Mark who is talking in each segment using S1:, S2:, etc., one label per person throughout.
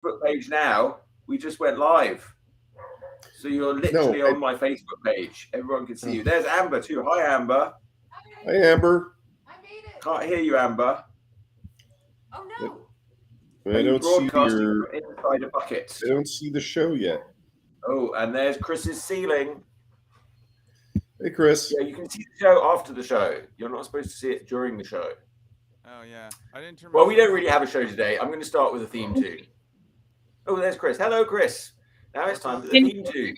S1: Facebook page now. We just went live. So you're literally on my Facebook page. Everyone can see you. There's Amber too. Hi, Amber.
S2: Hi, Amber.
S3: I made it.
S1: Can't hear you, Amber.
S3: Oh no.
S2: I don't see
S1: Broadcasting from inside a bucket.
S2: I don't see the show yet.
S1: Oh, and there's Chris's ceiling.
S2: Hey, Chris.
S1: Yeah, you can see the show after the show. You're not supposed to see it during the show.
S4: Oh yeah, I didn't turn.
S1: Well, we don't really have a show today. I'm going to start with a theme tune. Oh, there's Chris. Hello, Chris. Now it's time for the theme tune.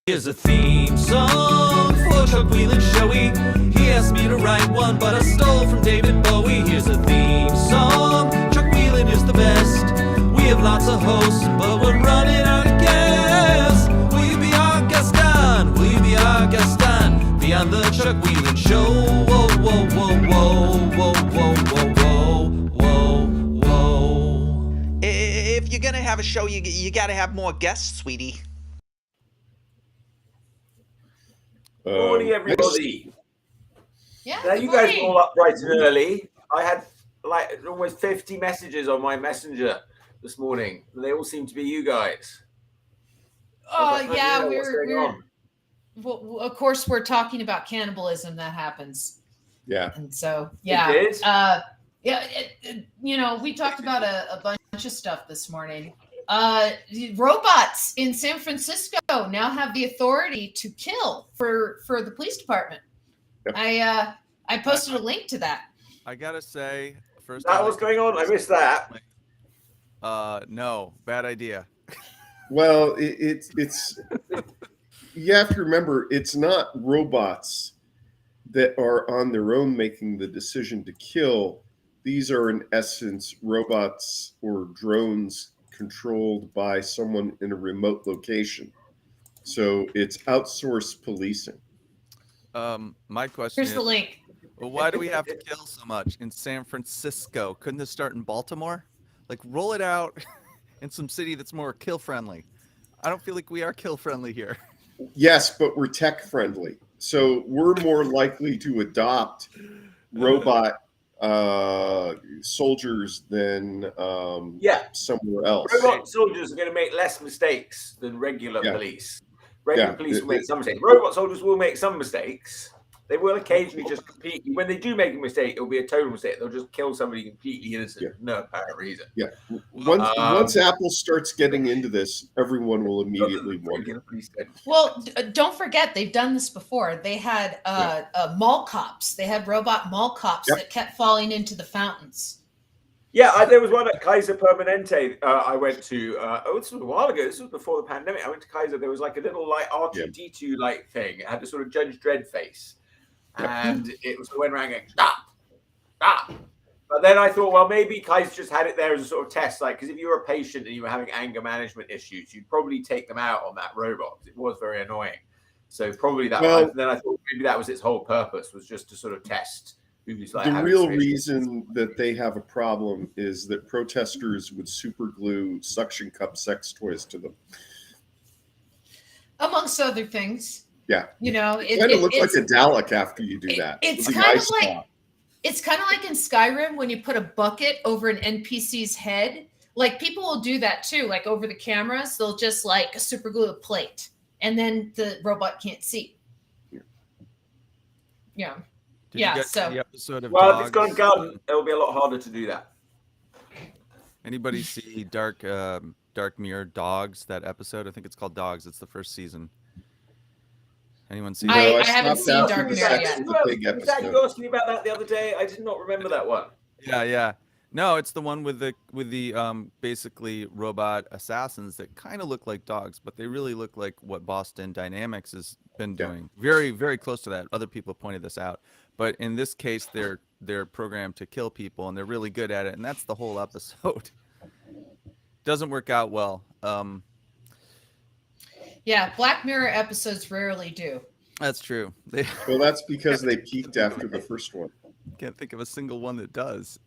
S5: Here's a theme song for Chuck Whelon Showy. He asked me to write one, but I stole from David Bowie. Here's a theme song. Chuck Whelon is the best. We have lots of hosts, but we're running out of gas. Will you be our guest on? Will you be our guest on? Be on the Chuck Whelon Show. Whoa, whoa, whoa, whoa, whoa, whoa, whoa, whoa, whoa.
S6: If you're gonna have a show, you gotta have more guests, sweetie.
S1: Morning, everybody.
S3: Yeah.
S1: Now, you guys are all up bright and early. I had like almost 50 messages on my messenger this morning. They all seem to be you guys.
S3: Yeah, we're well, of course we're talking about cannibalism that happens.
S2: Yeah.
S3: And so,
S1: It
S3: did? We talked about a bunch of stuff this morning. Robots in San Francisco now have the authority to kill for the police department. Yep. I posted a link to that.
S4: I gotta say, first.
S1: That was going on. I missed that.
S4: No, bad idea.
S2: Well, it's you have to remember, it's not robots that are on their own making the decision to kill. These are, in essence, robots or drones controlled by someone in a remote location. So it's outsourced policing.
S4: My question
S3: Here's the link.
S4: Well, why do we have to kill so much in San Francisco? Couldn't this start in Baltimore? Like, roll it out in some city that's more kill friendly. I don't feel like we are kill friendly here.
S2: Yes, but we're tech friendly. So we're more likely to adopt robot soldiers than somewhere else.
S1: Robot soldiers are going to make less mistakes than regular police. Regular police will make some mistakes. Robot soldiers will make some mistakes. They will occasionally just completely, when they do make a mistake, it'll be a total mistake. They'll just kill somebody completely innocent, no apparent reason.
S2: Yeah. Once Apple starts getting into this, everyone will immediately want it.
S3: Well, don't forget, they've done this before. They had mall cops. They had robot mall cops that kept falling into the fountains.
S1: Yeah, there was one at Kaiser Permanente I went to. This was a while ago. This was before the pandemic. I went to Kaiser. There was like a little like R2D2 like thing. It had this sort of Judge Dredd face. And it was went around going, stop. But then I thought, well, maybe Kaiser just had it there as a sort of test. Like, because if you were a patient and you were having anger management issues, you'd probably take them out on that robot. It was very annoying. So probably that was, then I thought maybe that was its whole purpose, was just to sort of test. Like
S2: the real reason that they have a problem is that protesters would super glue suction cup sex toys to them.
S3: Amongst other things.
S2: Yeah.
S3: It
S2: kind of looks like a Dalek after you do that.
S3: It's kind of like in Skyrim when you put a bucket over an NPC's head. Like, people will do that too. Like, over the cameras, they'll just like super glue a plate, and then the robot can't see. Yeah.
S4: Did you get the episode of
S1: Dogs? If it's gone gun, it'll be a lot harder to do that.
S4: Anybody see Dark Mirror Dogs? That episode, I think it's called Dogs. It's the first season. Anyone see that?
S3: I haven't seen Dark Mirror yet.
S1: Was that you asked me about that the other day? I did not remember that one.
S4: Yeah. No, it's the one with the basically robot assassins that kind of look like dogs, but they really look like what Boston Dynamics has been doing. Very, very close to that. Other people pointed this out. But in this case, they're programmed to kill people, and they're really good at it. And that's the whole episode. Doesn't work out well.
S3: Yeah, Black Mirror episodes rarely do.
S4: That's true.
S2: Well, that's because they peaked after the first one.
S4: Can't think of a single one that does.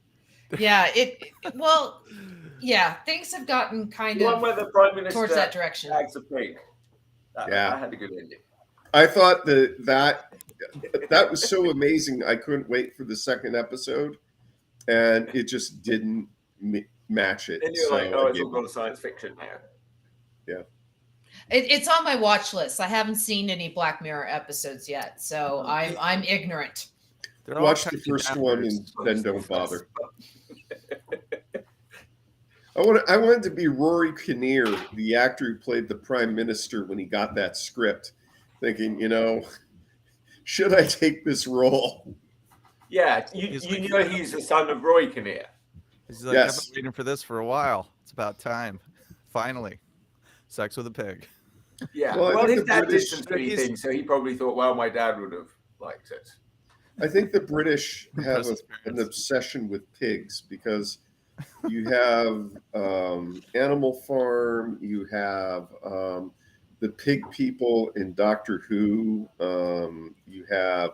S3: Yeah, things have gotten kind of
S1: where the Prime Minister
S3: towards that direction.
S1: Bags of pig. That had a good ending.
S2: I thought that was so amazing. I couldn't wait for the second episode, and it just didn't match it.
S1: And you're
S2: So
S1: like, oh,
S2: I
S1: it's
S2: gave
S1: all gone science fiction now.
S3: It's on my watch list. I haven't seen any Black Mirror episodes yet, so I'm ignorant.
S4: They're all
S2: Watch the
S4: kind of
S2: first one and
S4: dappers.
S2: then don't bother. I wanted to be Rory Kinnear, the actor who played the prime minister when he got that script, thinking, should I take this role?
S1: Yeah, you know he's the son of Roy Kinnear.
S4: He's like,
S2: Yes.
S4: I've been waiting for this for a while. It's about time. Finally. Sex with a pig.
S1: Yeah,
S2: Well, I
S1: well,
S2: think
S1: his
S2: the
S1: dad
S2: British-
S1: did some shitty things, so he probably thought, well, my dad would have liked it.
S2: I think the British have
S4: Impressive
S2: an
S4: parents.
S2: obsession with pigs because you have Animal Farm, you have the pig people in Doctor Who, you have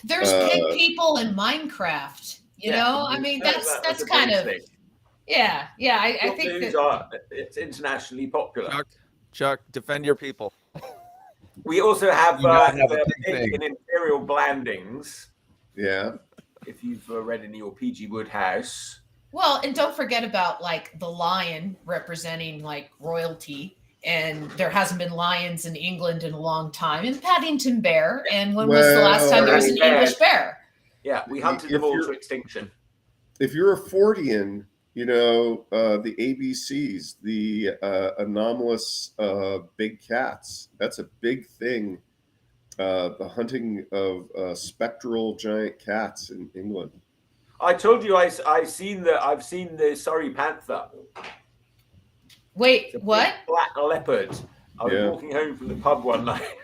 S3: There's pig people in Minecraft. You know, I mean, that's
S1: a
S3: kind
S1: British
S3: of
S1: thing.
S3: yeah. I
S1: Dog
S3: think
S1: news
S3: that
S1: it's internationally popular.
S4: Chuck, defend your people.
S1: We also have
S4: You not have a
S1: the
S4: pig
S1: pig
S4: thing.
S1: in Imperial Blandings.
S2: yeah.
S1: If you've read in your PG Woodhouse.
S3: well, and don't forget about like the lion representing like royalty. And there hasn't been lions in England in a long time. And Paddington Bear. And when was the last time there was an
S1: Well,
S3: English bear?
S1: Yeah, we hunted them all to extinction.
S2: If you're a Fortean, the ABCs, the anomalous big cats, that's a big thing. The hunting of spectral giant cats in England.
S1: I told you I've seen the Surrey panther.
S3: Wait,
S1: The big
S3: what?
S1: Black leopard. I was
S2: Yeah.
S1: walking home from the pub one night,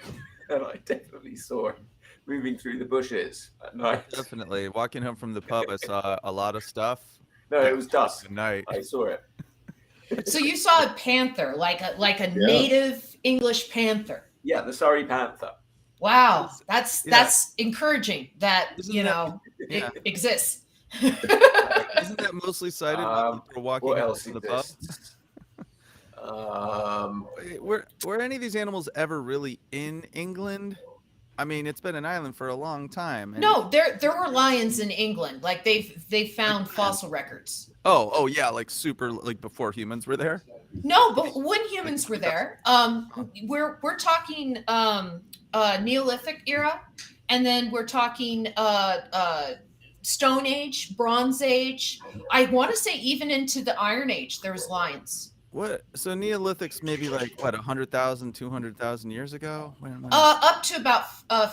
S1: and I definitely saw him moving through the bushes at night.
S4: Definitely. Walking home from the pub, I saw a lot of stuff.
S1: No, it was dusk.
S4: Good night.
S1: I saw it.
S3: So you saw a panther, like a native English panther.
S1: Yeah, the Surrey panther.
S3: Wow, that's
S4: Yeah.
S3: encouraging that
S4: Isn't that- yeah.
S3: it exists.
S4: Isn't that mostly cited when people are walking
S1: What
S4: home
S1: else
S4: from the pub?
S1: exists?
S4: Were any of these animals ever really in England? I mean, it's been an island for a long time. and-
S3: No, there were lions in England. Like they've found fossil records.
S4: Oh yeah, like super, like before humans were there.
S3: No, but when humans were there, we're talking Neolithic era, and then we're talking Stone Age, Bronze Age. I want to say even into the Iron Age, there was lions.
S4: What? So Neolithic's maybe like what 100,000, 200,000 years ago.
S3: Up to about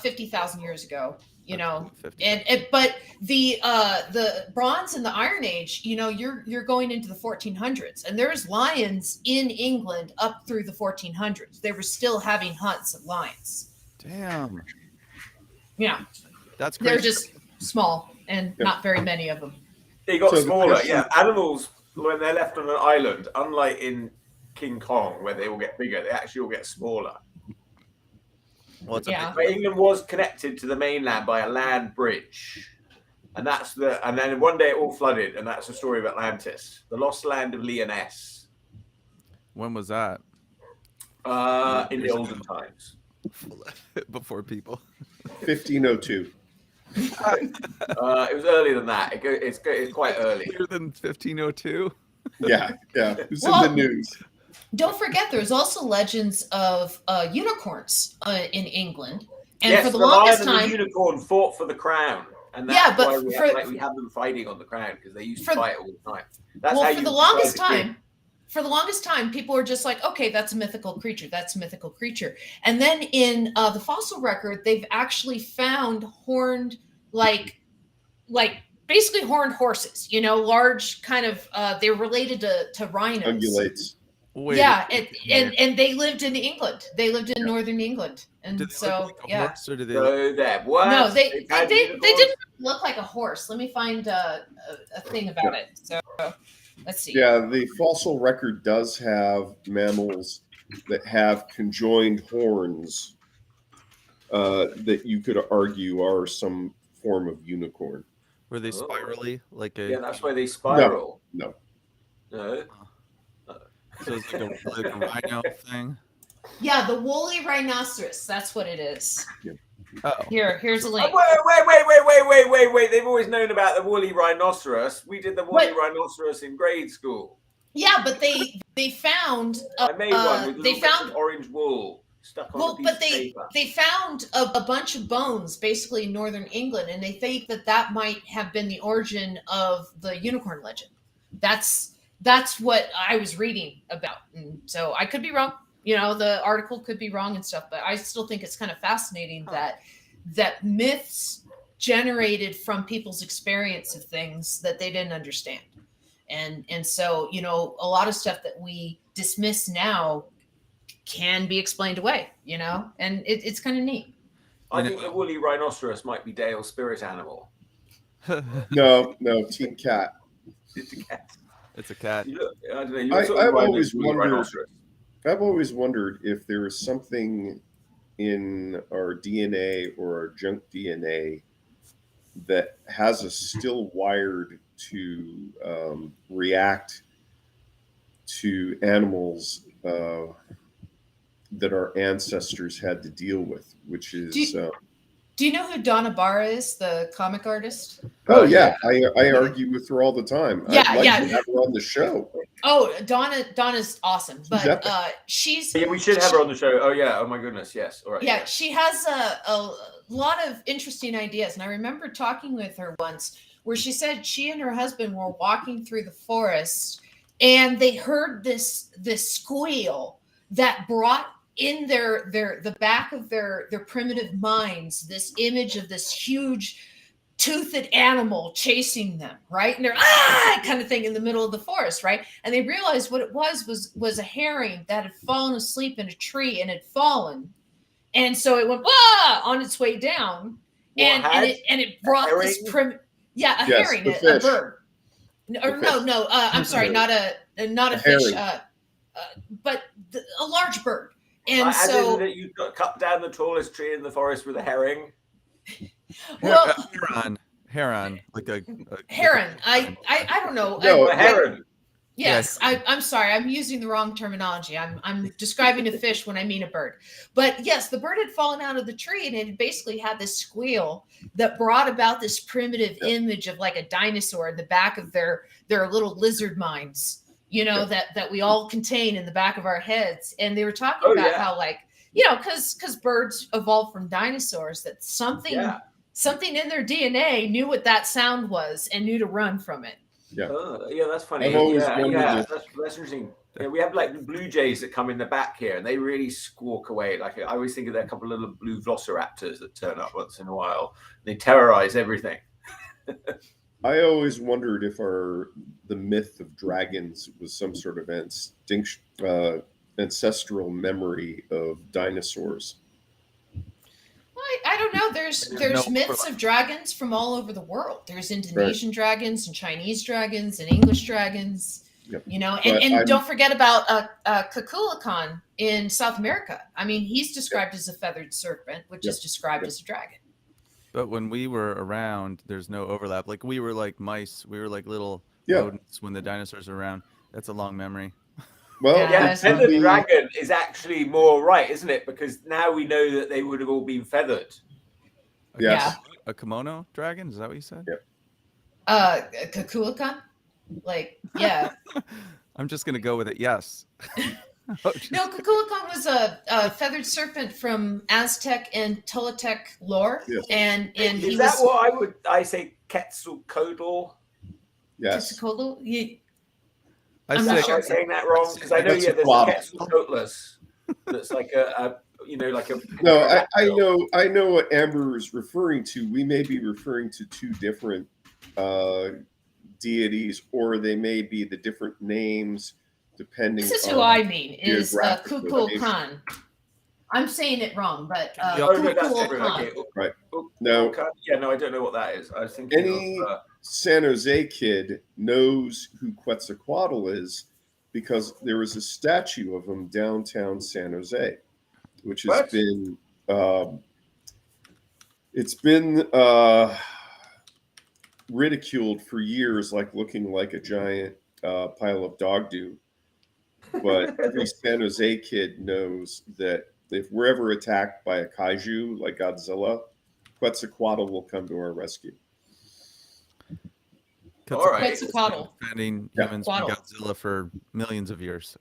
S3: 50,000 years ago. You know,
S4: 50.
S3: but the Bronze and the Iron Age, you're going into the 1400s, and there's lions in England up through the 1400s. They were still having hunts of lions.
S4: Damn,
S3: Yeah,
S4: that's crazy.
S3: they're just small and not very many of them.
S1: They got
S2: So the
S1: smaller.
S2: question-
S1: Yeah, animals when they're left on an island, unlike in King Kong where they all get bigger, they actually all get smaller.
S4: Well, it's a
S3: Yeah.
S1: But England was connected to the mainland by a land bridge, and and then one day it all flooded, and that's the story of Atlantis, the lost land of Lyonesse,
S4: when was that?
S1: in the olden times.
S4: Before people.
S2: 1502.
S1: It was earlier than that. It's quite early.
S4: Later than 1502.
S2: Yeah. Who's
S3: Well-
S2: in the news?
S3: Don't forget, there's also legends of unicorns in England, and
S1: Yes,
S3: for the
S1: lion
S3: longest
S1: and the
S3: time,
S1: unicorn fought for the crown, and that's
S3: Yeah, but
S1: why
S3: for-
S1: we have them fighting on the crown because they used to
S3: for-
S1: fight all the time. That's
S3: well,
S1: how
S3: for
S1: you
S3: the
S1: describe
S3: longest
S1: the king.
S3: time, people were just like, okay, that's a mythical creature. That's a mythical creature. And then in the fossil record, they've actually found horned, like basically horned horses. Large kind of. They're related to rhinos.
S2: Ungulates.
S4: Wait,
S3: Yeah, and they lived in England. They lived in northern England, and
S4: did they
S3: so
S4: look like a
S3: yeah.
S4: horse, or did they?
S1: So there. What?
S3: No, they
S1: had unicorns?
S3: didn't look like a horse. Let me find a thing about it. So let's see.
S2: Yeah, the fossil record does have mammals that have conjoined horns that you could argue are some form of unicorn.
S4: Were they
S1: Oh.
S4: spirally, like a?
S1: Yeah, that's why they spiral.
S2: No.
S1: No.
S4: So it's like a rhino thing.
S3: Yeah, the woolly rhinoceros. That's what it is.
S4: Oh,
S3: Here's a link.
S1: Wait. They've always known about the woolly rhinoceros. We did the woolly rhinoceros in grade school.
S3: Yeah, but they found
S1: I made one with
S3: they
S1: little bits
S3: found
S1: of orange wool stuck on a piece
S3: but
S1: of paper.
S3: they found a bunch of bones basically in northern England, and they think that might have been the origin of the unicorn legend. That's what I was reading about, and so I could be wrong. You know, the article could be wrong and stuff, but I still think it's kind of fascinating that myths generated from people's experience of things that they didn't understand. And so, you know, a lot of stuff that we dismiss now can be explained away, you know, and it's kind of neat.
S1: I think the woolly rhinoceros might be Dale's spirit animal.
S2: No, Team Cat.
S1: It's a cat.
S4: It's a cat.
S1: I don't know.
S2: I've always wondered if there is something in our DNA or our junk DNA that has us still wired to react to animals that our ancestors had to deal with, which is.
S3: Do you know who Donna Barra is, the comic artist?
S2: Oh yeah, I argue with her all the time.
S3: Yeah,
S2: I'd like to have her on the show.
S3: Oh, Donna's awesome, but she's.
S1: Yeah, we should have her on the show. Oh yeah, oh my goodness, yes. All right.
S3: Yeah, she has a lot of interesting ideas, and I remember talking with her once where she said she and her husband were walking through the forest, and they heard this squeal that brought in the back of their primitive minds this image of this huge toothed animal chasing them, right? And they're kind of thing in the middle of the forest, right? And they realized what it was a herring that had fallen asleep in a tree and had fallen, and so it went on its way down, and it brought this herring, a bird. No, I'm sorry, not a fish, but a large bird. And so
S1: that you cut down the tallest tree in the forest with a herring.
S3: Well,
S4: heron, like a
S3: heron. I don't know.
S1: No, a heron.
S3: Yes, I'm sorry. I'm using the wrong terminology. I'm describing a fish when I mean a bird. But yes, the bird had fallen out of the tree, and it basically had this squeal that brought about this primitive image of like a dinosaur in the back of their little lizard minds, you know, that we all contain in the back of our heads. And they were talking about how, like, you know, because birds evolved from dinosaurs, that something in their DNA knew what that sound was and knew to run from it.
S2: Yeah,
S1: that's funny.
S2: I've always
S1: that's interesting. Yeah, we have like blue jays that come in the back here, and they really squawk away. Like I always think of there a couple of little blue velociraptors that turn up once in a while. They terrorize everything.
S2: I always wondered if the myth of dragons was some sort of ancestral memory of dinosaurs.
S3: I don't know. There's myths of dragons from all over the world. There's Indonesian dragons and Chinese dragons and English dragons. Yep. You know, and don't forget about Kukulkan in South America. I mean, he's described as a feathered serpent, which is described as a dragon.
S4: But when we were around, there's no overlap. Like we were like mice. We were like little rodents when the dinosaurs were around. That's a long memory.
S2: Well,
S1: feathered dragon is actually more right, isn't it? Because now we know that they would have all been feathered.
S2: Yes.
S4: A kimono dragon? Is that what you said?
S2: Yeah.
S3: Kukulkan? Like, yeah.
S4: I'm just going to go with it. Yes.
S3: No, Kukulkan was a feathered serpent from Aztec and Toltec lore. Yes. And
S1: is that what I say Quetzalcoatl?
S2: Yes.
S3: Quetzalcoatl?
S1: I'm not sure I'm saying that wrong, because I know there's a Quetzalcoatlus that's like a
S2: No, I know what Amber is referring to. We may be referring to two different deities, or they may be the different names depending.
S3: This is who I mean is Kukulkan. I'm saying it wrong, but Kukulkan.
S2: Right? No.
S1: Yeah, no, I don't know what that is. I was thinking of
S2: San Jose kid knows who Quetzalcoatl is because there was a statue of him downtown San Jose, which has been ridiculed for years, like looking like a giant pile of dog do. But every San Jose kid knows that if we're ever attacked by a kaiju like Godzilla, Quetzalcoatl will come to our rescue.
S1: All right.
S3: Quetzalcoatl.
S4: Defending
S2: Yeah.
S4: humans from Godzilla for millions of years.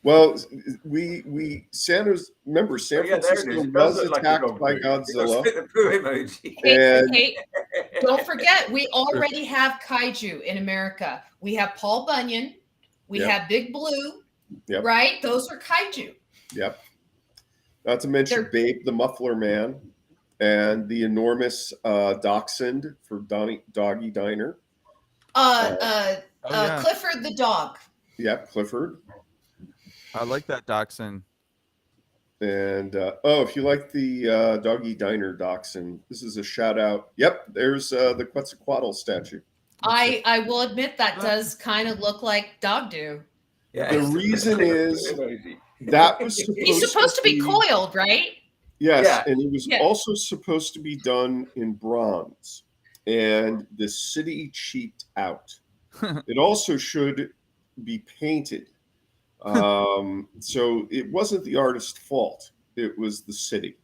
S2: Well, San Francisco was attacked by Godzilla.
S1: The poo emoji.
S3: Hey, don't forget, we already have kaiju in America. We have Paul Bunyan. We have Big Blue.
S2: Yep.
S3: Right? Those are kaiju.
S2: Yep. Not to mention Babe the Muffler Man and the enormous dachshund for Doggy Diner.
S3: Clifford the dog.
S2: Yep, Clifford.
S4: I like that dachshund.
S2: And if you like the Doggy Diner dachshund, this is a shout out. Yep, there's the Quetzalcoatl statue.
S3: I will admit that does kind of look like Dog Do.
S1: Yeah,
S2: the reason is that was
S3: he's supposed to be coiled, right?
S2: Yes,
S1: Yeah.
S2: and it was also supposed to be done in bronze, and the city cheaped out. It also should be painted. So it wasn't the artist's fault. It was the city.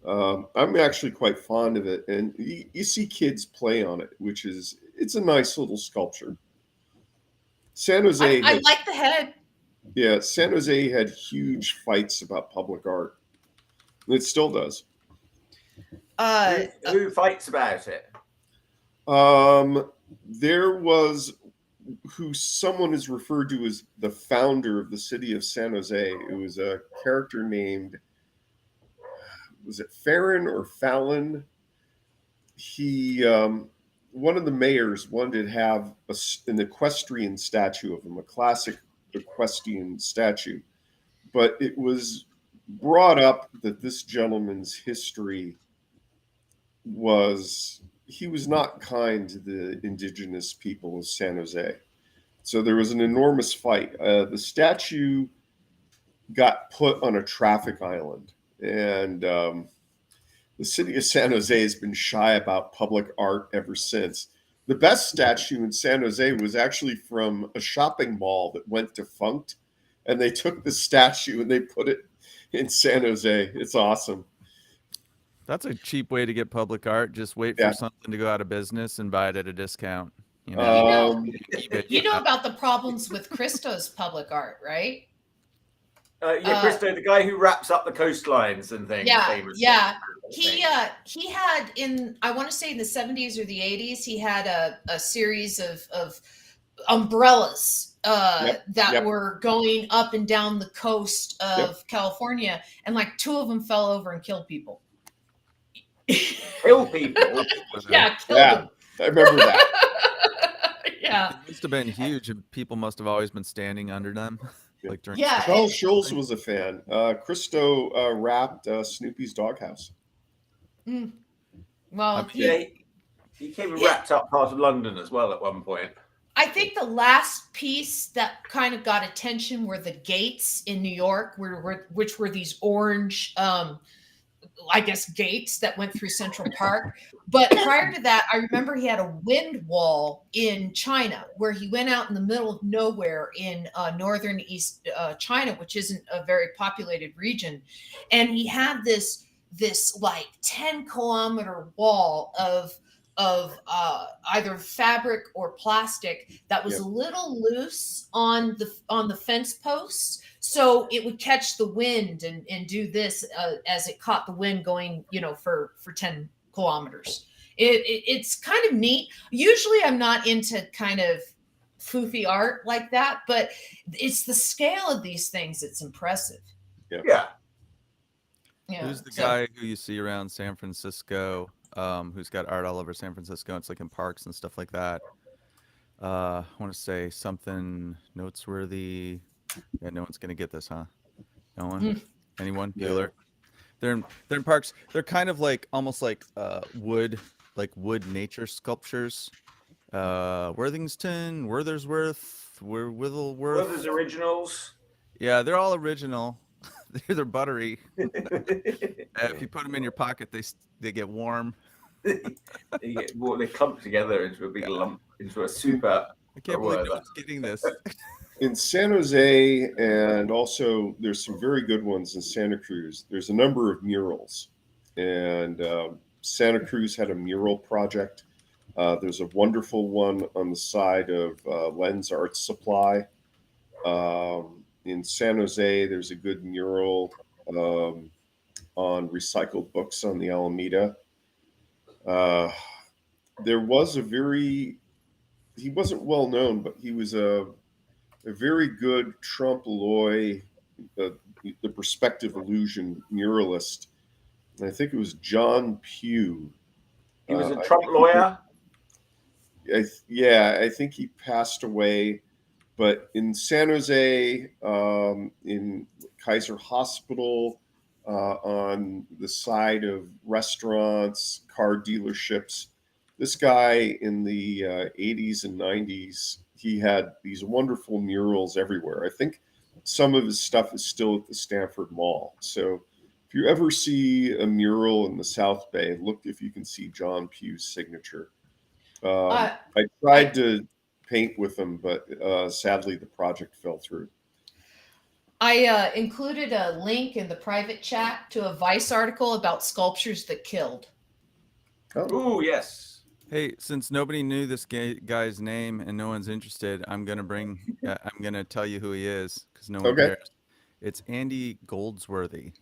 S2: I'm actually quite fond of it. And you see kids play on it, it's a nice little sculpture. San Jose.
S3: I like the head.
S2: Yeah, San Jose had huge fights about public art. It still does.
S1: Who fights about it?
S2: There was who someone is referred to as the founder of the city of San Jose. It was a character named, was it Farron or Fallon? He, one of the mayors wanted to have an equestrian statue of him, a classic equestrian statue. But it was brought up that this gentleman's history was, he was not kind to the indigenous people of San Jose. So there was an enormous fight. The statue got put on a traffic island, and the city of San Jose has been shy about public art ever since. The best statue in San Jose was actually from a shopping mall that went defunct, and they took the statue and they put it in San Jose. It's awesome.
S4: That's a cheap way to get public art. Just wait for something to go out of business and buy it at a discount.
S3: You know about the problems with Christo's public art, right?
S1: Christo, the guy who wraps up the coastlines and things.
S3: Yeah. He had I want to say in the 70s or the 80s, he had a series of umbrellas that were going up and down the coast of California, and like 2 of them fell over and killed people.
S1: Kill people?
S3: Yeah, killed them.
S2: I remember that.
S3: Yeah.
S4: It must have been huge, and people must have always been standing under them. Like during
S2: Charles Schulz was a fan. Christo wrapped Snoopy's doghouse.
S3: Well,
S1: he came and wrapped up part of London as well at one point.
S3: I think the last piece that kind of got attention were the gates in New York, which were these orange, I guess, gates that went through Central Park. But prior to that, I remember he had a wind wall in China where he went out in the middle of nowhere in northern East China, which isn't a very populated region. And he had this like 10-kilometer wall of either fabric or plastic that was a little loose on the fence posts, so it would catch the wind and do this as it caught the wind going, for 10 kilometers. It's kind of neat. Usually I'm not into kind of foofy art like that, but it's the scale of these things that's impressive.
S1: Yeah.
S4: Who's the guy who you see around San Francisco, who's got art all over San Francisco? It's like in parks and stuff like that. I want to say something noteworthy. Yeah, no one's gonna get this, huh? No one? Anyone? Bueller? They're in parks. They're kind of like almost like wood nature sculptures. Worthington, Worthersworth, Whittleworth.
S1: Werther's originals.
S4: Yeah, they're all original. They're buttery. If you put them in your pocket, they get warm.
S1: They clump together into a big lump, into a super.
S4: I can't believe no one's getting this.
S2: in San Jose, and also there's some very good ones in Santa Cruz. There's a number of murals, and Santa Cruz had a mural project. There's a wonderful one on the side of Lens Art Supply. In San Jose, there's a good mural on recycled books on the Alameda. There was he wasn't well known, but he was a very good trompe l'oeil, the perspective illusion muralist. And I think it was John Pugh.
S1: He was a Trump lawyer.
S2: I think he passed away. But in San Jose, in Kaiser Hospital, on the side of restaurants, car dealerships, this guy in the 80s and 90s, he had these wonderful murals everywhere. I think some of his stuff is still at the Stanford Mall. So if you ever see a mural in the South Bay, look if you can see John Pugh's signature. I tried to paint with him, but sadly the project fell through.
S3: I included a link in the private chat to a Vice article about sculptures that killed.
S1: Oh, yes.
S4: Hey, since nobody knew this guy's name and no one's interested, I'm gonna tell you who he is because no one cares. It's Andy Goldsworthy.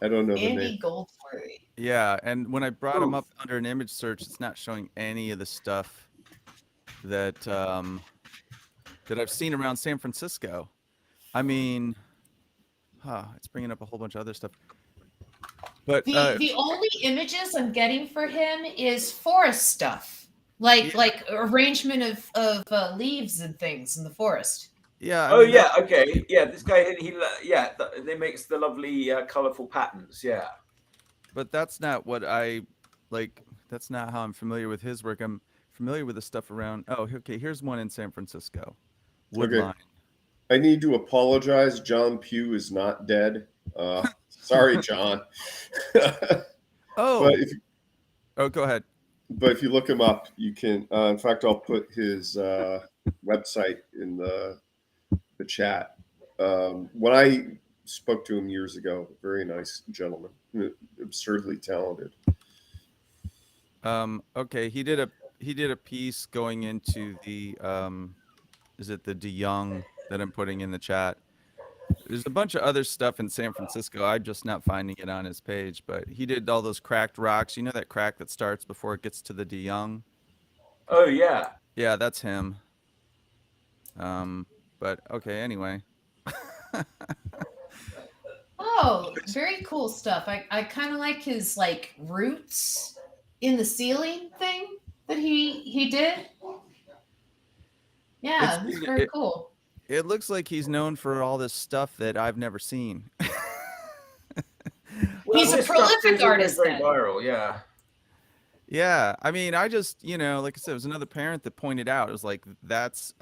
S2: I don't know the
S3: Andy
S2: name.
S3: Goldsworthy.
S4: Yeah, and when I brought him up under an image search, it's not showing any of the stuff that that I've seen around San Francisco. I mean, it's bringing up a whole bunch of other stuff. But
S3: the only images I'm getting for him is forest stuff, like arrangement of leaves and things in the forest.
S4: Yeah.
S1: Okay. Yeah, this guy, they makes the lovely, colorful patterns. Yeah.
S4: But that's not what I like. That's not how I'm familiar with his work. I'm familiar with the stuff around. Oh, okay. Here's one in San Francisco. Woodline.
S2: Okay. I need to apologize. John Pugh is not dead. Sorry, John.
S4: Go ahead.
S2: But if you look him up, you can. In fact, I'll put his website in the chat. When I spoke to him years ago, very nice gentleman, absurdly talented.
S4: Okay, he did a piece going into the is it the De Young that I'm putting in the chat? There's a bunch of other stuff in San Francisco. I'm just not finding it on his page, but he did all those cracked rocks. You know that crack that starts before it gets to the De Young?
S1: Oh yeah.
S4: Yeah, that's him. But okay, anyway.
S3: Oh, very cool stuff. I kind of like his roots in the ceiling thing that he did. Yeah, it's very cool.
S4: It looks like he's known for all this stuff that I've never seen.
S3: He's a prolific artist.
S1: Very viral, yeah.
S4: Yeah, I mean, I just, like I said, it was another parent that pointed out. It was like, that's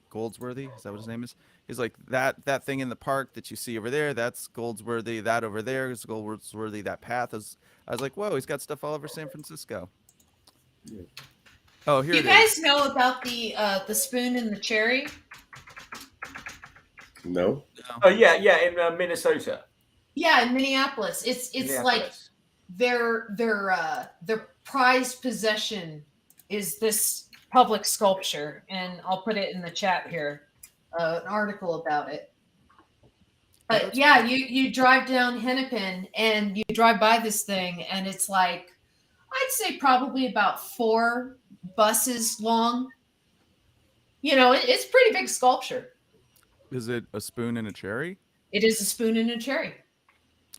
S4: Goldsworthy. Is that what his name is? He's like, that thing in the park that you see over there, that's Goldsworthy. That over there is Goldsworthy. That path is. I was like, whoa, he's got stuff all over San Francisco. Yeah. Oh, here
S3: you guys know about the spoon and the cherry?
S2: No.
S1: Oh yeah, in Minnesota.
S3: Yeah, in Minneapolis. It's like their prized possession is this public sculpture, and I'll put it in the chat here, an article about it. But yeah, you drive down Hennepin and you drive by this thing, and it's like, I'd say probably about 4 buses long. It's pretty big sculpture.
S4: Is it a spoon and a cherry?
S3: It is a spoon and a cherry.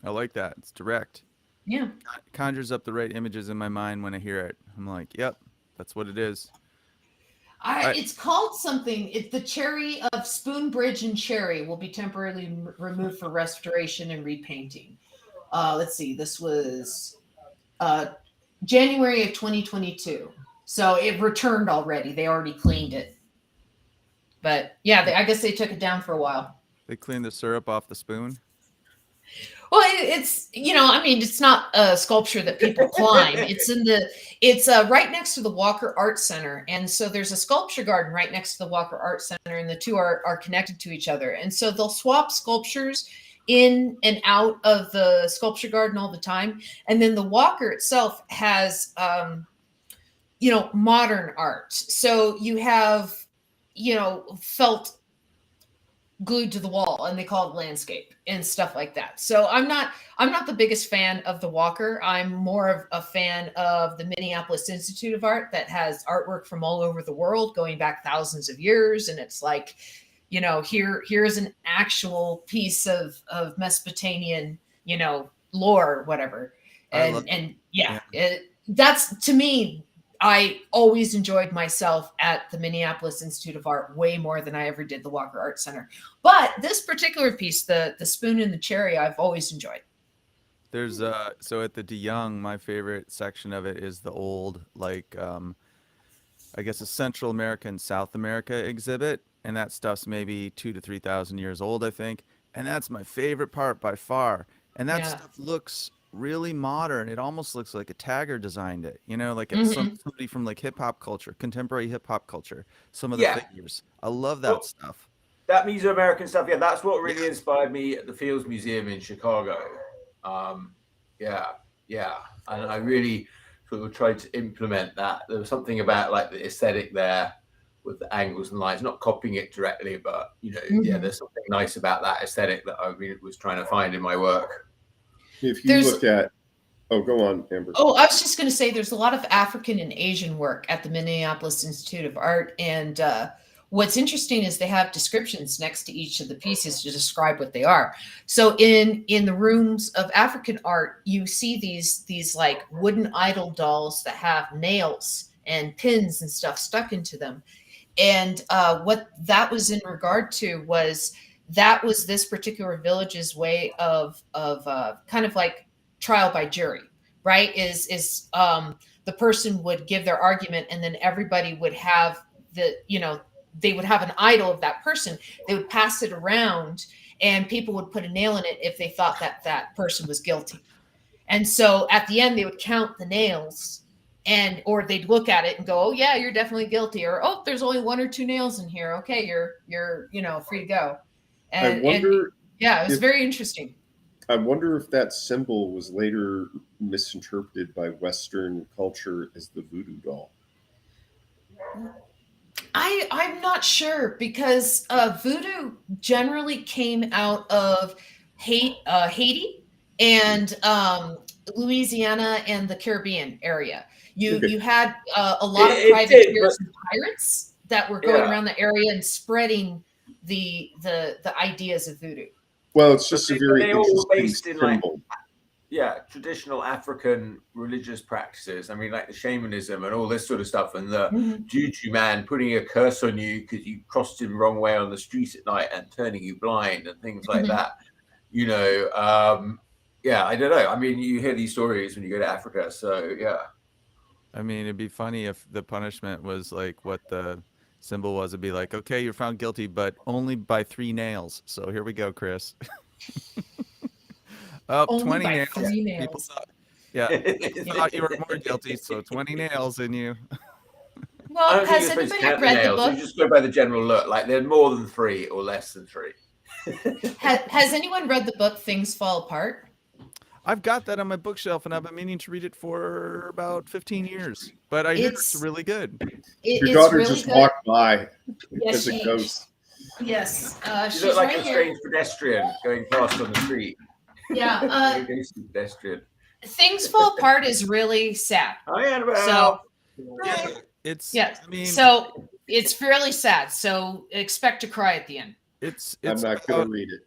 S4: I like that. It's direct.
S3: Yeah.
S4: It conjures up the right images in my mind when I hear it. I'm like, yep, that's what it is.
S3: It's called something. The cherry of Spoon Bridge and Cherry will be temporarily removed for restoration and repainting. Let's see. This was January of 2022. So it returned already. They already cleaned it. But yeah, I guess they took it down for a while.
S4: They cleaned the syrup off the spoon?
S3: Well, it's I mean, it's not a sculpture that people climb. It's right next to the Walker Art Center, and so there's a sculpture garden right next to the Walker Art Center, and the two are connected to each other. And so they'll swap sculptures in and out of the sculpture garden all the time. And then the Walker itself has modern art. So you have felt glued to the wall, and they call it landscape and stuff like that. So I'm not the biggest fan of the Walker. I'm more of a fan of the Minneapolis Institute of Art that has artwork from all over the world going back thousands of years. And it's like, here's an actual piece of Mesopotamian, lore or whatever. That's, to me, I always enjoyed myself at the Minneapolis Institute of Art way more than I ever did the Walker Art Center. But this particular piece, the spoon and the cherry, I've always enjoyed.
S4: There's so at the De Young, my favorite section of it is the old, like I guess a Central America and South America exhibit, and that stuff's maybe 2,000 to 3,000 years old, I think. And that's my favorite part by far. And that stuff looks really modern. It almost looks like a tagger designed it, like it's somebody from like hip hop culture, contemporary hip hop culture, some of the figures. I love that stuff.
S1: That Mesoamerican stuff, that's what really inspired me at the Fields Museum in Chicago. And I really sort of tried to implement that. There was something about like the aesthetic there with the angles and lines, not copying it directly, but there's something nice about that aesthetic that I really was trying to find in my work.
S2: If you look at, go on, Amber.
S3: Oh, I was just going to say there's a lot of African and Asian work at the Minneapolis Institute of Art. And what's interesting is they have descriptions next to each of the pieces to describe what they are. So in the rooms of African art, you see these like wooden idol dolls that have nails and pins and stuff stuck into them. And what that was in regard to was this particular village's way of kind of like trial by jury, right? Is the person would give their argument, and then everybody would have they would have an idol of that person. They would pass it around, and people would put a nail in it if they thought that person was guilty. And so at the end, they would count the nails, or they'd look at it and go, "Oh yeah, you're definitely guilty," or "Oh, there's only 1 or 2 nails in here. Okay, you're free to go." And, it was very interesting.
S2: I wonder if that symbol was later misinterpreted by Western culture as the voodoo doll.
S3: I'm not sure, because voodoo generally came out of Haiti and Louisiana and the Caribbean area. You had a lot of privateers and pirates that were going around the area and spreading the ideas of voodoo.
S2: Well, it's just a very
S1: all based in
S2: symbol.
S1: Traditional African religious practices. I mean, like the shamanism and all this sort of stuff, and the juju man putting a curse on you because you crossed him the wrong way on the street at night and turning you blind and things like that. I don't know. I mean, you hear these stories when you go to Africa, so yeah.
S4: I mean, it'd be funny if the punishment was like what the symbol was. It'd be like, okay, you're found guilty, but only by 3 nails. So here we go, Chris.
S3: Only
S4: 20
S3: by
S4: nails.
S3: 3 nails.
S4: People thought, thought you were more guilty, so 20 nails in you.
S3: Well, has anybody read the book?
S1: You just go by the general look, like they're more than 3 or less than 3.
S3: Has anyone read the book Things Fall Apart?
S4: I've got that on my bookshelf, and I've been meaning to read it for about 15 years. But I hear it's really good.
S2: Your daughter really just walked by as a ghost.
S3: Yes.
S1: She looked like a strange pedestrian going past on the street.
S3: Yeah.
S1: Pedestrian.
S3: Things Fall Apart is really sad.
S1: Oh, yeah.
S3: So,
S4: I mean,
S3: so it's fairly sad. So expect to cry at the end.
S2: I'm not going to read it.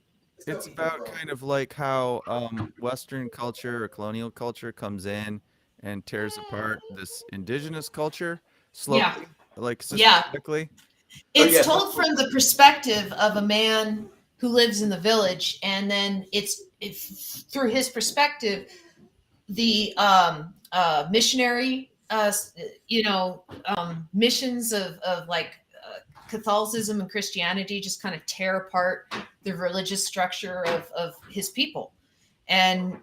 S4: It's about kind of like how Western culture or colonial culture comes in and tears apart this indigenous culture slowly, like systematically.
S3: It's told from the perspective of a man who lives in the village, and then it's through his perspective, the missionary, missions of like Catholicism and Christianity just kind of tear apart the religious structure of his people. And,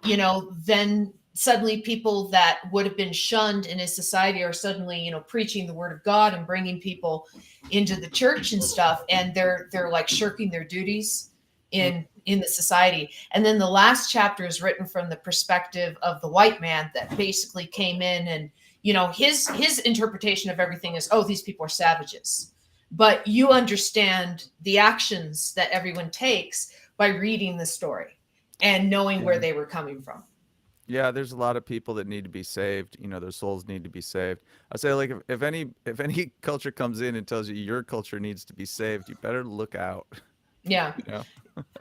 S3: then suddenly people that would have been shunned in his society are suddenly, preaching the word of God and bringing people into the church and stuff. And they're like shirking their duties in the society. And then the last chapter is written from the perspective of the white man that basically came in, and, his interpretation of everything is, oh, these people are savages. But you understand the actions that everyone takes by reading the story and knowing where they were coming from.
S4: Yeah, there's a lot of people that need to be saved. Their souls need to be saved. I say, like, if any culture comes in and tells you your culture needs to be saved, you better look out.
S3: Yeah.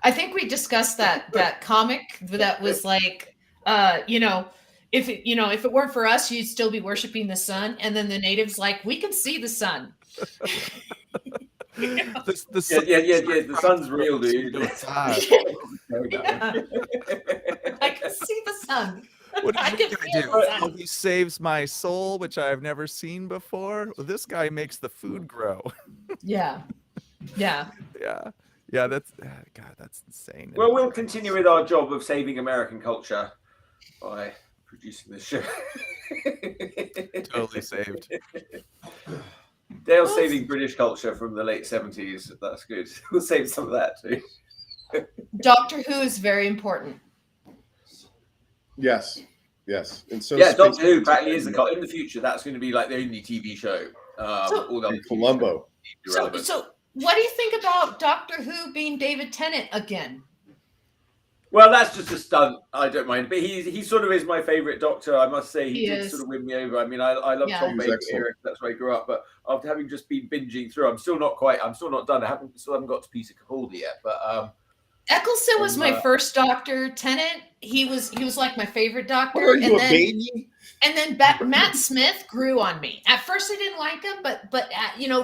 S3: I think we discussed that comic that was like, if it weren't for us, you'd still be worshiping the sun. And then the natives like, we can see the sun.
S1: The sun's real, dude.
S3: Yeah. I can see the sun.
S4: What
S3: I
S4: does
S3: can
S4: this guy
S3: feel
S4: do?
S3: the sun.
S4: Oh, he saves my soul, which I've never seen before. Well, this guy makes the food grow.
S3: Yeah.
S4: Yeah. That's God. That's insane.
S1: Well, we'll continue with our job of saving American culture by producing this show.
S4: Totally saved.
S1: Dale's saving British culture from the late 70s. That's good. We'll save some of that too.
S3: Doctor Who is very important.
S2: Yes. And so
S1: Doctor Who practically is in the future. That's going to be like the only TV show.
S2: Columbo.
S3: So what do you think about Doctor Who being David Tennant again?
S1: Well, that's just a stunt. I don't mind, but he sort of is my favorite Doctor. I must say, he did sort of win me over. I mean, I love Tom Baker. Eric, that's where I grew up. But after having just been binging through, I'm still not done. I still haven't got to Peter Capaldi yet. But
S3: Eccleston was my first Doctor. Tennant, he was like my favorite Doctor.
S2: What are you, a baby?
S3: And then Matt Smith grew on me. At first, I didn't like him, but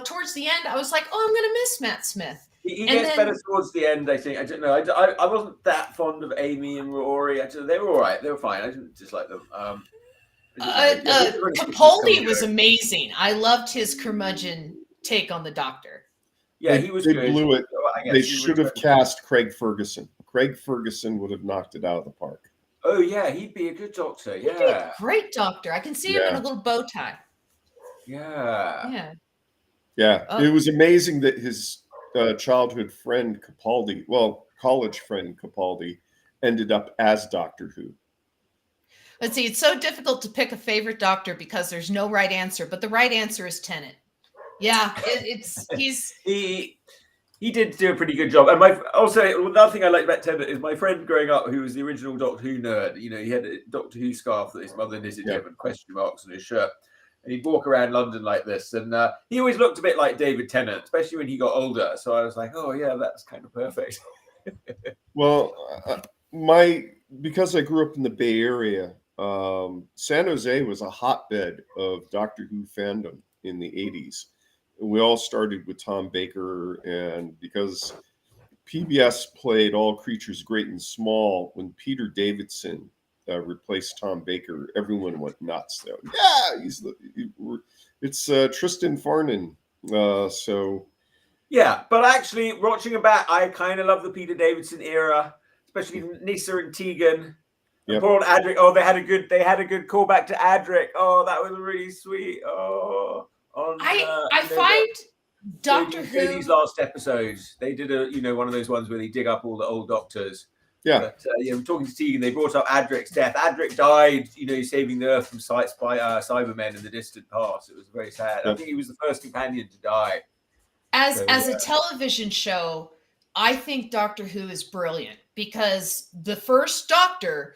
S3: towards the end, I was like, oh, I'm gonna miss Matt Smith.
S1: He gets better towards the end, I think. I don't know. I wasn't that fond of Amy and Rory. They were all right. They were fine. I didn't dislike them.
S3: Capaldi was amazing. I loved his curmudgeon take on the Doctor.
S1: Yeah, he was
S2: they
S1: good.
S2: Blew it. They should have cast Craig Ferguson. Craig Ferguson would have knocked it out of the park.
S1: Oh, yeah. He'd be a good Doctor. Yeah.
S3: He'd be a great Doctor. I can see him in a little bow tie.
S1: Yeah.
S2: It was amazing that his childhood friend Capaldi, college friend Capaldi, ended up as Doctor Who.
S3: Let's see, it's so difficult to pick a favorite Doctor because there's no right answer, but the right answer is Tennant. Yeah,
S1: he did do a pretty good job. And another thing I liked about Tennant is my friend growing up, who was the original Doctor Who nerd. He had a Doctor Who scarf that his mother knitted him and question marks on his shirt. And he'd walk around London like this. And he always looked a bit like David Tennant, especially when he got older. So I was like, oh, yeah, that's kind of perfect.
S2: Well, because I grew up in the Bay Area, San Jose was a hotbed of Doctor Who fandom in the 80s. We all started with Tom Baker. And because PBS played All Creatures Great and Small, when Peter Davidson replaced Tom Baker, everyone went nuts. Though, it's Tristan Farnon.
S1: But actually, watching it back, I kind of love the Peter Davidson era, especially Nissa and Tegan. Yep. Poor old Adric. Oh, they had a good callback to Adric. Oh, that was really sweet. Oh,
S3: I find Doctor Who.
S1: These last episodes, they did one of those ones where they dig up all the old doctors.
S2: Yeah.
S1: But, talking to Tegan, they brought up Adric's death. Adric died, saving the Earth from Cybermen in the distant past. It was very sad. Yeah. I think he was the first companion to die.
S3: As a television show, I think Doctor Who is brilliant because the first Doctor,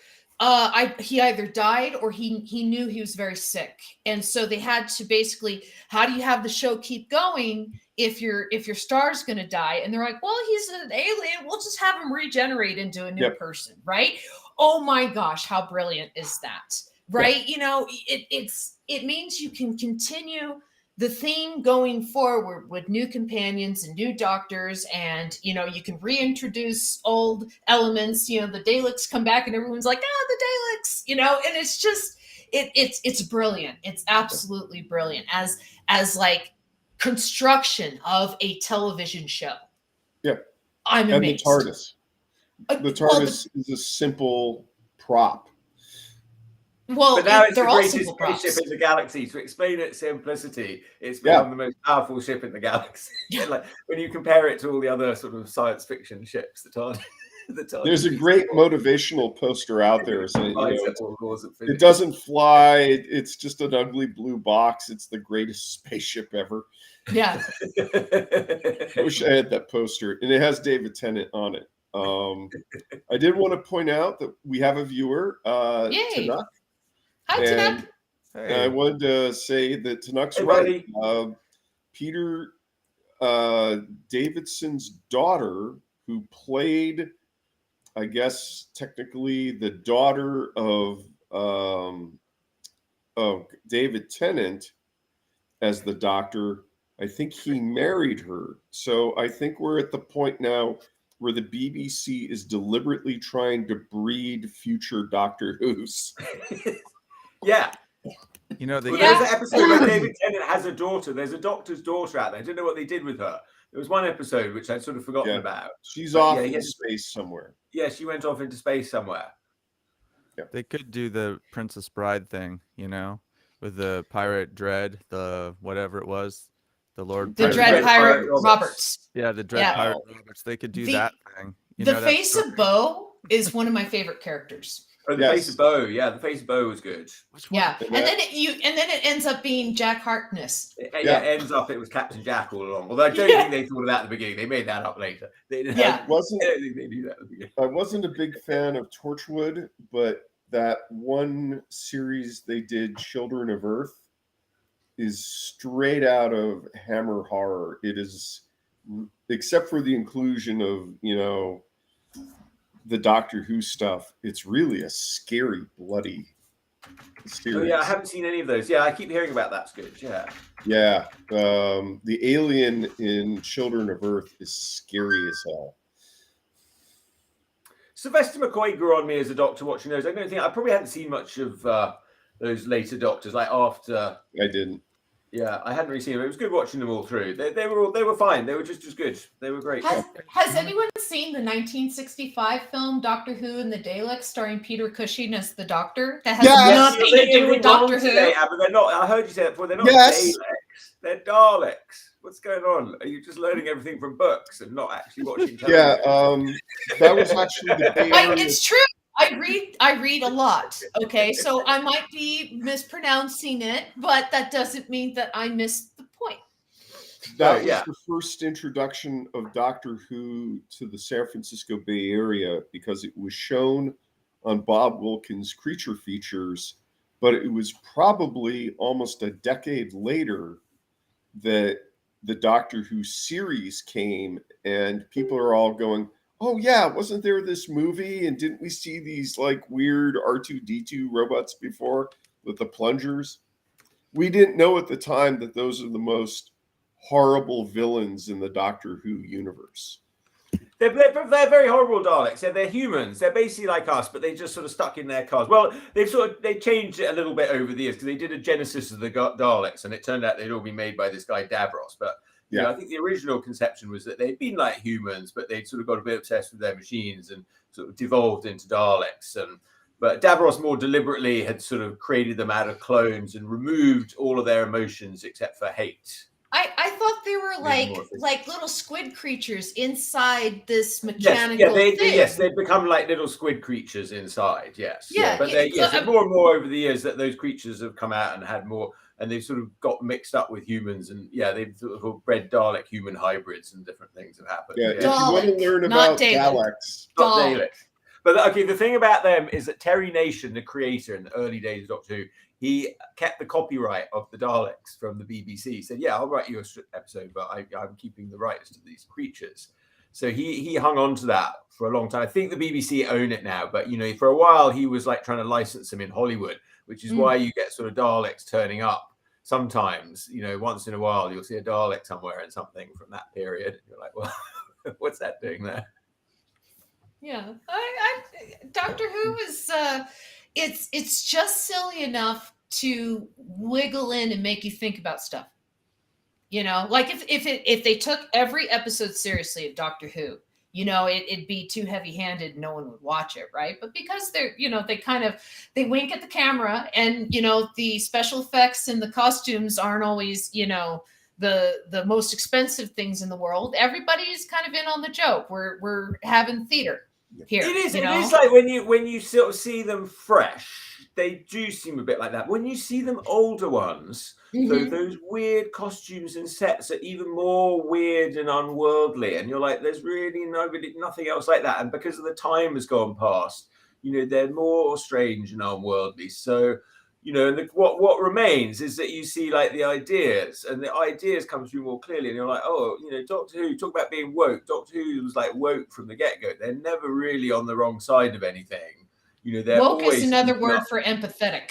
S3: he either died or he knew he was very sick, and so they had to basically, how do you have the show keep going if your star's going to die? And they're like, well, he's an alien, we'll just have him regenerate into a new person, right? Oh my gosh, how brilliant is that, right? It means you can continue the theme going forward with new companions and new doctors, and you can reintroduce old elements. The Daleks come back and everyone's like, the Daleks, and it's just it's brilliant. It's absolutely brilliant as like construction of a television show.
S2: Yeah.
S3: I'm amazed.
S2: And the TARDIS. The TARDIS is a simple prop.
S3: Well,
S1: But now it's the
S3: they're all
S1: greatest
S3: simple props.
S1: spaceship in the galaxy. To explain its simplicity, it's become the most powerful ship in the galaxy. Like when you compare it to all the other sort of science fiction ships that are.
S2: There's a great motivational poster out there saying, it
S1: does
S2: doesn't fly. It's just an ugly blue box. It's the greatest spaceship ever.
S3: Yeah.
S2: I wish I had that poster, and it has David Tennant on it. I did want to point out that we have a viewer, Tanuk.
S3: Hi,
S2: and
S3: Tanuk.
S4: Hey.
S2: I wanted to say that Tanuk's
S1: Hey,
S2: right. Peter Davidson's daughter, who played, I guess, technically the daughter of David Tennant as the Doctor, I think he married her. So I think we're at the point now where the BBC is deliberately trying to breed future Doctor Who's.
S1: Yeah.
S4: You know,
S1: There's an episode where David Tennant has a daughter. There's a doctor's daughter out there. I don't know what they did with her. There was one episode which I'd sort of forgotten about.
S2: She's off in space somewhere.
S1: Yeah, she went off into space somewhere.
S2: Yeah.
S4: They could do the Princess Bride thing, with the Pirate Dread, the whatever it was, the Lord.
S3: The Dread Pirate Roberts.
S4: Yeah, the Dread Pirate Roberts. They could do that thing.
S3: The Face of Bo is one of my favorite characters.
S1: Oh, the Face of Bo, the Face of Bo was good.
S3: Yeah, and then it ends up being Jack Harkness.
S1: It ends up it was Captain Jack all along. Although I don't think they thought of that at the beginning. They made that up later. I don't think they knew that at the beginning.
S2: I wasn't a big fan of Torchwood, but that one series they did, Children of Earth, is straight out of Hammer horror. It is, except for the inclusion of the Doctor Who stuff, it's really a scary, bloody series.
S1: Oh yeah, I haven't seen any of those. Yeah, I keep hearing about that's good. Yeah.
S2: Yeah. The alien in Children of Earth is scary as hell.
S1: Sylvester McCoy grew on me as a Doctor watching those. I probably hadn't seen much of those later Doctors, like after.
S2: I didn't.
S1: Yeah, I hadn't really seen them. It was good watching them all through. They were fine. They were just as good. They were great.
S3: Has anyone seen the 1965 film Doctor Who and the Daleks, starring Peter Cushing as the Doctor? That has nothing to do with Doctor Who.
S1: But they're not. I heard you say that before. They're not Daleks. They're Daleks. What's going on? Are you just learning everything from books and not actually watching television?
S2: Yeah, that was actually the Bay Area.
S3: It's true. I read a lot. Okay, so I might be mispronouncing it, but that doesn't mean that I missed the point.
S2: That was the first introduction of Doctor Who to the San Francisco Bay Area because it was shown on Bob Wilkins' Creature Features, but it was probably almost a decade later that the Doctor Who series came, and people are all going, oh yeah, wasn't there this movie? And didn't we see these like weird R2-D2 robots before with the plungers? We didn't know at the time that those are the most horrible villains in the Doctor Who universe.
S1: They're very horrible Daleks. They're humans. They're basically like us, but they just sort of stuck in their cars. Well, they changed it a little bit over the years because they did a genesis of the Daleks, and it turned out they'd all been made by this guy Davros. But I think the original conception was that they'd been like humans, but they'd sort of got a bit obsessed with their machines and sort of devolved into Daleks. But Davros more deliberately had sort of created them out of clones and removed all of their emotions except for hate.
S3: I thought they were like little squid creatures inside this mechanical thing.
S1: They'd become like little squid creatures inside. Yes.
S3: Yeah.
S1: But more and more over the years that those creatures have come out and had more, and they've sort of got mixed up with humans, and they've sort of bred Dalek human hybrids and different things have happened.
S2: Yeah. If you want to learn about Daleks,
S1: not Dalek. But okay, the thing about them is that Terry Nation, the creator in the early days of Doctor Who, he kept the copyright of the Daleks from the BBC. He said, I'll write you an episode, but I'm keeping the rights to these creatures. So he hung on to that for a long time. I think the BBC own it now, but for a while he was like trying to license them in Hollywood, which is why you get sort of Daleks turning up sometimes. Once in a while you'll see a Dalek somewhere in something from that period. And you're like, well, what's that doing there?
S3: Yeah, Doctor Who is it's just silly enough to wiggle in and make you think about stuff. Like if they took every episode seriously of Doctor Who, it'd be too heavy-handed. No one would watch it, right? But because they're, they wink at the camera, and the special effects and the costumes aren't always, the most expensive things in the world. Everybody's kind of in on the joke. We're having theater here.
S1: It is. It is like when you sort of see them fresh, they do seem a bit like that. When you see them older ones, those weird costumes and sets are even more weird and unworldly. And you're like, there's really nothing else like that. And because of the time has gone past, they're more strange and unworldly. So, and what remains is that you see like the ideas, and the ideas come through more clearly. And you're like, oh, Doctor Who, talk about being woke. Doctor Who was like woke from the get-go. They're never really on the wrong side of anything. They're
S3: woke
S1: always
S3: is another word for empathetic.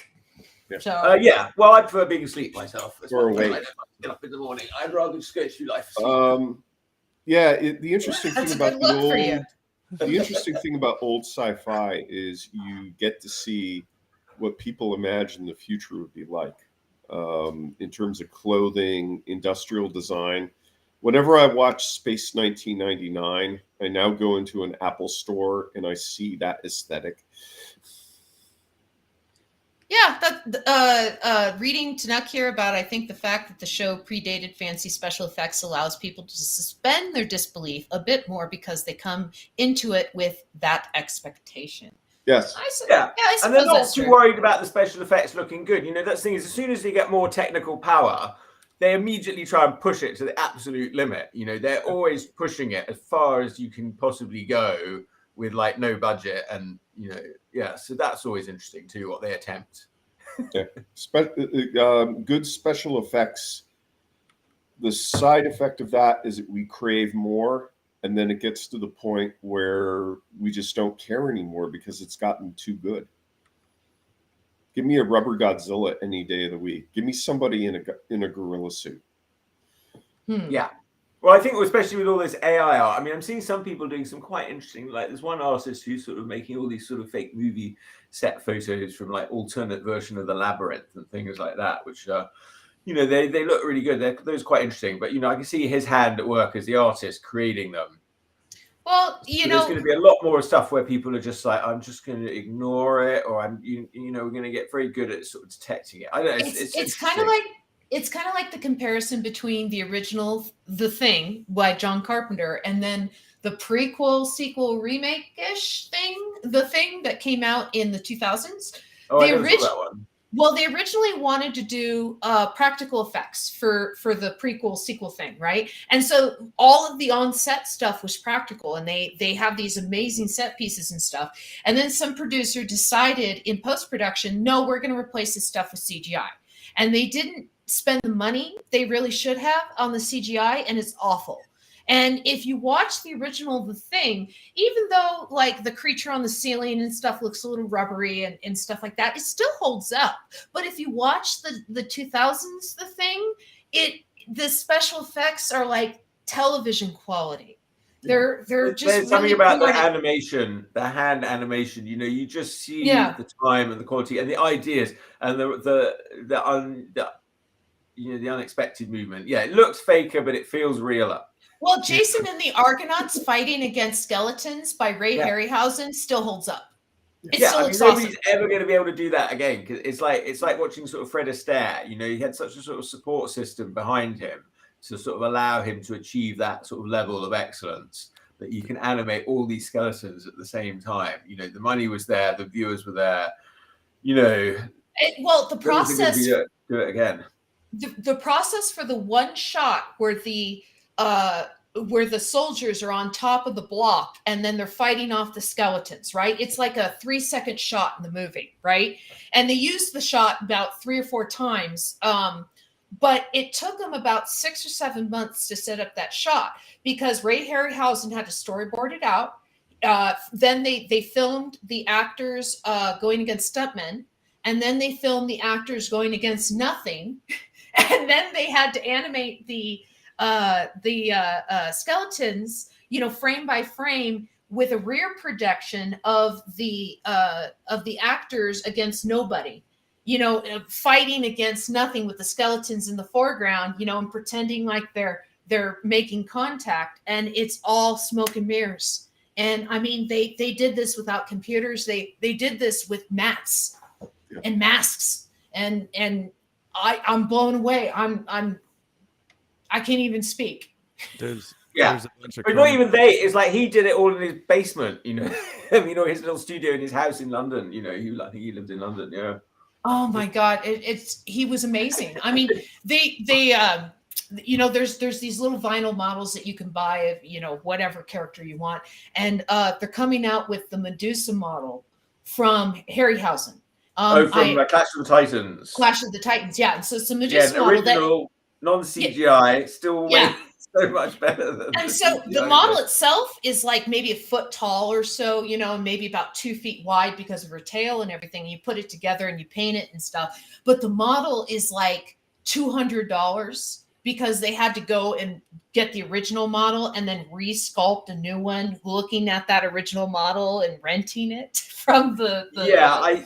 S2: Yeah.
S3: So
S1: yeah. Well, I prefer being asleep myself.
S2: Or awake.
S1: I don't get up in the morning. I'd rather just go through life.
S2: The interesting
S3: that's
S2: thing
S3: a
S2: about
S3: good look for you.
S2: the interesting thing about old sci-fi is you get to see what people imagine the future would be like, in terms of clothing, industrial design. Whenever I watch Space 1999, I now go into an Apple store and I see that aesthetic.
S3: Yeah, reading Tanuk here about, I think, the fact that the show predated fancy special effects allows people to suspend their disbelief a bit more because they come into it with that expectation.
S2: Yes.
S3: I
S1: and
S3: suppose
S1: they're not
S3: that's
S1: too
S3: true.
S1: worried about the special effects looking good. That's the thing is, as soon as they get more technical power, they immediately try and push it to the absolute limit. They're always pushing it as far as you can possibly go with like no budget, and so that's always interesting too, what they attempt.
S2: Good special effects. The side effect of that is that we crave more, and then it gets to the point where we just don't care anymore because it's gotten too good. Give me a rubber Godzilla any day of the week. Give me somebody in a gorilla suit.
S1: Yeah. Well, I think especially with all this AI art, I mean, I'm seeing some people doing some quite interesting, like there's one artist who's sort of making all these sort of fake movie set photos from like alternate version of the Labyrinth and things like that, which they look really good. Those are quite interesting, but I can see his hand at work as the artist creating them.
S3: Well,
S1: there's going to be a lot more stuff where people are just like, I'm just going to ignore it, or we're going to get very good at sort of detecting it. I don't know.
S3: It's kind of like the comparison between the original The Thing by John Carpenter and then the prequel, sequel, remake-ish thing, The Thing that came out in the 2000s.
S1: Oh, I never saw that one.
S3: Well, they originally wanted to do practical effects for the prequel sequel thing, right? And so all of the on-set stuff was practical, and they have these amazing set pieces and stuff. And then some producer decided in post-production, no, we're going to replace this stuff with CGI. And they didn't spend the money they really should have on the CGI, and it's awful. And if you watch the original The Thing, even though like the creature on the ceiling and stuff looks a little rubbery and stuff like that, it still holds up. But if you watch the 2000s The Thing, the special effects are like television quality. They're just
S1: there's something
S3: really
S1: about the
S3: poetic.
S1: animation, the hand animation. You just see the time and the quality and the ideas and the unexpected movement. Yeah, it looks faker, but it feels realer.
S3: Well, Jason and the Argonauts fighting against skeletons by Ray Harryhausen still holds up. It still looks awesome.
S1: Nobody's ever going to be able to do that again, because it's like watching sort of Fred Astaire. He had such a sort of support system behind him to sort of allow him to achieve that sort of level of excellence, that you can animate all these skeletons at the same time. The money was there, the viewers were there.
S3: The process
S1: do it again.
S3: The process for the one shot where the soldiers are on top of the block and then they're fighting off the skeletons, right? It's like a 3-second shot in the movie, right? And they used the shot about 3 or 4 times. But it took them about 6 or 7 months to set up that shot because Ray Harryhausen had to storyboard it out. Then they filmed the actors going against stuntmen, and then they filmed the actors going against nothing. And then they had to animate the skeletons, frame by frame with a rear projection of the actors against nobody, fighting against nothing with the skeletons in the foreground, and pretending like they're they're making contact, and it's all smoke and mirrors. And I mean, they did this without computers. They did this with mats and masks, and I'm blown away. I can't even speak.
S4: There's
S1: Yeah,
S4: a bunch of
S1: but not even they. It's like he did it all in his basement, you know. His little studio in his house in London. You know, I think he lived in London. Yeah.
S3: Oh my God, he was amazing. I mean, they there's these little vinyl models that you can buy of whatever character you want, and they're coming out with the Medusa model from Harryhausen.
S1: Clash of the Titans.
S3: Clash of the Titans, yeah. And so it's a Medusa
S1: the
S3: model
S1: original, non-CGI, still way so much better than.
S3: And so the model itself is like maybe a foot tall or so, and maybe about 2 feet wide because of her tail and everything. You put it together and you paint it and stuff. But the model is like $200 because they had to go and get the original model and then re-sculpt a new one, looking at that original model and renting it from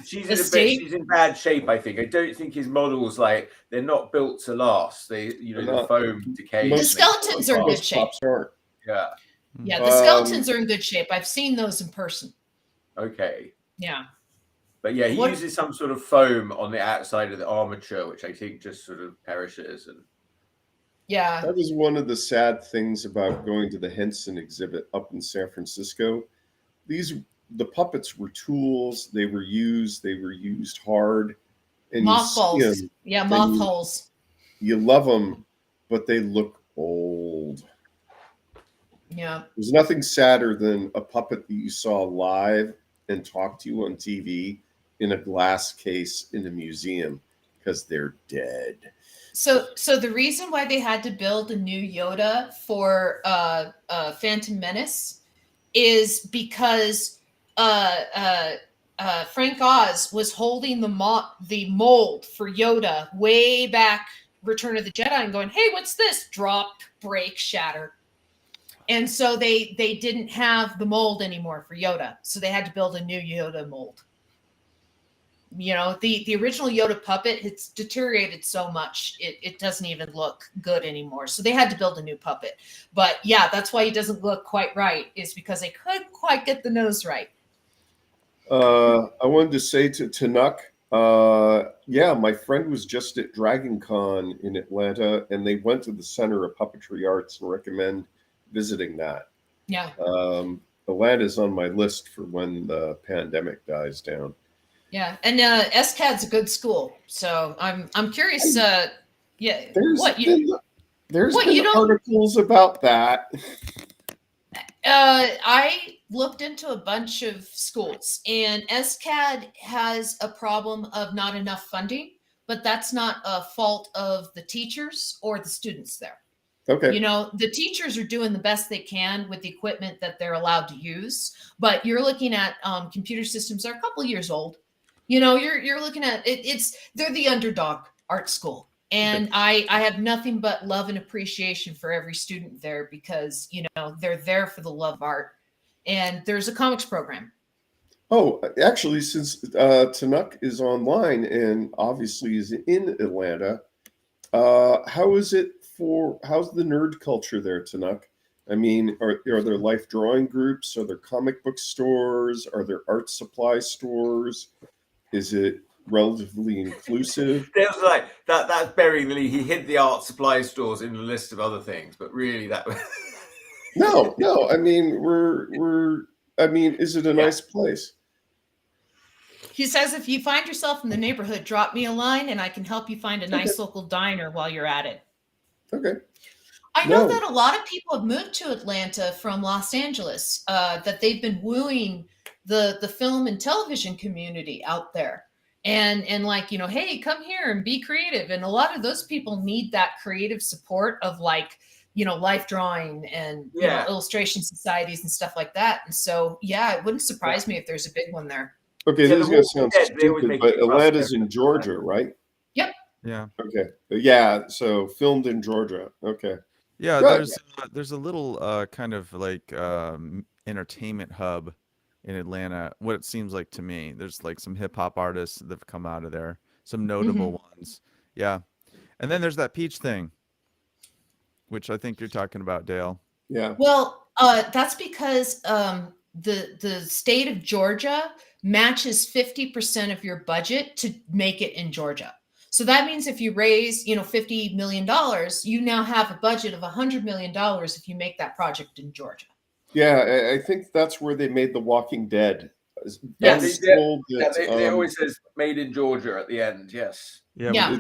S1: she's in bad shape. I think. I don't think his models they're not built to last. The foam decays.
S3: The skeletons are in good shape.
S1: Yeah.
S3: Yeah, the skeletons are in good shape. I've seen those in person.
S1: Okay.
S3: Yeah.
S1: But yeah, he uses some sort of foam on the outside of the armature, which I think just sort of perishes. And
S3: yeah,
S2: that was one of the sad things about going to the Henson exhibit up in San Francisco. The puppets were tools. They were used hard. And
S3: mothballs. Yeah, mothballs.
S2: You love them, but they look old.
S3: Yeah.
S2: There's nothing sadder than a puppet that you saw live and talked to you on TV in a glass case in a museum because they're dead.
S3: So the reason why they had to build a new Yoda for Phantom Menace is because Frank Oz was holding the mold for Yoda way back Return of the Jedi and going, hey, what's this? Drop, break, shatter. And so they didn't have the mold anymore for Yoda. So they had to build a new Yoda mold. The original Yoda puppet, it's deteriorated so much, it doesn't even look good anymore. So they had to build a new puppet. But yeah, that's why he doesn't look quite right, is because they couldn't quite get the nose right.
S2: I wanted to say to Tanuk, my friend was just at Dragon Con in Atlanta, and they went to the Center of Puppetry Arts and recommend visiting that.
S3: Yeah.
S2: Atlanta's on my list for when the pandemic dies down.
S3: Yeah, and SCAD's a good school, so I'm curious.
S2: There's been articles about that.
S3: I looked into a bunch of schools, and SCAD has a problem of not enough funding, but that's not a fault of the teachers or the students there.
S2: Okay.
S3: The teachers are doing the best they can with the equipment that they're allowed to use, but you're looking at computer systems that are a couple of years old. You're looking at it. They're the underdog art school. And I have nothing but love and appreciation for every student there because, they're there for the love of art. And there's a comics program.
S2: Oh, actually, since Tanuk is online and obviously is in Atlanta, how's the nerd culture there, Tanuk? I mean, are there life drawing groups? Are there comic book stores? Are there art supply stores? Is it relatively inclusive?
S1: It was like that's burying the lead. He hid the art supply stores in the list of other things, but really that was
S2: No. I mean, is it a nice place?
S3: He says, if you find yourself in the neighborhood, drop me a line and I can help you find a nice local diner while you're at it.
S2: Okay.
S3: I know that a lot of people have moved to Atlanta from Los Angeles, that they've been wooing the film and television community out there. And hey, come here and be creative. And a lot of those people need that creative support of life drawing and illustration societies and stuff like that. And so, it wouldn't surprise me if there's a big one there.
S2: Okay, this is going to sound stupid, but Atlanta's in Georgia, right?
S3: Yep.
S4: Yeah.
S2: Okay. Yeah, so filmed in Georgia. Okay.
S4: Yeah, there's a little kind of like entertainment hub in Atlanta, what it seems like to me. There's like some hip hop artists that have come out of there, some notable ones. Yeah. And then there's that Peach thing. which I think you're talking about, Dale.
S2: Yeah.
S3: Well, that's because the state of Georgia matches 50% of your budget to make it in Georgia. So that means if you raise, $50 million, you now have a budget of $100 million if you make that project in Georgia.
S2: Yeah, I think that's where they made The Walking Dead.
S1: Yeah,
S2: I was
S1: they,
S2: told that,
S1: they always says "made in Georgia" at the end. Yes.
S3: Yeah,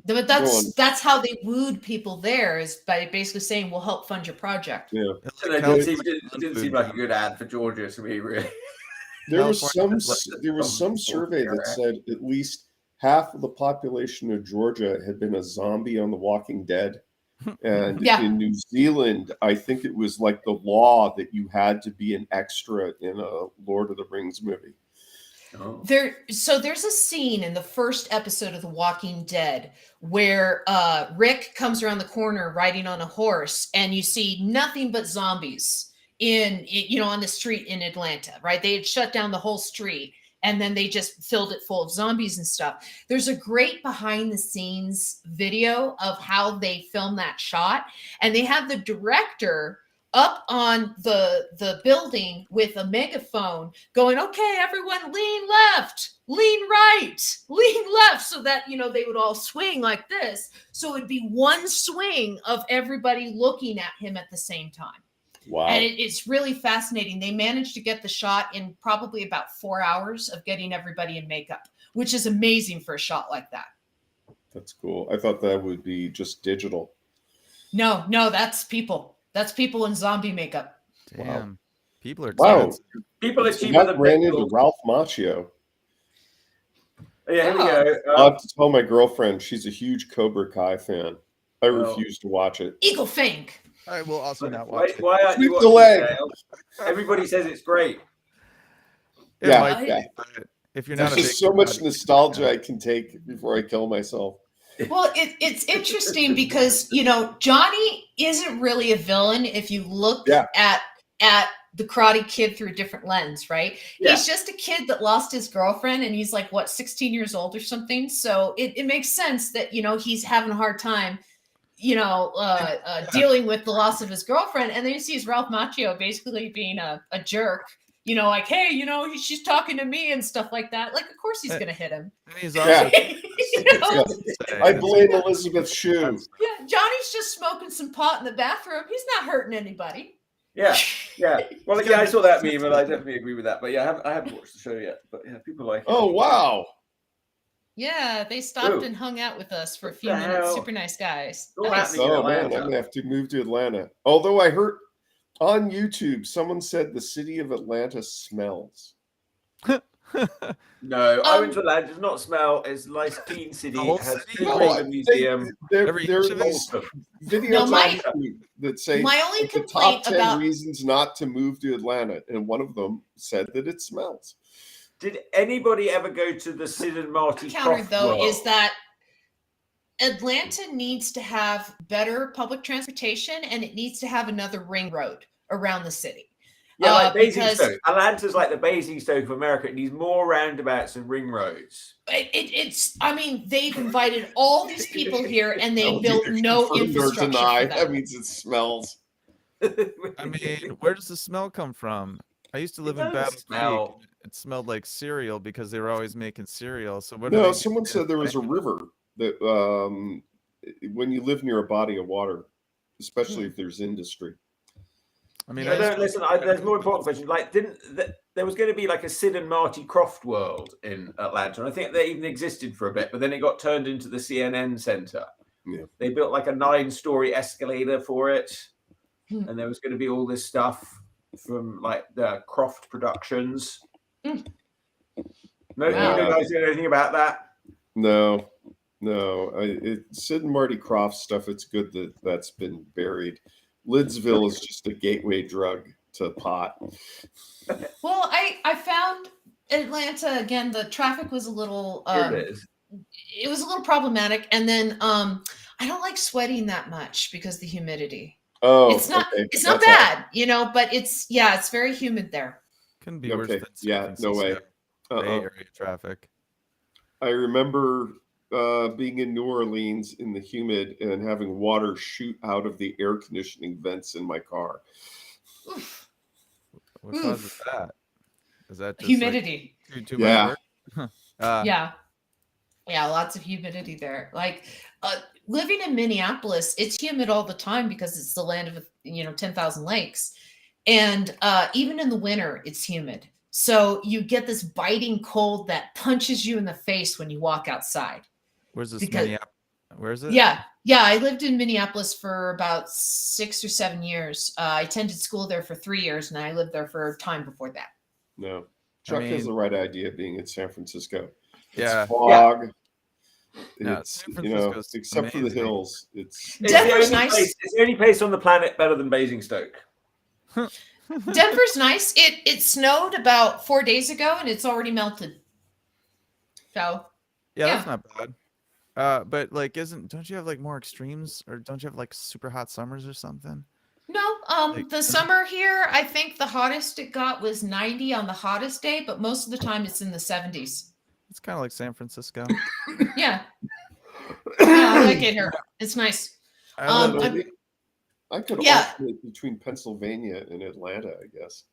S3: but that's how they wooed people there, is by basically saying we'll help fund your project.
S2: Yeah,
S1: it didn't seem like a good ad for Georgia to me, really.
S2: There was some survey that said at least half of the population of Georgia had been a zombie on The Walking Dead. And in New Zealand, I think it was like the law that you had to be an extra in a Lord of the Rings movie.
S3: Oh. There's a scene in the first episode of The Walking Dead where Rick comes around the corner riding on a horse, and you see nothing but zombies on the street in Atlanta, right? They had shut down the whole street, and then they just filled it full of zombies and stuff. There's a great behind the scenes video of how they filmed that shot. And they have the director up on the building with a megaphone going, okay, everyone lean left, lean right, lean left. So that, they would all swing like this. So it'd be one swing of everybody looking at him at the same time.
S2: Wow.
S3: And it's really fascinating. They managed to get the shot in probably about 4 hours of getting everybody in makeup, which is amazing for a shot like that.
S2: That's cool. I thought that would be just digital.
S3: No, that's people. That's people in zombie makeup.
S4: Damn.
S2: Wow.
S4: People are expensive.
S1: Wow. People are cheaper than
S2: ran into Ralph Macchio.
S1: Yeah, here we go.
S2: I'll have to tell my girlfriend. She's a huge Cobra Kai fan. I refuse to watch it.
S3: Eagle Fang.
S4: I will also not watch it.
S1: Why aren't you
S2: Sweep the leg.
S1: Everybody says it's great.
S2: Yeah.
S4: If you're not,
S2: there's just so much nostalgia I can take before I kill myself.
S3: Well, it's interesting because Johnny isn't really a villain if you look at the Karate Kid through a different lens, right? Yeah. He's just a kid that lost his girlfriend, and he's like 16 years old or something. So it makes sense that he's having a hard time dealing with the loss of his girlfriend. And then you see Ralph Macchio basically being a jerk, like, hey, she's talking to me and stuff like that. Like, of course he's going to hit him.
S4: And he's also,
S2: I blame Elizabeth Shue.
S3: Yeah, Johnny's just smoking some pot in the bathroom. He's not hurting anybody.
S1: Yeah. Well, I saw that meme, and I definitely agree with that. But yeah, I haven't watched the show yet. But yeah, people like it.
S2: Oh, wow.
S3: Yeah, they stopped and hung out with us for a few minutes. Super nice guys.
S2: Nice. Oh, man, I'm going to have to move to Atlanta. Although I heard on YouTube, someone said the city of Atlanta smells.
S1: No, I went to Atlanta. It does not smell. It's a nice, clean city. It has a museum.
S2: There are these videos on YouTube that say the top 10 reasons not to move to Atlanta, and one of them said that it smells.
S1: Did anybody ever go to the Sid and Marty
S3: counter though is that Atlanta needs to have better public transportation, and it needs to have another ring road around the city.
S1: Yeah, like Basingstoke. Atlanta's like the Basingstoke of America. It needs more roundabouts and ring roads.
S3: They've invited all these people here, and they built no infrastructure.
S2: That means it smells.
S4: I mean, where does the smell come from? I used to live in Battle Creek. It smelled like cereal because they were always making cereal. So
S2: someone said there was a river that when you live near a body of water, especially if there's industry.
S4: I mean,
S1: there's more important questions. Like, there was going to be like a Sid and Marty Croft world in Atlanta, and I think they even existed for a bit, but then it got turned into the CNN Center.
S2: Yeah.
S1: They built like a 9-story escalator for it, and there was going to be all this stuff from like the Croft Productions. No, you guys know anything about that?
S2: No. Sid and Marty Croft stuff. It's good that's been buried. Lidsville is just a gateway drug to pot.
S3: Well, I found Atlanta again. The traffic was a little. It was a little problematic, and then I don't like sweating that much because of the humidity.
S2: Oh,
S3: it's not. Okay. It's not bad, but it's very humid there.
S4: Couldn't be worse than
S2: no way.
S4: Bay Area traffic.
S2: I remember being in New Orleans in the humid and having water shoot out of the air conditioning vents in my car.
S3: Oof.
S4: What causes that? Is that just
S3: Humidity?
S4: Like too much work?
S3: Yeah. Yeah, lots of humidity there. Like living in Minneapolis, it's humid all the time because it's the land of 10,000 lakes, and even in the winter, it's humid. So you get this biting cold that punches you in the face when you walk outside.
S4: Where's this
S3: Because-
S4: Minneapolis? Where is it?
S3: Yeah, I lived in Minneapolis for about 6 or 7 years. I attended school there for 3 years, and I lived there for a time before that.
S2: No, Chuck has the right idea being in San Francisco.
S4: Yeah.
S2: It's fog.
S4: No,
S2: It's,
S4: San Francisco's
S2: except for the
S4: amazing.
S2: hills, it's
S3: Denver's nice.
S1: It's the only place on the planet better than Basingstoke.
S3: Denver's nice. It snowed about 4 days ago, and it's already melted. So
S4: Yeah, that's not bad. But like, don't you have like more extremes, or don't you have like super hot summers or something?
S3: no, the summer here, I think the hottest it got was 90 on the hottest day, but most of the time it's in the 70s.
S4: It's kind of like San Francisco.
S3: Yeah. I like it here. It's nice.
S4: I live-
S2: I could
S3: Yeah.
S2: alternate between Pennsylvania and Atlanta, I guess.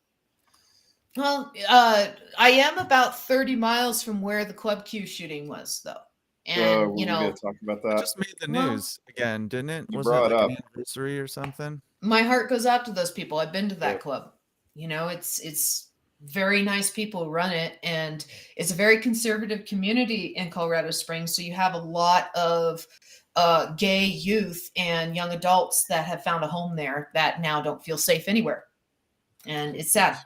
S3: Well, I am about 30 miles from where the Club Q shooting was, though. And,
S2: we're gonna talk about
S4: It
S2: that.
S4: just made the
S3: Well,
S4: news again, didn't it?
S2: you
S4: Wasn't
S2: brought
S4: it
S2: it
S4: like an
S2: up.
S4: anniversary or something?
S3: my heart goes out to those people. I've been to that
S2: Yeah.
S3: club. It's very nice people who run it, and it's a very conservative community in Colorado Springs. So you have a lot of gay youth and young adults that have found a home there that now don't feel safe anywhere, and it's sad.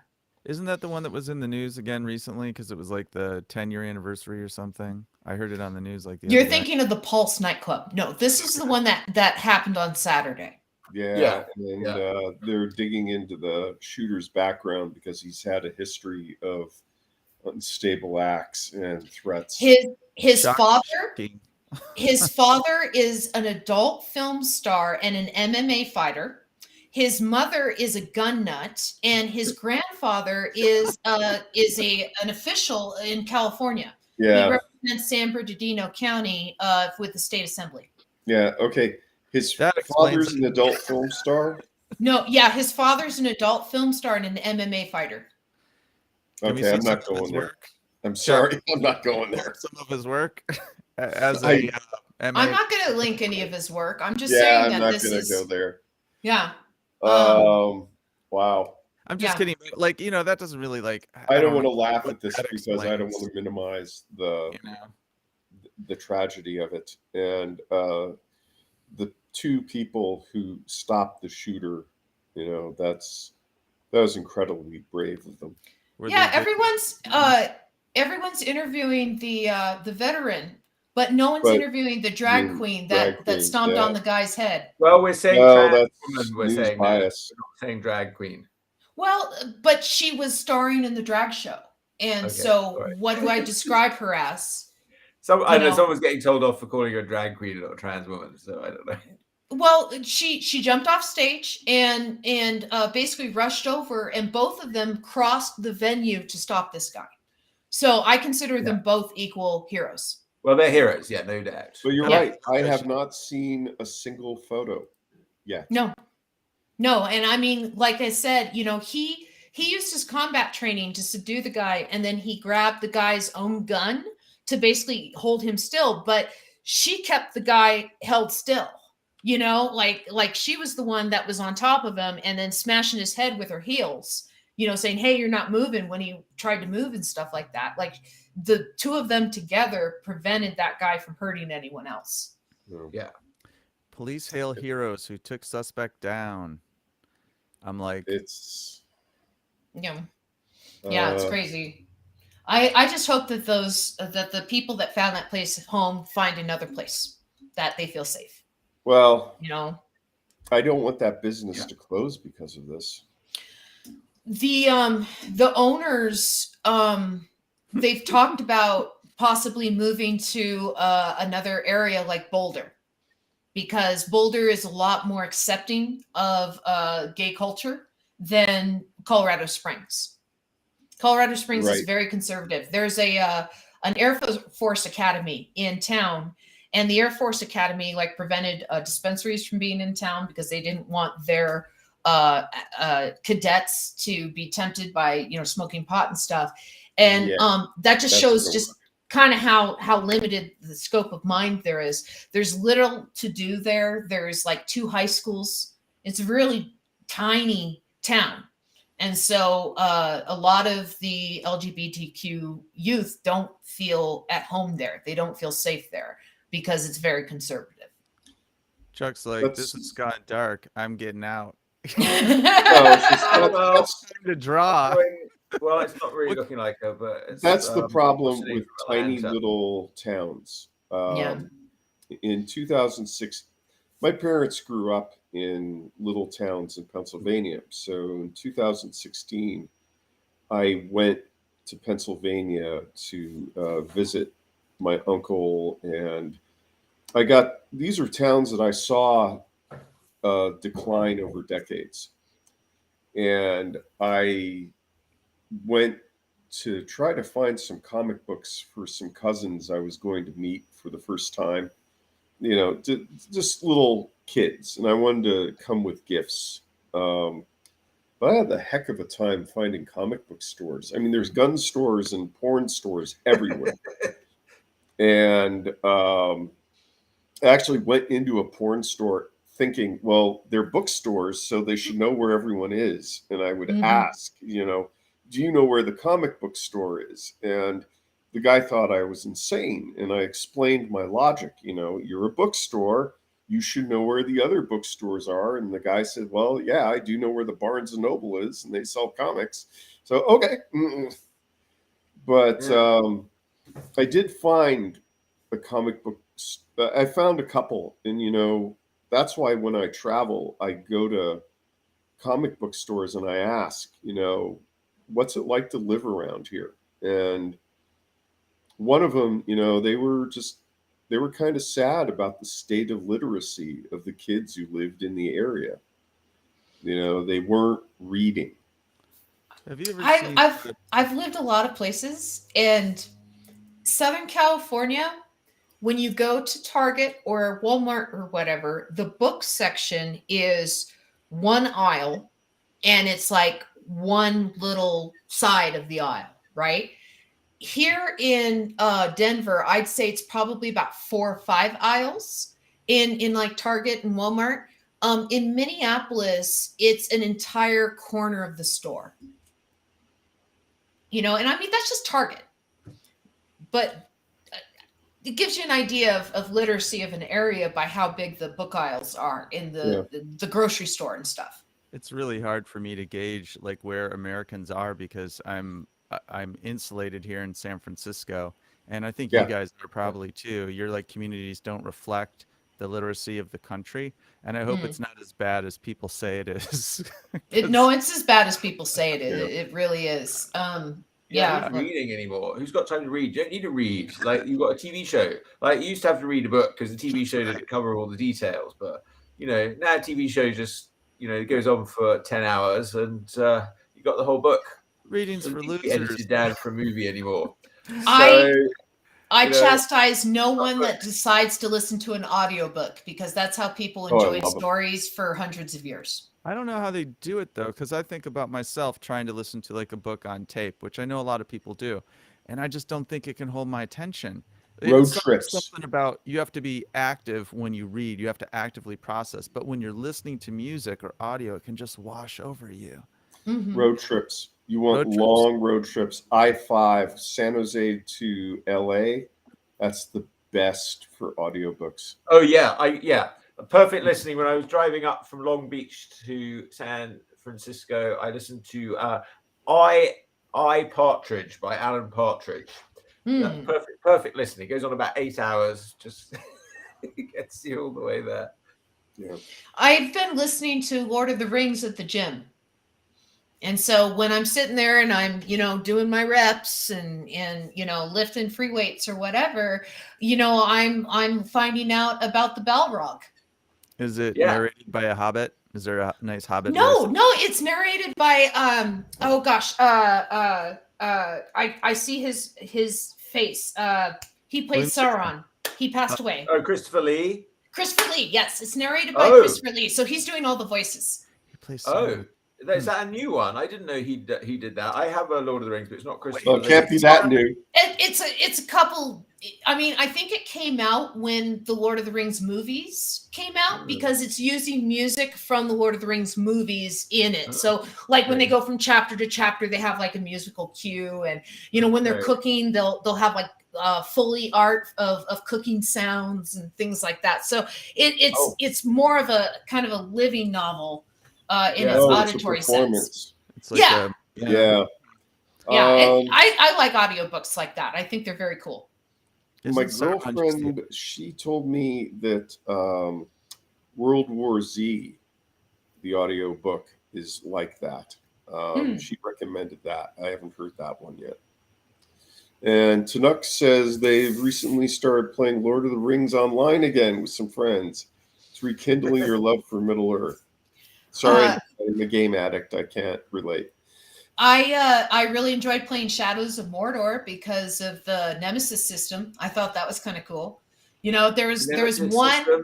S4: Isn't that the one that was in the news again recently? Because it was like the 10-year anniversary or something. I heard it on the news like the
S3: You're
S4: other day.
S3: thinking of the Pulse nightclub. No, this is the one that happened on Saturday.
S2: Yeah, and they're digging into the shooter's background because he's had a history of unstable acts and threats.
S3: His father
S4: Shocking.
S3: His father is an adult film star and an MMA fighter. His mother is a gun nut, and his grandfather is an official in California.
S2: Yeah,
S3: He represents San Bernardino County with the state assembly.
S2: yeah, okay. His
S4: That explains
S2: father's
S4: it.
S2: an adult film star.
S3: No, yeah, his father's an adult film star and an MMA fighter.
S4: Can we
S2: Okay,
S4: see
S2: I'm
S4: some
S2: not
S4: of his
S2: going there.
S4: work?
S2: I'm sorry, I'm not going there.
S4: Some of his work as a MMA.
S3: I'm not going to link any of his work. I'm just
S2: Yeah,
S3: saying
S2: I'm
S3: that
S2: not
S3: this
S2: going to
S3: is
S2: go there.
S3: yeah.
S2: Wow.
S4: I'm just
S3: Yeah.
S4: kidding. Like, that doesn't really like.
S2: I don't want to
S4: know
S2: laugh
S4: what
S2: at this
S4: that
S2: because I don't
S4: explains,
S2: want to minimize the
S4: you know?
S2: the tragedy of it. And the two people who stopped the shooter, that was incredibly brave of them.
S4: Were
S3: Yeah,
S4: they-
S3: everyone's interviewing the veteran, but no one's
S2: But
S3: interviewing the drag queen that
S2: queen,
S3: stomped
S2: yeah.
S3: on the guy's head.
S1: Well, we're saying
S2: Well,
S1: trans
S2: that's
S1: woman, we're
S2: news
S1: saying that.
S2: bias.
S1: We're not saying drag queen.
S3: Well, but she was starring in the drag show, and
S1: Okay,
S3: so
S1: all right.
S3: what do I describe her as?
S1: I know
S3: know.
S1: someone's getting told off for calling her a drag queen and not a trans woman, so I don't know.
S3: Well, she jumped off stage and basically rushed over, and both of them crossed the venue to stop this guy. So I consider them both equal heroes.
S1: Well, they're heroes, yeah, no doubt.
S2: But you're
S3: Yeah.
S2: right. I have not seen a single photo yet.
S3: No, and I mean, like I said, he used his combat training to subdue the guy, and then he grabbed the guy's own gun to basically hold him still. But she kept the guy held still. Like she was the one that was on top of him and then smashing his head with her heels, saying, "Hey, you're not moving," when he tried to move and stuff like that. Like the two of them together prevented that guy from hurting anyone else.
S1: Yeah.
S4: Police hail heroes who took suspect down. I'm like,
S2: It's
S3: Yeah, it's crazy. I just hope that that the people that found that place home find another place that they feel safe.
S2: well,
S3: I
S2: don't want that business to close because of this.
S3: The owners they've talked about possibly moving to another area like Boulder, because Boulder is a lot more accepting of gay culture than Colorado Springs. Colorado Springs is
S2: Right.
S3: very conservative. There's a an Air Force Academy in town. And the Air Force Academy like prevented dispensaries from being in town because they didn't want their cadets to be tempted by, smoking pot and stuff. And that just shows just kind of how limited the scope of mind there is. There's little to do there. There's like 2 high schools. It's a really tiny town. And so a lot of the LGBTQ youth don't feel at home there. They don't feel safe there because it's very conservative.
S4: Chuck's like, this has gotten dark. I'm getting out.
S2: It's
S4: time to draw.
S1: Well, it's not really looking like her, but
S2: that's the problem with tiny little towns. In 2006, my parents grew up in little towns in Pennsylvania. So in 2016, I went to Pennsylvania to visit my uncle, and these are towns that I saw decline over decades. And I went to try to find some comic books for some cousins I was going to meet for the first time, just little kids, and I wanted to come with gifts. But I had a heck of a time finding comic book stores. I mean, there's gun stores and porn stores everywhere. And I actually went into a porn store thinking, well, they're bookstores, so they should know where everyone is. And I would ask, do you know where the comic book store is? And the guy thought I was insane. And I explained my logic. You're a bookstore. You should know where the other bookstores are. And the guy said, well, yeah, I do know where the Barnes & Noble is, and they sell comics. So, okay. But I did find a comic book. I found a couple. And, that's why when I travel, I go to comic book stores and I ask, what's it like to live around here? And one of them, they were kind of sad about the state of literacy of the kids who lived in the area. They weren't reading.
S4: Have you ever seen
S3: I've lived a lot of places, and Southern California, when you go to Target or Walmart or whatever, the book section is one aisle, and it's like one little side of the aisle, right? Here in Denver, I'd say it's probably about 4 or 5 aisles in like Target and Walmart. In Minneapolis, it's an entire corner of the store. And I mean, that's just Target. But it gives you an idea of literacy of an area by how big the book aisles are in the grocery store and stuff.
S4: It's really hard for me to gauge like where Americans are because I'm insulated here in San Francisco, and I think you guys are probably too. Your like communities don't reflect the literacy of the country, and I hope it's not as bad as people say it is.
S3: No, it's as bad as people say it is. It really is.
S1: You're not reading anymore. Who's got time to read? You don't need to read. Like, you've got a TV show. Like, you used to have to read a book because the TV show didn't cover all the details. But, now a TV show just, it goes on for 10 hours and you got the whole book.
S4: Reading's for losers.
S1: Edited down for a movie anymore.
S3: I chastise no one that decides to listen to an audiobook because that's how people enjoy stories for hundreds of years.
S4: I don't know how they do it though, because I think about myself trying to listen to like a book on tape, which I know a lot of people do, and I just don't think it can hold my attention.
S2: Road trips.
S4: Something about you have to be active when you read. You have to actively process. But when you're listening to music or audio, it can just wash over you.
S3: Mm-hmm.
S2: Road trips. You want long road trips. I-5, San Jose to LA. That's the best for audiobooks.
S1: Oh yeah, perfect listening. When I was driving up from Long Beach to San Francisco, I listened to I Partridge by Alan Partridge. Perfect listening. It goes on about 8 hours. Just gets you all the way there.
S2: Yeah.
S3: I've been listening to Lord of the Rings at the gym. And so when I'm sitting there and I'm, doing my reps and lifting free weights or whatever, I'm finding out about the Balrog.
S4: Is it narrated by a hobbit? Is there a nice hobbit?
S3: No, it's narrated by I see his face. He plays Sauron. He passed away.
S1: Oh, Christopher Lee.
S3: Christopher Lee, yes, it's narrated by
S1: Oh.
S3: Christopher Lee, so he's doing all the voices.
S4: He plays
S1: Oh,
S4: Sauron.
S1: is that a new one? I didn't know he did that. I have a Lord of the Rings, but it's not Christopher
S2: Oh,
S1: Lee.
S2: it can't be that new.
S3: It's a couple. I mean, I think it came out when the Lord of the Rings movies came out because it's using music from the Lord of the Rings movies in it. So, like when they go from chapter to chapter, they have like a musical cue, and when they're cooking, they'll have like Foley art of cooking sounds and things like that. So it's more of a kind of a living novel in its auditory sense.
S4: It's like
S2: Yeah.
S3: I like audiobooks like that. I think they're very cool.
S2: My girlfriend, she told me that World War Z, the audio book, is like that. She recommended that. I haven't heard that one yet. And Tanuk says they've recently started playing Lord of the Rings online again with some friends. It's rekindling your love for Middle Earth. Sorry, I'm a game addict. I can't relate.
S3: I really enjoyed playing Shadows of Mordor because of the Nemesis system. I thought that was kind of cool. There's one. System.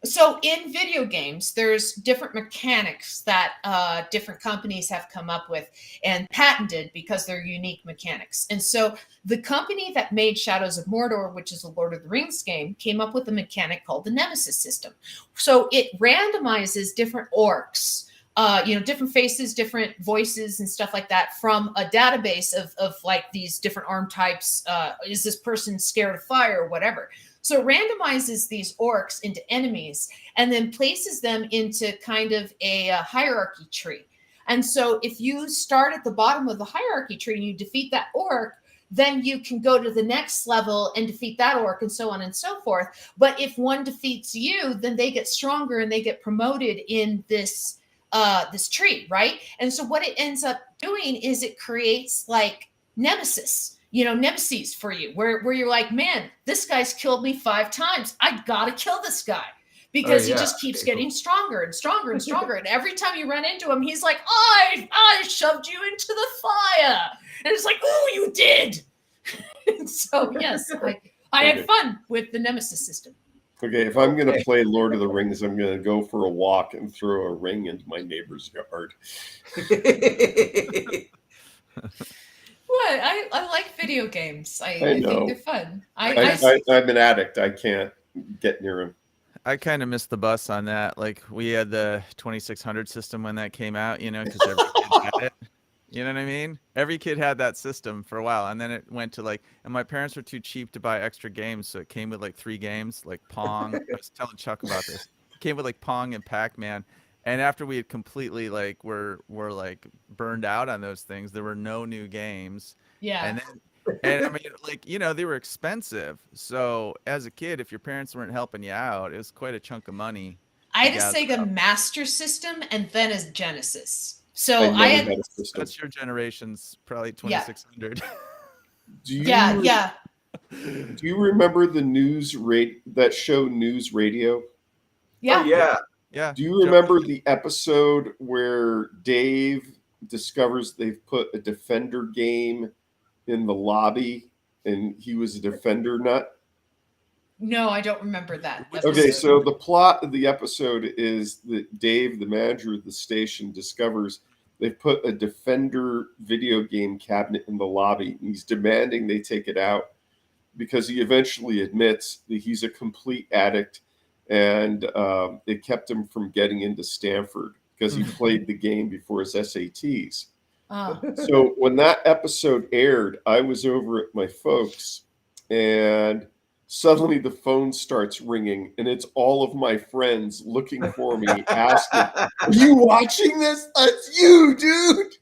S3: So in video games, there's different mechanics that different companies have come up with and patented because they're unique mechanics. And so the company that made Shadows of Mordor, which is a Lord of the Rings game, came up with a mechanic called the Nemesis system. So it randomizes different orcs. Different faces, different voices and stuff like that from a database of like these different arm types. Is this person scared of fire or whatever? So it randomizes these orcs into enemies and then places them into kind of a hierarchy tree. And so if you start at the bottom of the hierarchy tree and you defeat that orc, then you can go to the next level and defeat that orc and so on and so forth. But if one defeats you, then they get stronger and they get promoted in this tree, right? And so what it ends up doing is it creates like nemesis for you, where you're like, man, this guy's killed me 5 times. I gotta kill this guy because he just keeps getting stronger and stronger and stronger. And every time you run into him, he's like, I shoved you into the fire. And it's like, oh, you did. And so yes, I had fun with the nemesis system.
S2: Okay, if I'm going to play Lord of the Rings, I'm going to go for a walk and throw a ring into my neighbor's yard.
S3: What? I like video games. I think they're fun.
S2: I'm an addict. I can't get near them.
S4: I kind of missed the bus on that. Like we had the 2600 system when that came out, because every kid had it. You know what I mean? Every kid had that system for a while, and then it went to and my parents were too cheap to buy extra games, so it came with 3 games, like Pong. I was telling Chuck about this. It came with Pong and Pac-Man, and after we had completely were burned out on those things, there were no new games.
S3: Yeah.
S4: And I mean, they were expensive. So as a kid, if your parents weren't helping you out, it was quite a chunk of money.
S3: I had a Sega Master System and then a Genesis. So I had
S4: that's your generation's probably 2600.
S3: Yeah.
S2: Do you remember the that show News Radio?
S3: Yeah.
S1: Oh, yeah.
S4: Yeah.
S2: Do you remember the episode where Dave discovers they've put a Defender game in the lobby and he was a Defender nut?
S3: No, I don't remember that.
S2: Okay, so the plot of the episode is that Dave, the manager of the station, discovers they've put a Defender video game cabinet in the lobby. And he's demanding they take it out because he eventually admits that he's a complete addict and it kept him from getting into Stanford because he played the game before his SATs.
S3: Oh.
S2: So when that episode aired, I was over at my folks and suddenly the phone starts ringing and it's all of my friends looking for me asking, are you watching this? That's you, dude.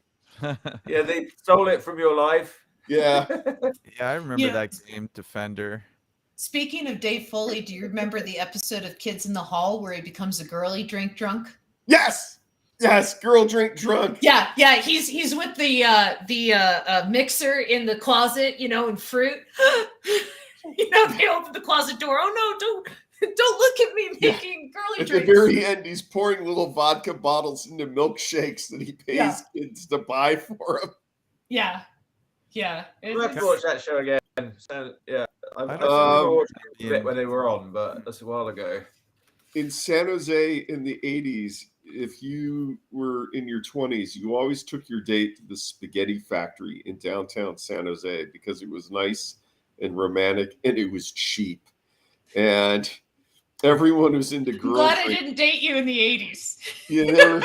S1: Yeah, they stole it from your life.
S2: Yeah.
S4: Yeah, I remember that game, Defender.
S3: Speaking of Dave Foley, do you remember the episode of Kids in the Hall where he becomes a girly drink drunk?
S2: Yes, girl drink drunk.
S3: Yeah, he's with the mixer in the closet, and fruit. They open the closet door. Oh no, don't look at me making girly drinks.
S2: At the very end, he's pouring little vodka bottles into milkshakes that he pays kids to buy for him.
S3: Yeah.
S1: We'll have to watch that show again. Yeah, I
S4: I
S1: remember
S4: don't
S1: watching a bit when they were on, but that's a while ago.
S2: In San Jose in the 80s, if you were in your 20s, you always took your date to the Spaghetti Factory in downtown San Jose because it was nice and romantic and it was cheap. And everyone was into
S3: I'm
S2: girl
S3: glad I
S2: drinking.
S3: didn't date you in the 80s.
S2: You never.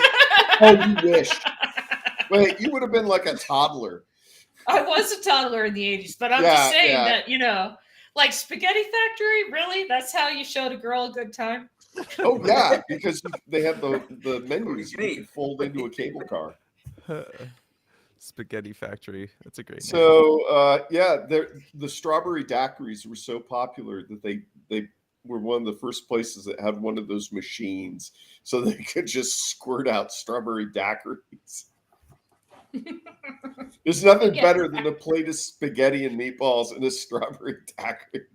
S2: Oh, you wish. Wait, you would have been like a toddler.
S3: I was a toddler in the 80s, but I'm just saying that, like Spaghetti Factory, really? That's how you showed a girl a good time?
S2: Oh, yeah, because they had the menus you could fold into a cable car.
S4: Spaghetti Factory. That's a great name.
S2: So, the strawberry daiquiris were so popular that they were one of the first places that had one of those machines so they could just squirt out strawberry daiquiris. There's nothing better than a plate of spaghetti and meatballs and a strawberry daiquiri.